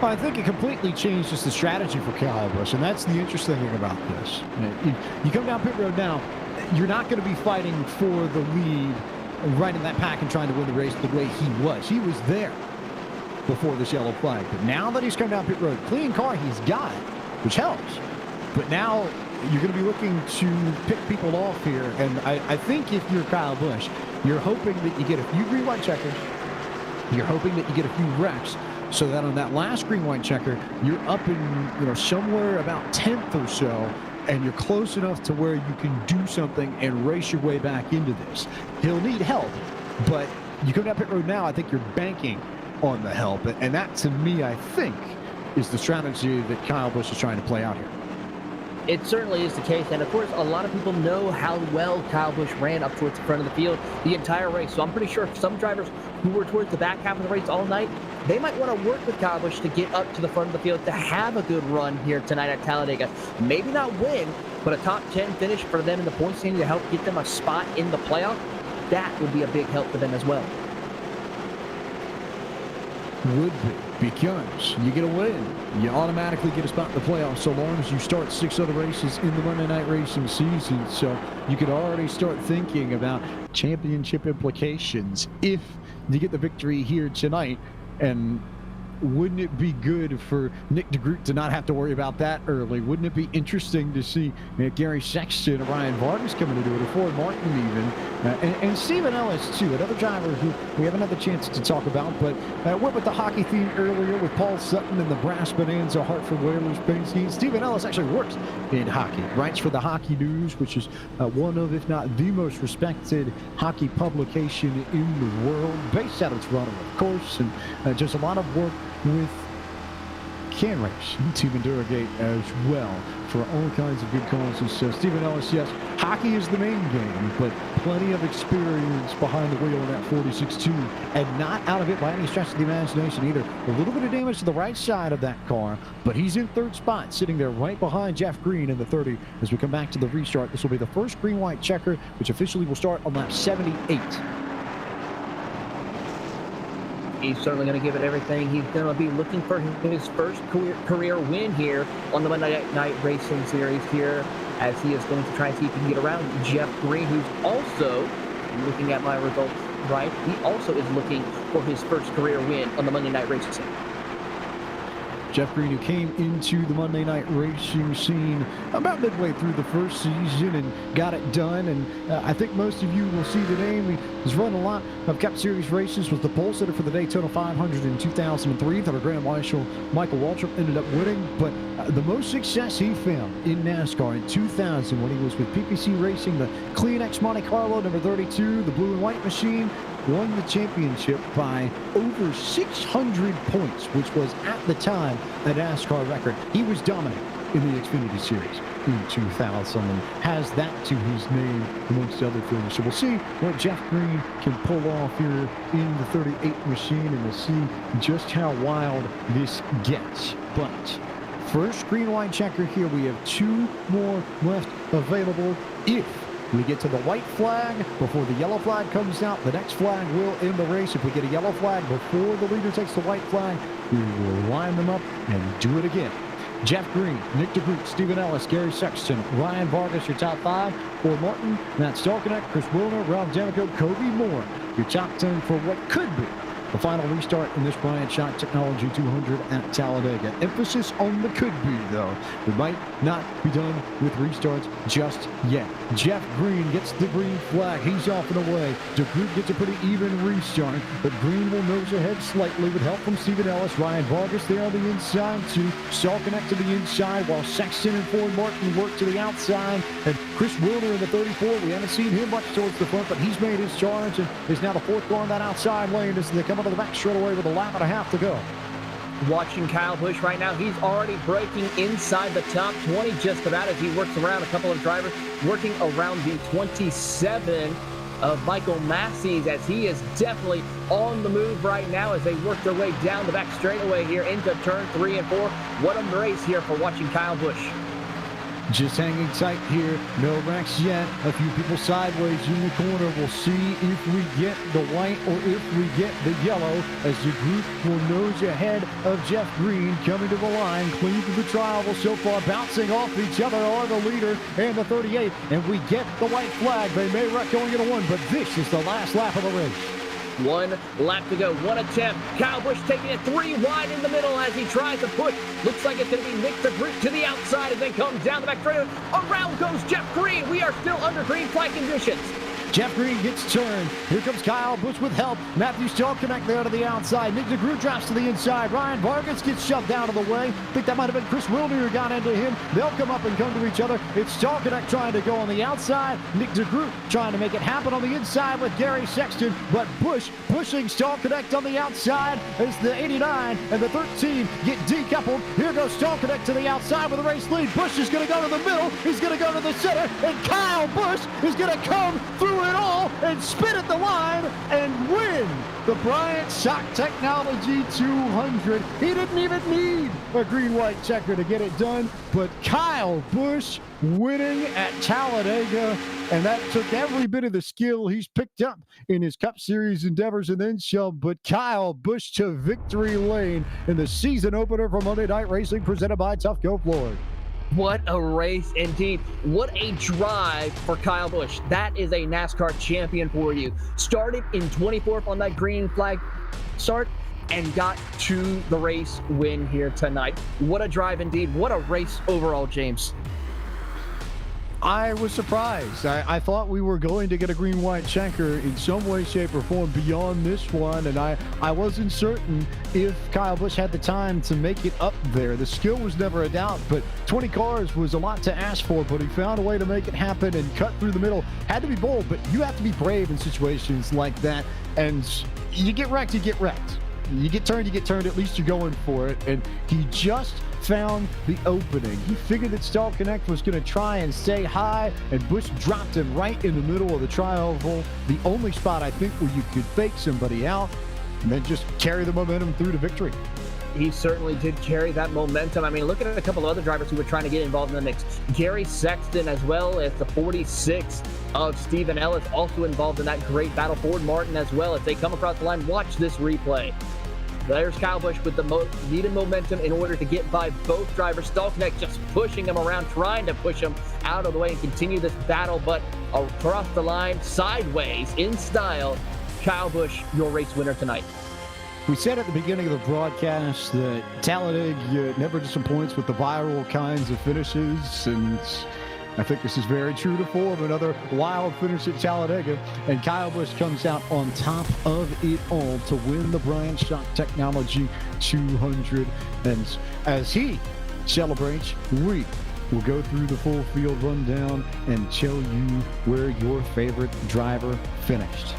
Well, I think it completely changes the strategy for Kyle Busch, and that's the interesting thing about this. You come down pit road now, you're not going to be fighting for the lead right in that pack and trying to win the race the way he was. He was there before this yellow flag, but now that he's come down pit road, clean car he's got, which helps. But now you're going to be looking to pick people off here, and I think if you're Kyle Busch, you're hoping that you get a few green-white checkers, you're hoping that you get a few wrecks, so that on that last green-white checker, you're up in somewhere about 10th or so, and you're close enough to where you can do something and race your way back into this. He'll need help, but you come down pit road now, I think you're banking on the help, and that to me, I think, is the strategy that Kyle Busch is trying to play out here. It certainly is the case, and of course, a lot of people know how well Kyle Busch ran up towards the front of the field the entire race. So I'm pretty sure some drivers who were towards the back half of the race all night, they might want to work with Kyle Busch to get up to the front of the field to have a good run here tonight at Talladega. Maybe not win, but a top 10 finish for them in the point standing to help get them a spot in the playoff. That would be a big help for them as well. Would be, because you get a win, you automatically get a spot in the playoffs so long as you start 6 other races in the Monday Night Racing season. So you could already start thinking about championship implications if you get the victory here tonight. And wouldn't it be good for Nick DeGroot to not have to worry about that early? Wouldn't it be interesting to see Gary Sexton and Ryan Vargas coming to do it, or Ford Martin even, and Stephen Ellis too, another driver who we haven't had the chance to talk about, but went with the hockey theme earlier with Paul Sutton and the Brass Bonanza Hartford Whalers paint scheme. Stephen Ellis actually works in hockey, writes for the Hockey News, which is one of, if not the most respected hockey publication in the world, based out of Toronto, of course, and just a lot of work with Can Race and Team Endurogate as well for all kinds of good causes. So Stephen Ellis, yes, hockey is the main game, but plenty of experience behind the wheel in that 46-2, and not out of it by any stretch of the imagination either. A little bit of damage to the right side of that car, but he's in 3rd spot, sitting there right behind Jeff Green in the 30 as we come back to the restart. This will be the first green-white checker, which officially will start on lap 78. He's certainly going to give it everything. He's going to be looking for his first career win here on the Monday Night Racing Series here, as he is going to try and see if he can get around Jeff Green, who's also, looking at my results right, he also is looking for his first career win on the Monday Night Racing Series. Jeff Green, who came into the Monday Night Racing scene about midway through the first season and got it done. And I think most of you will see the name. He's run a lot of Cup Series races, was the pole sitter for the Daytona 500 in 2003 that our Grand Marshal Michael Waltrip ended up winning. But the most success he found in NASCAR in 2000 when he was with PPC Racing, the Clean X Monte Carlo number 32, the blue and white machine, won the championship by over 600 points, which was at the time a NASCAR record. He was dominant in the Xfinity Series in 2000 and has that to his name amongst other things. So we'll see what Jeff Green can pull off here in the 38 machine, and we'll see just how wild this gets. But first green-white checker here. We have 2 more left available. If we get to the white flag before the yellow flag comes out, the next flag will end the race. If we get a yellow flag before the leader takes the white flag, we will line them up and do it again. Jeff Green, Nick DeGroot, Stephen Ellis, Gary Sexton, Ryan Vargas, your top 5. Ford Martin, Matt Stalkenek, Chris Wilner, Rob Demico, Kobe Moore, your top 10 for what could be the final restart in this Bryant Shot Technology 200 at Talladega. Emphasis on the could be, though. We might not be done with restarts just yet. Jeff Green gets the green flag. He's off and away. DeGroot gets a pretty even restart, but Green will nose ahead slightly with help from Stephen Ellis. Ryan Vargas there on the inside, too. Stalkenek to the inside, while Sexton and Ford Martin work to the outside. And Chris Wilder in the 34. We haven't seen him much towards the front, but he's made his charge and is now the fourth car in that outside lane as they come into the back straightaway with a lap and a half to go. Watching Kyle Busch right now, he's already breaking inside the top 20 just about as he works around a couple of drivers, working around the 27 of Michael Massey's, as he is definitely on the move right now as they work their way down the back straightaway here into turn 3 and 4. What a race here for watching Kyle Busch. Just hanging tight here. No wrecks yet. A few people sideways in the corner. We'll see if we get the white or if we get the yellow as the group will nose ahead of Jeff Green coming to the line. Clean to the trial so far. Bouncing off each other are the leader and the 38. And we get the white flag. They may wreck going into 1, but this is the last lap of the race. 1 lap to go, 1 attempt. Kyle Busch taking it 3 wide in the middle as he tries to push. Looks like it's going to be Nick DeGroot to the outside and then comes down the back straightaway. Around goes Jeff Green. We are still under green flag conditions. Jeff Green gets turned. Here comes Kyle Busch with help. Matthew Stallconnect there to the outside. Nick DeGroot drops to the inside. Ryan Vargas gets shoved out of the way. I think that might have been Chris Wilder who got into him. They'll come up and come to each other. It's Stallconnect trying to go on the outside. Nick DeGroot trying to make it happen on the inside with Gary Sexton. But Busch pushing Stallconnect on the outside as the 89 and the 13 get decoupled. Here goes Stallconnect to the outside with a race lead. Busch is going to go to the middle. He's going to go to the center. And Kyle Busch is going to come through it all and spin at the line and win the Bryant Shock Technology 200. He didn't even need a green-white checker to get it done, but Kyle Busch winning at Talladega, and that took every bit of the skill he's picked up in his Cup Series endeavors and then some. But Kyle Busch to victory lane in the season opener for Monday Night Racing presented by Tufco Floyd. What a race indeed. What a drive for Kyle Busch. That is a NASCAR champion for you. Started in 24th on that green flag start and got to the race win here tonight. What a drive indeed. What a race overall, James. I was surprised. I thought we were going to get a green-white checker in some way, shape, or form beyond this one, and I wasn't certain if Kyle Busch had the time to make it up there. The skill was never a doubt, but 20 cars was a lot to ask for, but he found a way to make it happen and cut through the middle. Had to be bold, but you have to be brave in situations like that, and you get wrecked, you get wrecked. You get turned, at least you're going for it, and he just found the opening. He figured that Stallconnect was going to try and stay high, and Busch dropped him right in the middle of the tri-oval, the only spot I think where you could fake somebody out and then just carry the momentum through to victory. He certainly did carry that momentum. I mean, look at a couple of other drivers who were trying to get involved in the mix. Gary Sexton, as well as the 46 of Stephen Ellis, also involved in that great battle. Ford Martin as well. As they come across the line, watch this replay. There's Kyle Busch with the needed momentum in order to get by both drivers. Stallconnect just pushing him around, trying to push him out of the way and continue this battle, but across the line, sideways, in style, Kyle Busch, your race winner tonight. We said at the beginning of the broadcast that Talladega never disappoints with the viral kinds of finishes, and I think this is very true to form. Another wild finish at Talladega, and Kyle Busch comes out on top of it all to win the Bryant Shock Technology 200. And as he celebrates, we will go through the full field rundown and tell you where your favorite driver finished.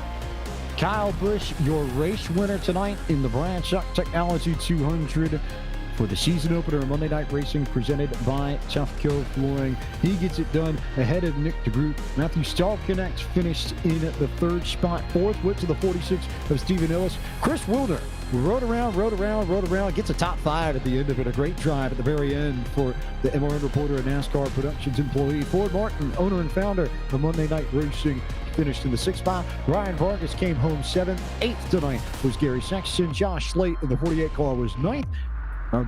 Kyle Busch, your race winner tonight in the Bryant Shock Technology 200. For the season opener of Monday Night Racing presented by Tufco Flooring. He gets it done ahead of Nick DeGroot. Matthew Stallconnect finished in the third spot. Fourth went to the 46 of Stephen Ellis. Chris Wilder rode around, gets a top 5 at the end of it. A great drive at the very end for the MRN reporter and NASCAR Productions employee. Ford Martin, owner and founder of Monday Night Racing, finished in the 6th spot. Ryan Vargas came home 7th. 8th tonight was Gary Sexton. Josh Slate in the 48 car was 9th.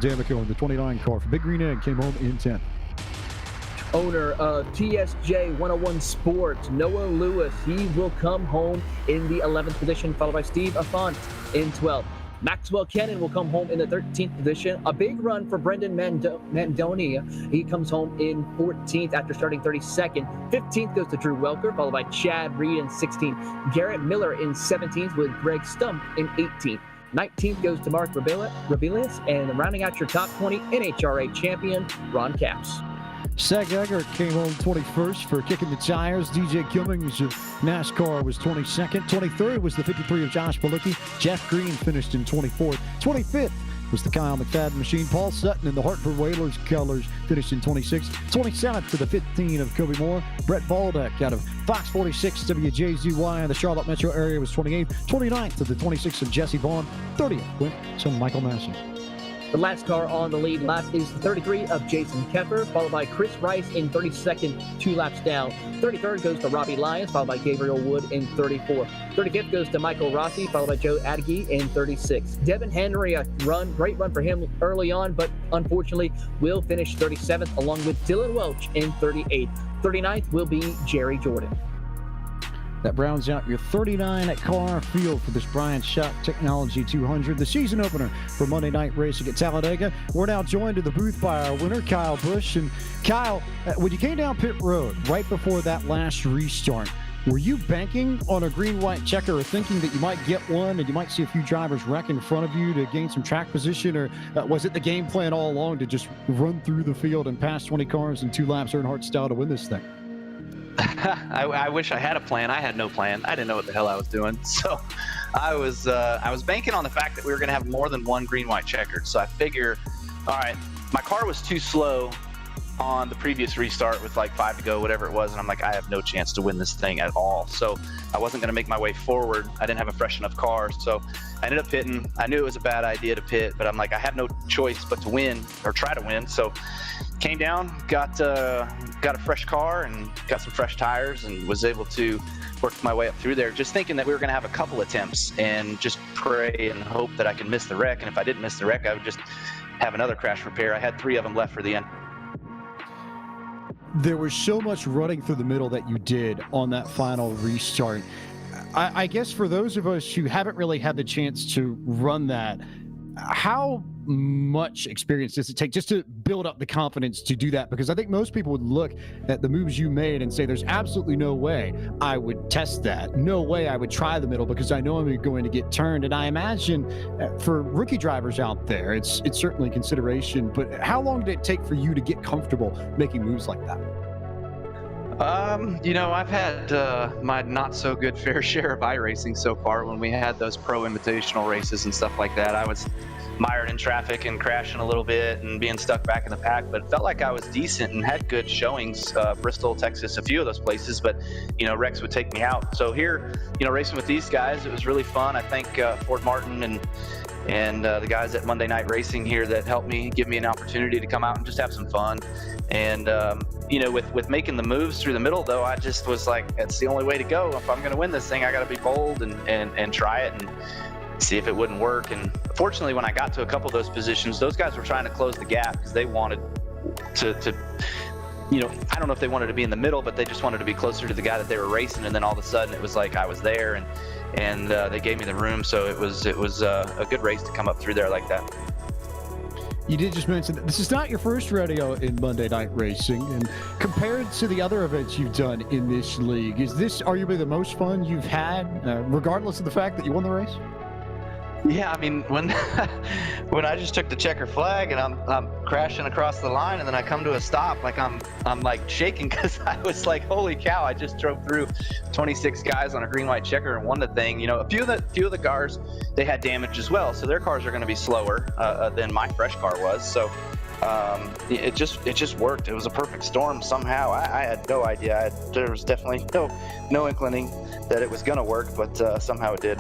D'Amico in the 29 car for Big Green Egg came home in 10th. Owner of TSJ 101 Sports, Noah Lewis, he will come home in the 11th position, followed by Steve Affont in 12th. Maxwell Kennan will come home in the 13th position. A big run for Brendan Mandonia. He comes home in 14th after starting 32nd. 15th goes to Drew Welker, followed by Chad Reed in 16th. Garrett Miller in 17th with Greg Stump in 18th. 19th goes to Mark Rabilius, and rounding out your top 20, NHRA champion, Ron Capps. Zach Eggert came home 21st for Kickin the Tires. DJ Cummings of NASCAR was 22nd. 23rd was the 53 of Josh Balicki. Jeff Green finished in 24th. 25th was the Kyle McFadden machine. Paul Sutton in the Hartford Whalers colors finished in 26th. 27th to the 15 of Kobe Moore. Brett Baldock out of Fox 46 WJZY in the Charlotte metro area was 28th. 29th to the 26 of Jesse Vaughn. 30th went to Michael Massey. The last car on the lead lap is the 33 of Jason Kepper, followed by Chris Rice in 32nd, 2 laps down. 33rd goes to Robbie Lyons, followed by Gabriel Wood in 34th. 35th goes to Michael Rossi, followed by Joe Adegui in 36th. Devin Henry, great run for him early on, but unfortunately will finish 37th, along with Dylan Welch in 38th. 39th will be Jerry Jordan. That rounds out your 39 car field for this Bryant Shock Technology 200, the season opener for Monday Night Racing at Talladega. We're now joined in the booth by our winner, Kyle Busch. And Kyle, when you came down pit road right before that last restart, were you banking on a green-white checker or thinking that you might get one and you might see a few drivers wreck in front of you to gain some track position? Or was it the game plan all along to just run through the field and pass 20 cars in 2 laps Earnhardt style to win this thing? I wish I had a plan. I had no plan. I didn't know what the hell I was doing. So I was banking on the fact that we were going to have more than one green-white checkered. So I figure, all right, my car was too slow on the previous restart with like 5 to go, whatever it was. And I'm like, I have no chance to win this thing at all. So I wasn't going to make my way forward. I didn't have a fresh enough car. So I ended up pitting. I knew it was a bad idea to pit, but I'm like, I have no choice but to win or try to win. So came down, got a fresh car and got some fresh tires and was able to work my way up through there, just thinking that we were going to have a couple attempts and just pray and hope that I could miss the wreck. And if I didn't miss the wreck, I would just have another crash repair. I had 3 of them left for the end. There was so much running through the middle that you did on that final restart. I guess for those of us who haven't really had the chance to run that, how much experience does it take just to build up the confidence to do that? Because I think most people would look at the moves you made and say, there's absolutely no way I would test that. No way I would try the middle because I know I'm going to get turned. And I imagine for rookie drivers out there, it's certainly a consideration. But how long did it take for you to get comfortable making moves like that? I've had my not so good fair share of iRacing so far. When we had those pro invitational races and stuff like that, I was mired in traffic and crashing a little bit and being stuck back in the pack, but it felt like I was decent and had good showings. Bristol, Texas, a few of those places, but Rex would take me out. So here, racing with these guys, it was really fun. I thank Ford Martin and the guys at Monday Night Racing here that helped me, give me an opportunity to come out and just have some fun. And with making the moves through the middle, though, I just was like, it's the only way to go. If I'm going to win this thing, I got to be bold and try it and see if it wouldn't work. And fortunately, when I got to a couple of those positions, those guys were trying to close the gap because they wanted to I don't know if they wanted to be in the middle, but they just wanted to be closer to the guy that they were racing. And then all of a sudden, it was like I was there, and they gave me the room. So it was a good race to come up through there like that. You did just mention that this is not your first rodeo in Monday Night Racing, and compared to the other events you've done in this league, is this arguably the most fun you've had, regardless of the fact that you won the race? Yeah, I mean, when I just took the checker flag and I'm crashing across the line, and then I come to a stop, like I'm like shaking because I was like, holy cow! I just drove through 26 guys on a green-white checker and won the thing. A few of the cars, they had damage as well, so their cars are going to be slower than my fresh car was. So it just worked. It was a perfect storm somehow. I had no idea. There was definitely no inclining that it was going to work, but somehow it did.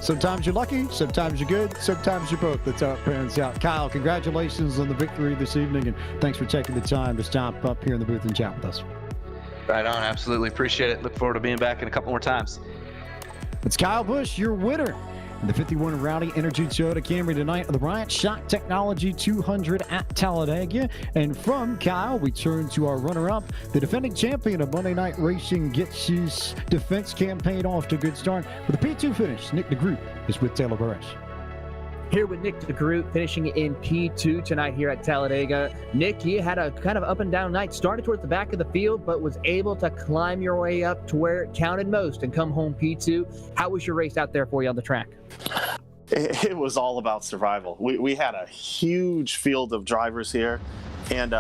Sometimes you're lucky, sometimes you're good, sometimes you're both. That's how it pans out. Kyle, congratulations on the victory this evening, and thanks for taking the time to stop up here in the booth and chat with us. Right on, absolutely. Appreciate it. Look forward to being back in a couple more times. It's Kyle Busch, your winner in the 51 Rowdy Energy Toyota Camry tonight of the Bryant Shock Technology 200 at Talladega. And from Kyle, we turn to our runner-up. The defending champion of Monday Night Racing gets his defense campaign off to a good start. With a P2 finish, Nick DeGroot is with Taylor Burris. Here with Nick DeGroot finishing in P2 tonight here at Talladega. Nick, you had a kind of up and down night. Started towards the back of the field, but was able to climb your way up to where it counted most and come home P2. How was your race out there for you on the track? It was all about survival. We had a huge field of drivers here, and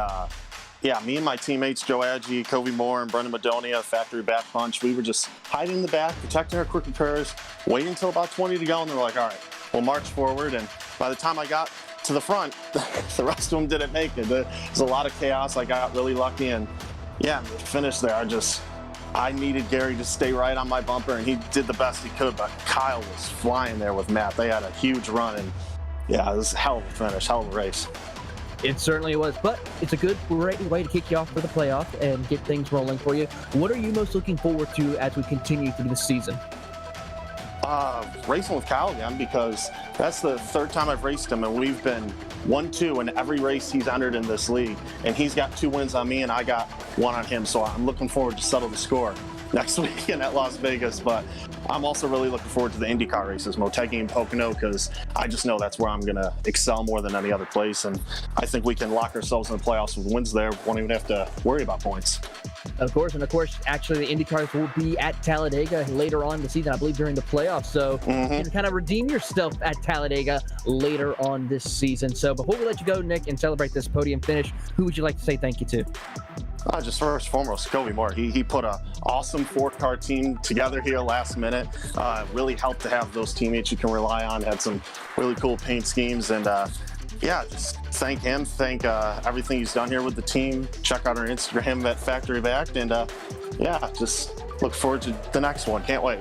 yeah, me and my teammates, Joe Agee, Kobe Moore, and Brendan Madonia, factory back bunch, we were just hiding in the back, protecting our quick repairs, waiting until about 20 to go, and they were like, all right, we'll march forward. And by the time I got to the front, the rest of them didn't make it. There was a lot of chaos. I got really lucky, and yeah, the finish there, I needed Gary to stay right on my bumper, and he did the best he could, but Kyle was flying there with Matt. They had a huge run, and yeah, it was a hell of a finish, hell of a race. It certainly was, but it's a good way to kick you off for the playoff and get things rolling for you. What are you most looking forward to as we continue through the season? Racing with Kyle again, because that's the third time I've raced him, and we've been 1-2 in every race he's entered in this league, and he's got 2 wins on me and I got 1 on him, so I'm looking forward to settle the score next weekend at Las Vegas. But I'm also really looking forward to the IndyCar races, Motegi and Pocono, because I just know that's where I'm going to excel more than any other place, and I think we can lock ourselves in the playoffs with wins there. Won't even have to worry about points. Of course, actually the IndyCars will be at Talladega later on in the season, I believe, during the playoffs. So you can kind of redeem yourself at Talladega later on this season. So before we let you go, Nick, and celebrate this podium finish, who would you like to say thank you to? Just first and foremost, Kobe Moore. He put an awesome 4-car team together here last minute. Really helped to have those teammates you can rely on. Had some really cool paint schemes, and yeah, just thank him. Thank everything he's done here with the team. Check out our Instagram at Factory Backed, and yeah, just look forward to the next one. Can't wait.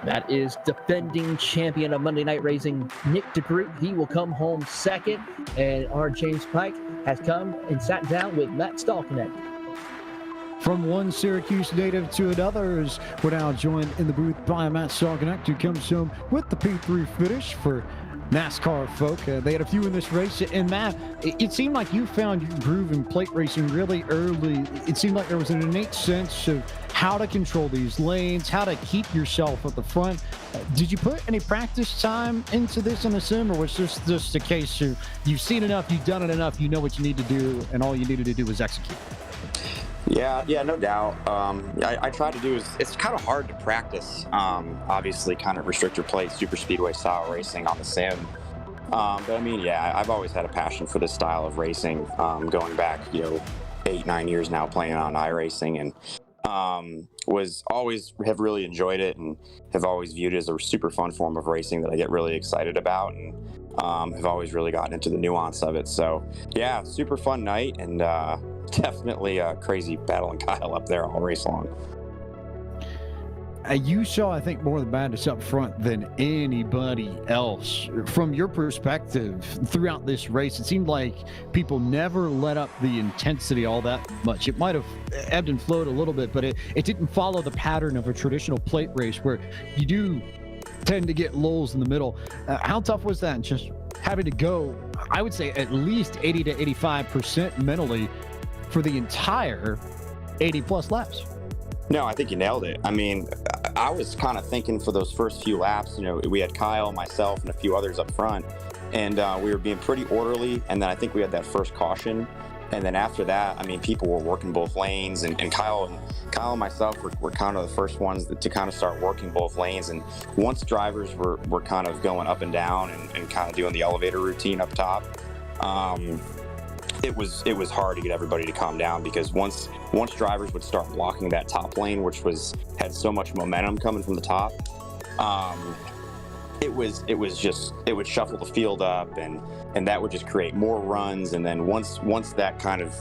That is defending champion of Monday Night Racing, Nick DeGroot. He will come home second, and our James Pike has come and sat down with Matt Stallknecht. From one Syracuse native to another, as we're now joined in the booth by Matt Stallknecht, who comes home with the P3 finish for NASCAR folk. They had a few in this race, and Matt, it seemed like you found your groove in plate racing really early. It seemed like there was an innate sense of how to control these lanes, how to keep yourself at the front. Did you put any practice time into this in the sim, or was this just a case of you've seen enough, you've done it enough, you know what you need to do, and all you needed to do was execute? Yeah, no doubt. I try to do is, it's kind of hard to practice, obviously kind of restrict your plate, super speedway style racing on the sim. But I mean, yeah, I've always had a passion for this style of racing, going back, 8-9 years now playing on iRacing, and was always have really enjoyed it and have always viewed it as a super fun form of racing that I get really excited about, and have always really gotten into the nuance of it. So yeah, super fun night, and definitely a crazy battling Kyle up there all race long. You saw, I think, more of the madness up front than anybody else. From your perspective, throughout this race, it seemed like people never let up the intensity all that much. It might have ebbed and flowed a little bit, but it didn't follow the pattern of a traditional plate race where you do tend to get lulls in the middle. How tough was that? Just having to go, I would say, at least 80 to 85% mentally for the entire 80-plus laps. No, I think you nailed it. I mean, I was kind of thinking for those first few laps, we had Kyle, myself, and a few others up front, and we were being pretty orderly, and then I think we had that first caution, and then after that, I mean, people were working both lanes, and Kyle and myself were kind of the first ones to kind of start working both lanes, and once drivers were kind of going up and down and kind of doing the elevator routine up top, it was hard to get everybody to calm down, because once drivers would start blocking that top lane, which had so much momentum coming from the top, it would shuffle the field up, and that would just create more runs. And then once that kind of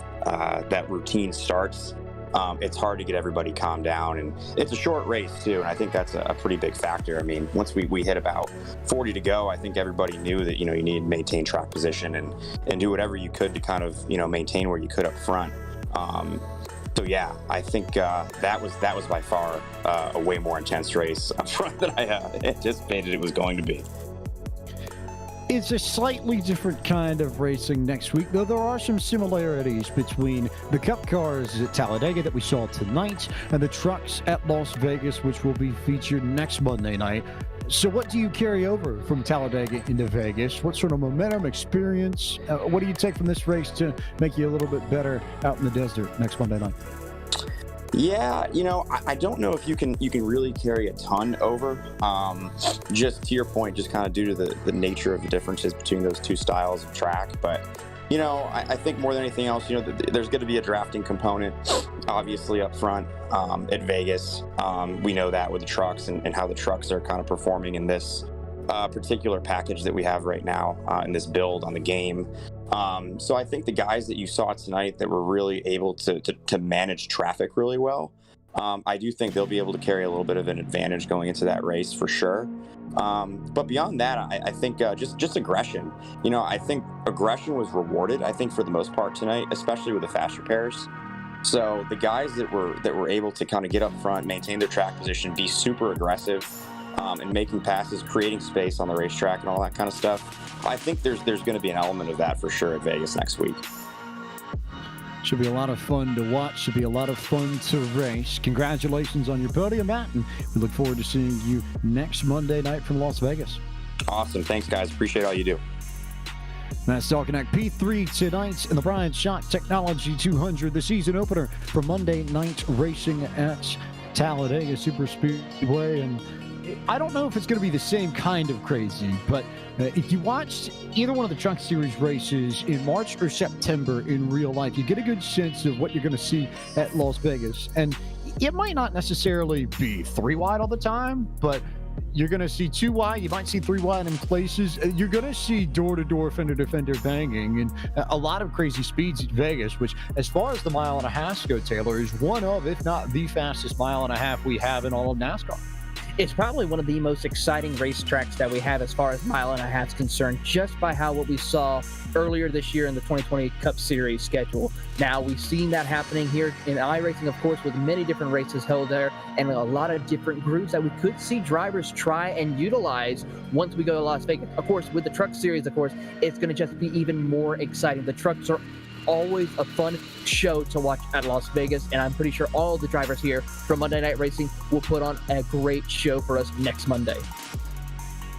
that routine starts, it's hard to get everybody calmed down, and it's a short race too, and I think that's a pretty big factor. I mean, once we hit about 40 to go, I think everybody knew that you need to maintain track position and do whatever you could to kind of maintain where you could up front. So yeah, I think that was by far a way more intense race up front than I anticipated it was going to be. It's a slightly different kind of racing next week, though there are some similarities between the Cup cars at Talladega that we saw tonight and the trucks at Las Vegas, which will be featured next Monday night. So what do you carry over from Talladega into Vegas? What sort of momentum, experience, what do you take from this race to make you a little bit better out in the desert next Monday night? Yeah, I don't know if you can really carry a ton over. Just to your point, just kind of due to the nature of the differences between those two styles of track. But I think more than anything else, there's going to be a drafting component, obviously up front at Vegas. We know that with the trucks and how the trucks are kind of performing in this particular package that we have right now in this build on the game. So I think the guys that you saw tonight that were really able to manage traffic really well, I do think they'll be able to carry a little bit of an advantage going into that race for sure. But beyond that, I think just aggression. I think aggression was rewarded, I think, for the most part tonight, especially with the fast repairs. So the guys that were able to kind of get up front, maintain their track position, be super aggressive, and making passes, creating space on the racetrack and all that kind of stuff, I think there's going to be an element of that for sure at Vegas next week. Should be a lot of fun to watch. Should be a lot of fun to race. Congratulations on your podium, Matt, and we look forward to seeing you next Monday night from Las Vegas. Awesome. Thanks, guys. Appreciate all you do. Matt Stalkanack, P3 tonight in the Bryant Shock Technology 200, the season opener for Monday night racing at Talladega Superspeedway. And I don't know if it's going to be the same kind of crazy, but if you watched either one of the Truck Series races in March or September in real life, you get a good sense of what you're going to see at Las Vegas. And it might not necessarily be 3 wide all the time, but you're going to see 2 wide. You might see 3 wide in places. You're going to see door-to-door, fender-to-fender banging and a lot of crazy speeds at Vegas, which, as far as the mile and a half go, Taylor, is one of, if not the fastest mile and a half we have in all of NASCAR. It's probably one of the most exciting racetracks that we have as far as mile and a half is concerned, just by what we saw earlier this year in the 2020 Cup Series schedule. Now, we've seen that happening here in iRacing, of course, with many different races held there and a lot of different groups that we could see drivers try and utilize once we go to Las Vegas. Of course, with the Truck Series, of course, it's going to just be even more exciting. The trucks are always a fun show to watch at Las Vegas, and I'm pretty sure all the drivers here from Monday Night Racing will put on a great show for us next Monday.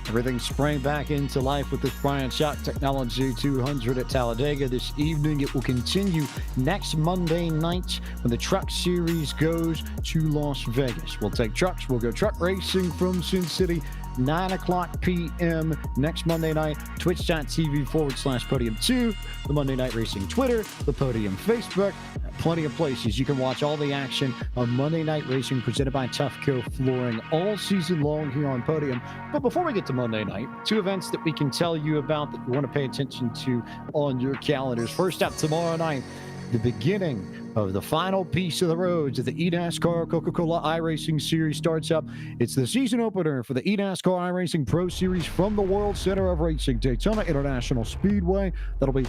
Everything sprang back into life with this Bryant Shock Technology 200 at Talladega this evening. It will continue next Monday night when the Truck Series goes to Las Vegas. We'll take trucks. We'll go truck racing from Sin City. 9 o'clock p.m. next Monday night, twitch.tv/Podium2, the Monday Night Racing Twitter, the Podium Facebook, plenty of places. You can watch all the action on Monday Night Racing presented by Tufco Flooring all season long here on Podium. But before we get to Monday night, 2 events that we can tell you about that you want to pay attention to on your calendars. First up, tomorrow night, the beginning of the final piece of the roads of the eNASCAR Coca-Cola iRacing Series starts up. It's the season opener for the eNASCAR iRacing Pro Series from the World Center of Racing, Daytona International Speedway. That'll be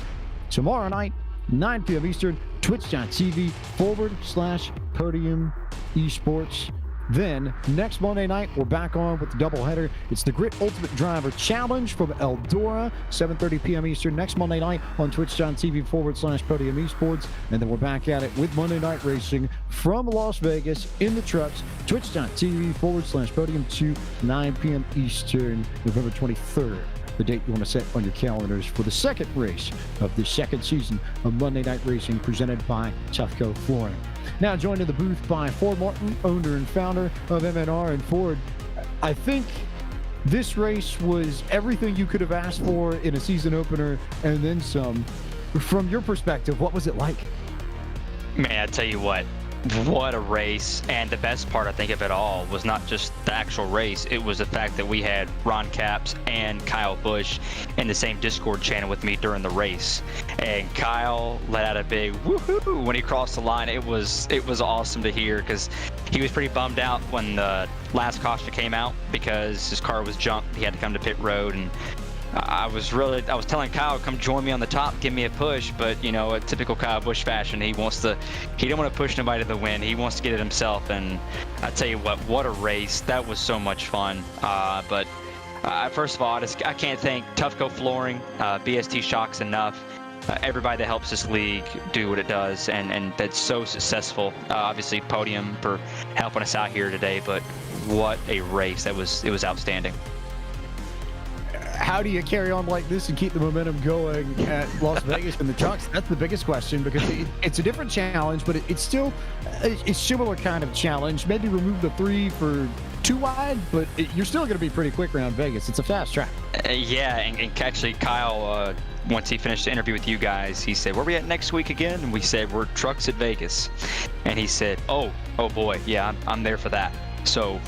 tomorrow night, 9 p.m. Eastern, twitch.tv/Podium eSports. Then, next Monday night, we're back on with the doubleheader. It's the Grit Ultimate Driver Challenge from Eldora, 7:30 p.m. Eastern, next Monday night on twitch.tv/Podium eSports. And then we're back at it with Monday Night Racing from Las Vegas in the trucks, twitch.tv/Podium2, 9 p.m. Eastern, November 23rd. The date you want to set on your calendars for the second race of the second season of Monday Night Racing presented by Tufco Flooring. Now joined in the booth by Ford Martin, owner and founder of MNR. And Ford, I think this race was everything you could have asked for in a season opener and then some. From your perspective, what was it like? Man, I tell you what a race. And the best part, I think, of it all was not just the actual race. It was the fact that we had Ron Capps and Kyle Busch in the same Discord channel with me during the race. And Kyle let out a big woohoo when he crossed the line. It was awesome to hear, because he was pretty bummed out when the last caution came out because his car was junked. He had to come to pit road, and I was telling Kyle, come join me on the top, give me a push, but a typical Kyle Busch fashion, he don't want to push nobody to the win. He wants to get it himself. And I tell you what a race. That was so much fun. But first of all, I can't thank Tufco Flooring, BST Shocks enough. Everybody that helps this league do what it does, and that's so successful. Obviously Podium for helping us out here today, but what a race. It was outstanding. How do you carry on like this and keep the momentum going at Las Vegas in the trucks? That's the biggest question, because it's a different challenge, but it's still a similar kind of challenge. Maybe remove the 3 for 2 wide, but you're still going to be pretty quick around Vegas. It's a fast track. Yeah, and actually Kyle once he finished the interview with you guys, he said, "Where are we at next week again?" And we said, "We're Trucks at Vegas." And he said, "Oh boy, yeah, I'm there for that." So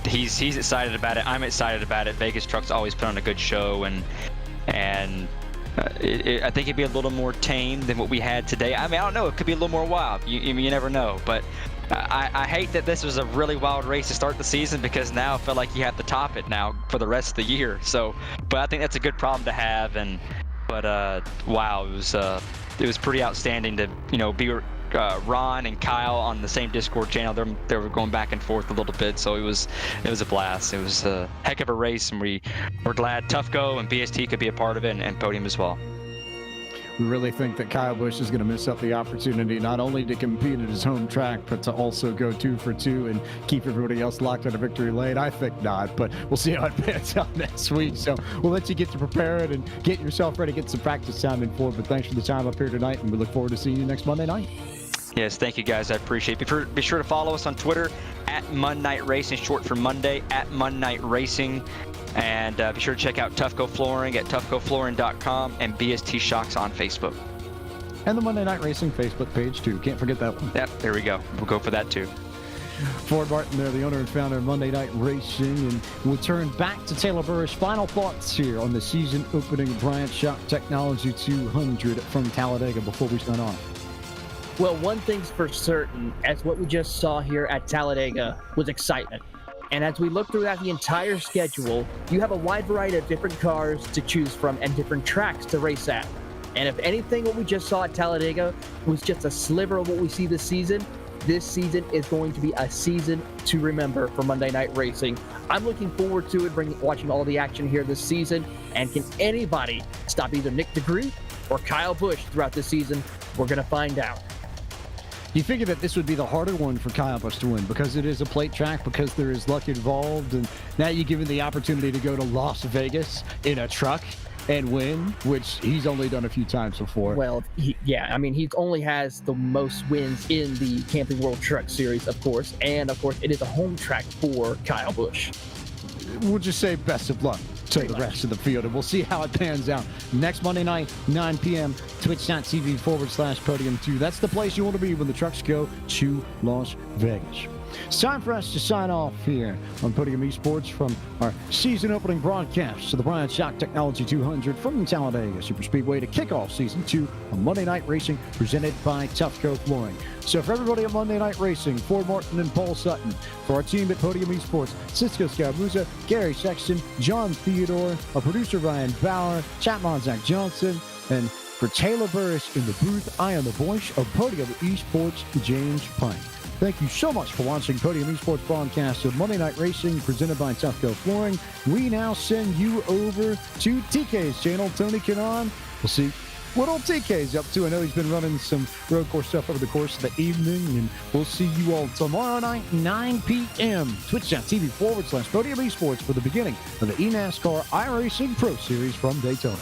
he's excited about it. I'm excited about it. Vegas Trucks always put on a good show, and I think it'd be a little more tame than what we had today. I mean, I don't know. It could be a little more wild. You never know. But I hate that this was a really wild race to start the season, because now I feel like you have to top it now for the rest of the year. So, but I think that's a good problem to have. But wow, it was pretty outstanding to be Ron and Kyle on the same Discord channel. They were going back and forth a little bit, so it was a blast. It was a heck of a race, and we're glad Tufco and BST could be a part of it, and Podium as well. We really think that Kyle Busch is going to miss up the opportunity not only to compete at his home track, but to also go 2 for 2 and keep everybody else locked on a victory lane. I think not, but we'll see how it pans out next week. So we'll let you get to prepare it and get yourself ready, get some practice sounding for it. But thanks for the time up here tonight, and we look forward to seeing you next Monday night. Yes, thank you guys. I appreciate it. Be sure to follow us on Twitter at Mon Night Racing, short for Monday, at Mon Night Racing. And be sure to check out Tufco Flooring at tufcoflooring.com and BST Shocks on Facebook. And the Monday Night Racing Facebook page, too. Can't forget that one. Yep, there we go. We'll go for that, too. Ford Martin there, the owner and founder of Monday Night Racing. And we'll turn back to Taylor Burris. Final thoughts here on the season opening Bryant Shock Technology 200 from Talladega before we sign on. Well, one thing's for certain, as what we just saw here at Talladega was excitement. And as we look throughout the entire schedule, you have a wide variety of different cars to choose from and different tracks to race at. And if anything, what we just saw at Talladega was just a sliver of what we see this season is going to be a season to remember for Monday Night Racing. I'm looking forward to it, watching all the action here this season. And can anybody stop either Nick DeGree or Kyle Busch throughout this season? We're going to find out. You figure that this would be the harder one for Kyle Busch to win because it is a plate track, because there is luck involved, and now you give him the opportunity to go to Las Vegas in a truck and win, which he's only done a few times before. Well, he only has the most wins in the Camping World Truck Series, of course, and of course it is a home track for Kyle Busch. We'll just say best of luck to the rest of the field, and we'll see how it pans out next Monday night, 9 p.m. twitch.tv/Podium 2. That's the place you want to be when the trucks go to Las Vegas. It's time for us to sign off here on Podium eSports from our season opening broadcast to the Bryant Shock Technology 200 from Talladega Superspeedway to kick off season 2 of Monday Night Racing presented by Tufco Flooring. So for everybody at Monday Night Racing, Ford Martin and Paul Sutton, for our team at Podium eSports, Cisco Scaramuzza, Gary Sexton, John Theodore, our producer Ryan Bauer, Chapman Zach Johnson, and for Taylor Burris in the booth, I am the voice of Podium eSports, James Pine. Thank you so much for watching Podium eSports broadcast of Monday Night Racing presented by Tufco Flooring. We now send you over to TK's channel, Tony Kanaan. We'll see what old TK's up to. I know he's been running some road course stuff over the course of the evening, and we'll see you all tomorrow night, 9 p.m. Twitch.tv/Podium eSports for the beginning of the eNASCAR iRacing Pro Series from Daytona.